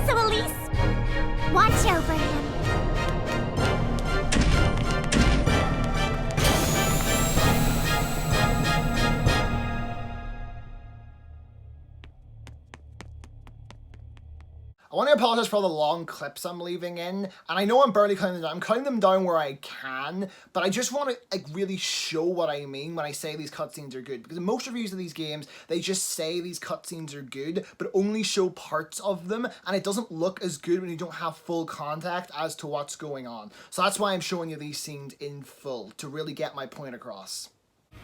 So Elise, watch over him. I want to apologize for all the long clips I'm leaving in, and I know I'm barely cutting them down. I'm cutting them down where I can, but I just want to really show what I mean when I say these cutscenes are good, because in most reviews of these games, they just say these cutscenes are good, but only show parts of them, and it doesn't look as good when you don't have full context as to what's going on. So that's why I'm showing you these scenes in full, to really get my point across.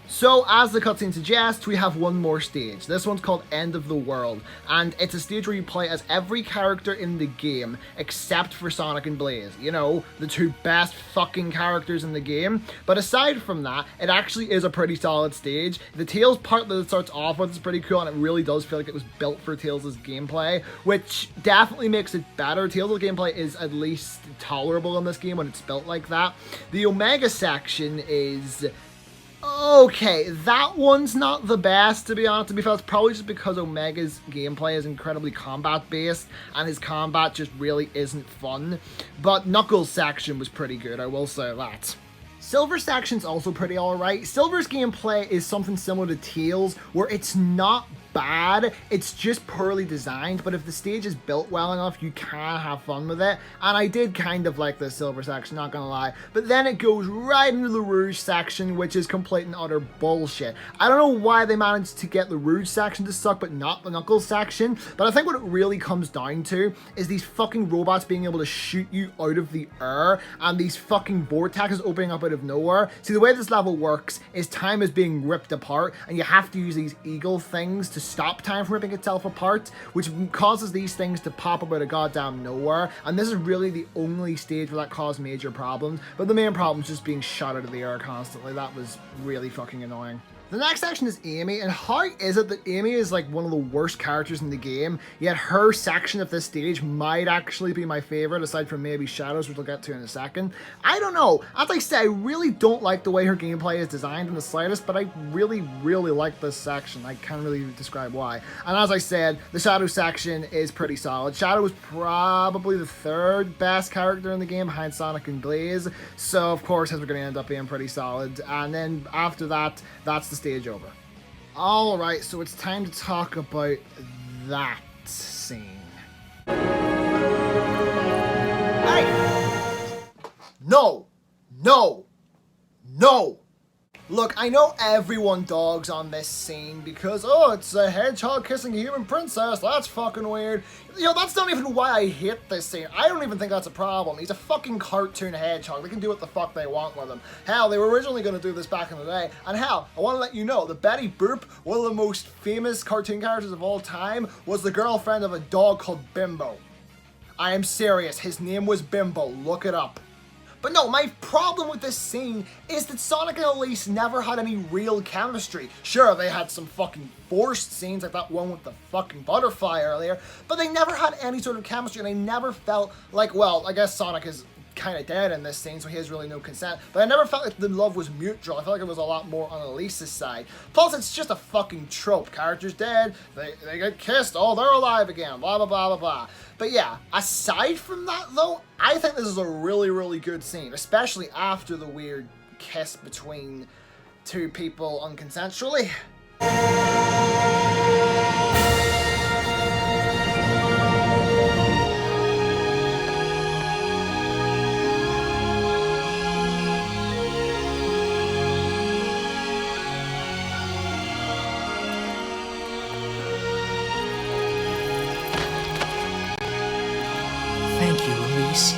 So, as the cutscene suggests, we have one more stage. This one's called End of the World, and it's a stage where you play as every character in the game, except for Sonic and Blaze. You know, the two best fucking characters in the game. But aside from that, it actually is a pretty solid stage. The Tails part that it starts off with is pretty cool, and it really does feel like it was built for Tails' gameplay, which definitely makes it better. Tails' gameplay is at least tolerable in this game when it's built like that. The Omega section is... okay, that one's not the best, to be honest. To be fair, it's probably just because Omega's gameplay is incredibly combat-based, and his combat just really isn't fun. But Knuckles' section was pretty good, I will say that. Silver's section's also pretty alright. Silver's gameplay is something similar to Tails, where it's not bad, it's just poorly designed, but if the stage is built well enough, you can have fun with it, and I did kind of like the Silver section, not gonna lie. But then it goes right into the Rouge section, which is complete and utter bullshit. I don't know why they managed to get the Rouge section to suck, but not the Knuckles section, but I think what it really comes down to is these fucking robots being able to shoot you out of the air, and these fucking vortexes opening up out of nowhere. See, the way this level works is time is being ripped apart, and you have to use these eagle things to stop time from ripping itself apart, which causes these things to pop up out of goddamn nowhere, and this is really the only stage where that caused major problems, but the main problem is just being shot out of the air constantly. That was really fucking annoying. The next section is Amy, and how is it that Amy is like one of the worst characters in the game, yet her section of this stage might actually be my favorite, aside from maybe Shadows, which we'll get to in a second? I don't know. As I say, I really don't like the way her gameplay is designed in the slightest, but I really, really like this section. I can't really describe why. And as I said, the Shadow section is pretty solid. Shadow is probably the third best character in the game behind Sonic and Blaze, so of course his are going to end up being pretty solid. And then after that, that's the stage over. Alright, so it's time to talk about that scene. Hey! No! No! No! Look, I know everyone dogs on this scene because, oh, it's a hedgehog kissing a human princess, that's fucking weird. You know, that's not even why I hate this scene. I don't even think that's a problem. He's a fucking cartoon hedgehog. They can do what the fuck they want with him. Hell, they were originally going to do this back in the day. And hell, I want to let you know that Betty Boop, one of the most famous cartoon characters of all time, was the girlfriend of a dog called Bimbo. I am serious. His name was Bimbo. Look it up. But no, my problem with this scene is that Sonic and Elise never had any real chemistry. Sure, they had some fucking forced scenes like that one with the fucking butterfly earlier, but they never had any sort of chemistry, and I never felt like, well, I guess Sonic is kind of dead in this scene, so he has really no consent, but I never felt like the love was mutual. I felt like it was a lot more on Elise's side. Plus, it's just a fucking trope. Character's dead, they get kissed, oh, they're alive again, blah, blah, blah, blah, blah. But yeah, aside from that, though, I think this is a really, really good scene, especially after the weird kiss between two people unconsensually. Thank you, Elise.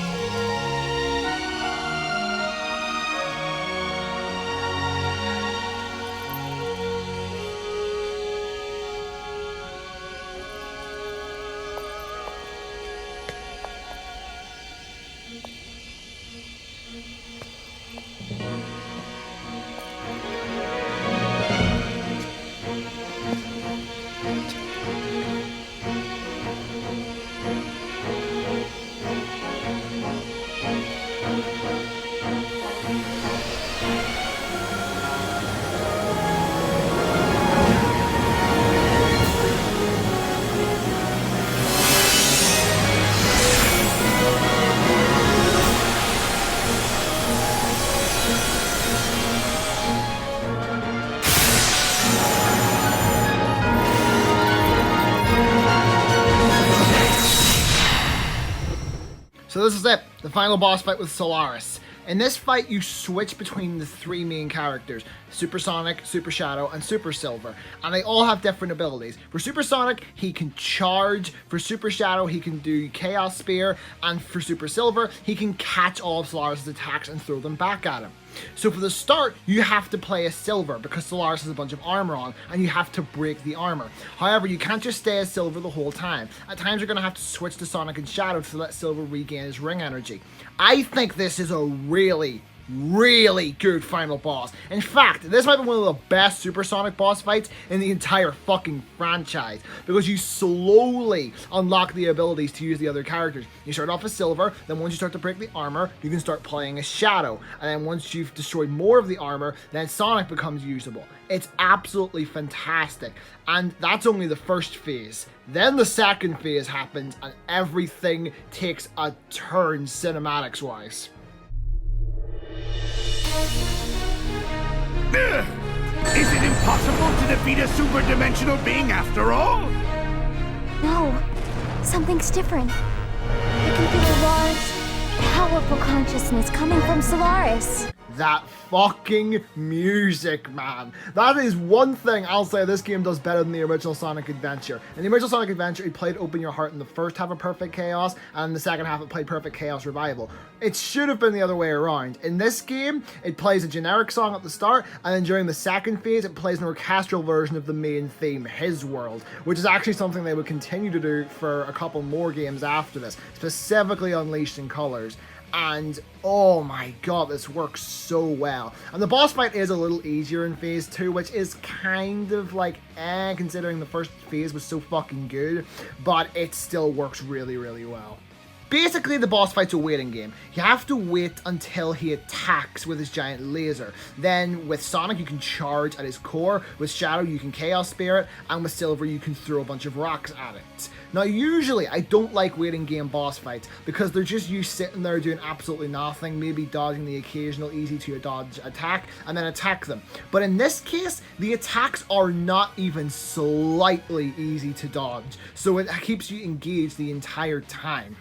So this is it, the final boss fight with Solaris. In this fight, you switch between the three main characters, Super Sonic, Super Shadow, and Super Silver, and they all have different abilities. For Super Sonic, he can charge, for Super Shadow, he can do Chaos Spear, and for Super Silver, he can catch all of Solaris' attacks and throw them back at him. So for the start, you have to play as Silver because Solaris has a bunch of armor on, and you have to break the armor. However, you can't just stay as Silver the whole time. At times, you're going to have to switch to Sonic and Shadow to let Silver regain his ring energy. I think this is a really good final boss. In fact, this might be one of the best Supersonic boss fights in the entire fucking franchise, because you slowly unlock the abilities to use the other characters. You start off as Silver, then once you start to break the armor, you can start playing as Shadow, and then once you've destroyed more of the armor, then Sonic becomes usable. It's absolutely fantastic, and that's only the first phase. Then the second phase happens, and everything takes a turn cinematics-wise. Is it impossible to defeat a super-dimensional being after all? No, something's different. I can feel a large, powerful consciousness coming from Solaris. That fucking music, man. That is one thing I'll say this game does better than the original Sonic Adventure. In the original Sonic Adventure, it played Open Your Heart in the first half of Perfect Chaos, and in the second half it played Perfect Chaos Revival. It should have been the other way around. In this game, it plays a generic song at the start, and then during the second phase, it plays an orchestral version of the main theme, His World, which is actually something they would continue to do for a couple more games after this, specifically Unleashed in Colors. And oh my god, this works so well. And the boss fight is a little easier in phase 2, which is kind of like considering the first phase was so fucking good, but it still works really well. Basically, the boss fight's a waiting game. You have to wait until he attacks with his giant laser. Then with Sonic, you can charge at his core. With Shadow, you can Chaos Spirit. And with Silver, you can throw a bunch of rocks at it. Now, usually, I don't like waiting game boss fights because they're just you sitting there doing absolutely nothing, maybe dodging the occasional easy-to-dodge attack, and then attack them. But in this case, the attacks are not even slightly easy to dodge, so it keeps you engaged the entire time.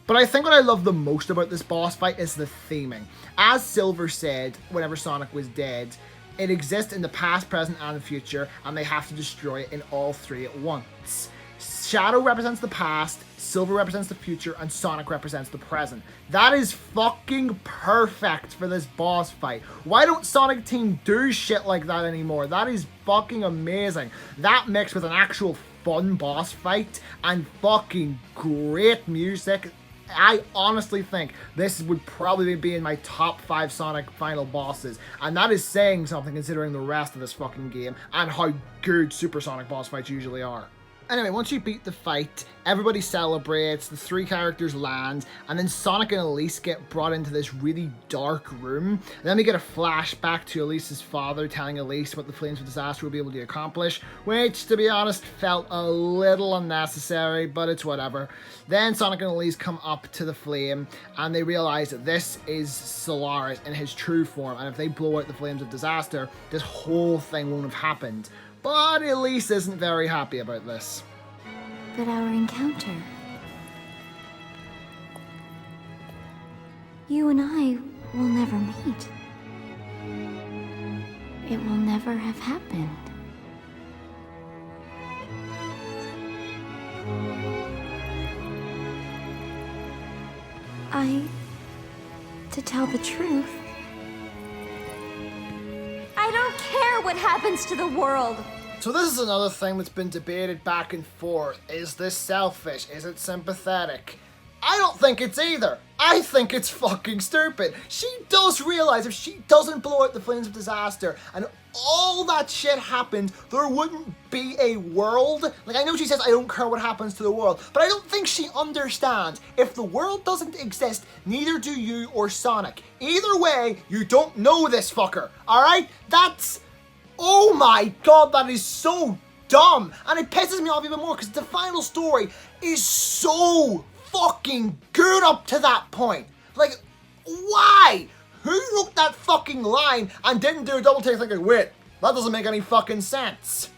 But I think what I love the most about this boss fight is the theming. As Silver said whenever Sonic was dead, it exists in the past, present, and the future, and they have to destroy it in all three at once. Shadow represents the past, Silver represents the future, and Sonic represents the present. That is fucking perfect for this boss fight. Why don't Sonic Team do shit like that anymore? That is fucking amazing. That mixed with an actual fun boss fight and fucking great music. I honestly think this would probably be in my top 5 Sonic final bosses, and that is saying something considering the rest of this fucking game and how good Super Sonic boss fights usually are. Anyway, once you beat the fight, everybody celebrates, the 3 characters land, and then Sonic and Elise get brought into this really dark room. And then we get a flashback to Elise's father telling Elise what the Flames of Disaster will be able to accomplish, which, to be honest, felt a little unnecessary, but it's whatever. Then Sonic and Elise come up to the flame, and they realize that this is Solaris in his true form, and if they blow out the Flames of Disaster, this whole thing won't have happened. But Elise isn't very happy about this. But our encounter... You and I will never meet. It will never have happened. To tell the truth, I don't care what happens to the world. So this is another thing that's been debated back and forth. Is this selfish? Is it sympathetic? I don't think it's either. I think it's fucking stupid. She does realize if she doesn't blow out the Flames of Disaster and all that shit happened, there wouldn't be a world. Like, I know she says, I don't care what happens to the world, but I don't think she understands. If the world doesn't exist, neither do you or Sonic. Either way, you don't know this fucker, alright? That's... Oh my god, that is so dumb. And it pisses me off even more because the final story is so fucking good up to that point. Like, why? Who wrote that fucking line and didn't do a double take thinking, wait, that doesn't make any fucking sense?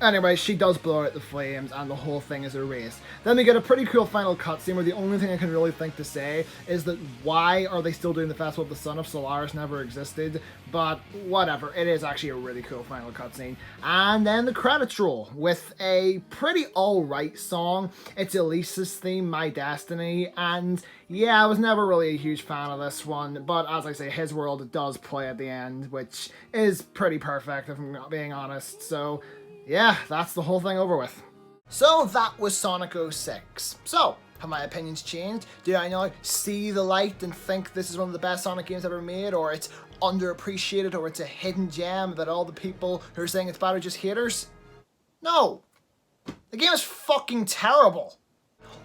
Anyway, she does blow out the flames and the whole thing is erased. Then we get a pretty cool final cutscene where the only thing I can really think to say is that why are they still doing the Festival of the Sun if Solaris never existed? But whatever, it is actually a really cool final cutscene. And then the credits roll with a pretty alright song. It's Elise's theme, My Destiny, and yeah, I was never really a huge fan of this one, but as I say, His World does play at the end, which is pretty perfect if I'm not being honest, so yeah, that's the whole thing over with. So that was Sonic 06. So, have my opinions changed? Do I now see the light and think this is one of the best Sonic games ever made, or it's underappreciated, or it's a hidden gem that all the people who are saying it's bad are just haters? No. The game is fucking terrible.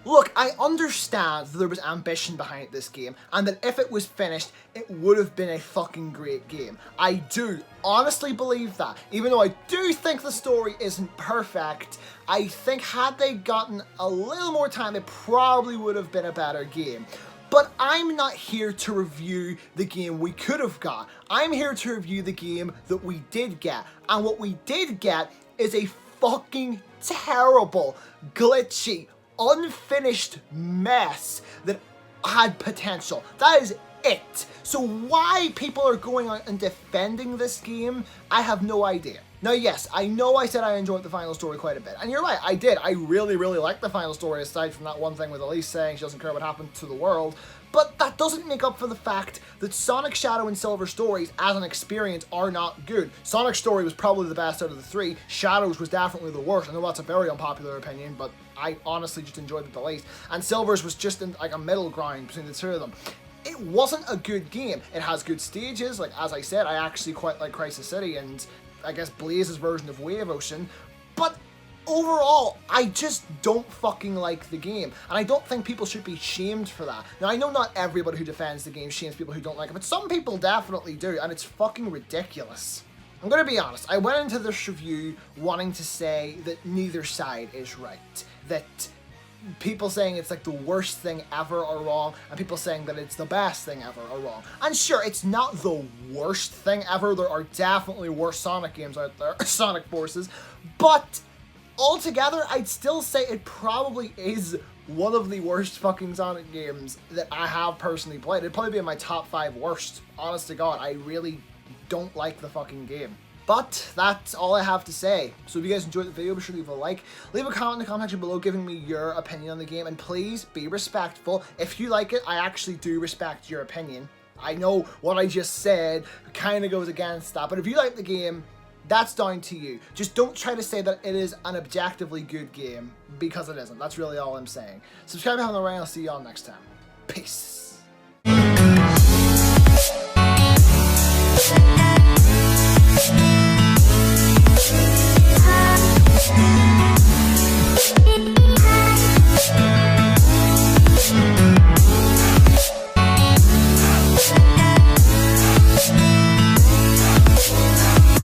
Look, I understand that there was ambition behind this game, and that if it was finished, it would have been a fucking great game. I do honestly believe that. Even though I do think the story isn't perfect, I think had they gotten a little more time, it probably would have been a better game. But I'm not here to review the game we could have got. I'm here to review the game that we did get. And what we did get is a fucking terrible, glitchy, unfinished mess that had potential. That is it. So why people are going out and defending this game, I have no idea. Now yes, I know I said I enjoyed the final story quite a bit, and you're right, I did. I really liked the final story, aside from that one thing with Elise saying she doesn't care what happened to the world. But that doesn't make up for the fact that Sonic, Shadow, and Silver stories as an experience are not good. Sonic's story was probably the best out of the three. Shadow's was definitely the worst. I know that's a very unpopular opinion, but I honestly just enjoyed it the least. And Silver's was just in like a middle ground between the two of them. It wasn't a good game. It has good stages. Like, as I said, I actually quite like Crisis City and I guess Blaze's version of Wave Ocean. But overall, I just don't fucking like the game, and I don't think people should be shamed for that. Now, I know not everybody who defends the game shames people who don't like it, but some people definitely do, and it's fucking ridiculous. I'm gonna be honest, I went into this review wanting to say that neither side is right, that people saying it's like the worst thing ever are wrong, and people saying that it's the best thing ever are wrong. And sure, it's not the worst thing ever, there are definitely worse Sonic games out there, Sonic Forces, but altogether, I'd still say it probably is one of the worst fucking Sonic games that I have personally played. It'd probably be in my top 5 worst. Honest to God, I really don't like the fucking game. But that's all I have to say. So if you guys enjoyed the video, be sure to leave a like. Leave a comment in the comment section below giving me your opinion on the game. And please be respectful. If you like it, I actually do respect your opinion. I know what I just said kind of goes against that. But if you like the game, that's down to you. Just don't try to say that it is an objectively good game, because it isn't. That's really all I'm saying. Subscribe if you haven't already, and I'll see you all next time. Peace.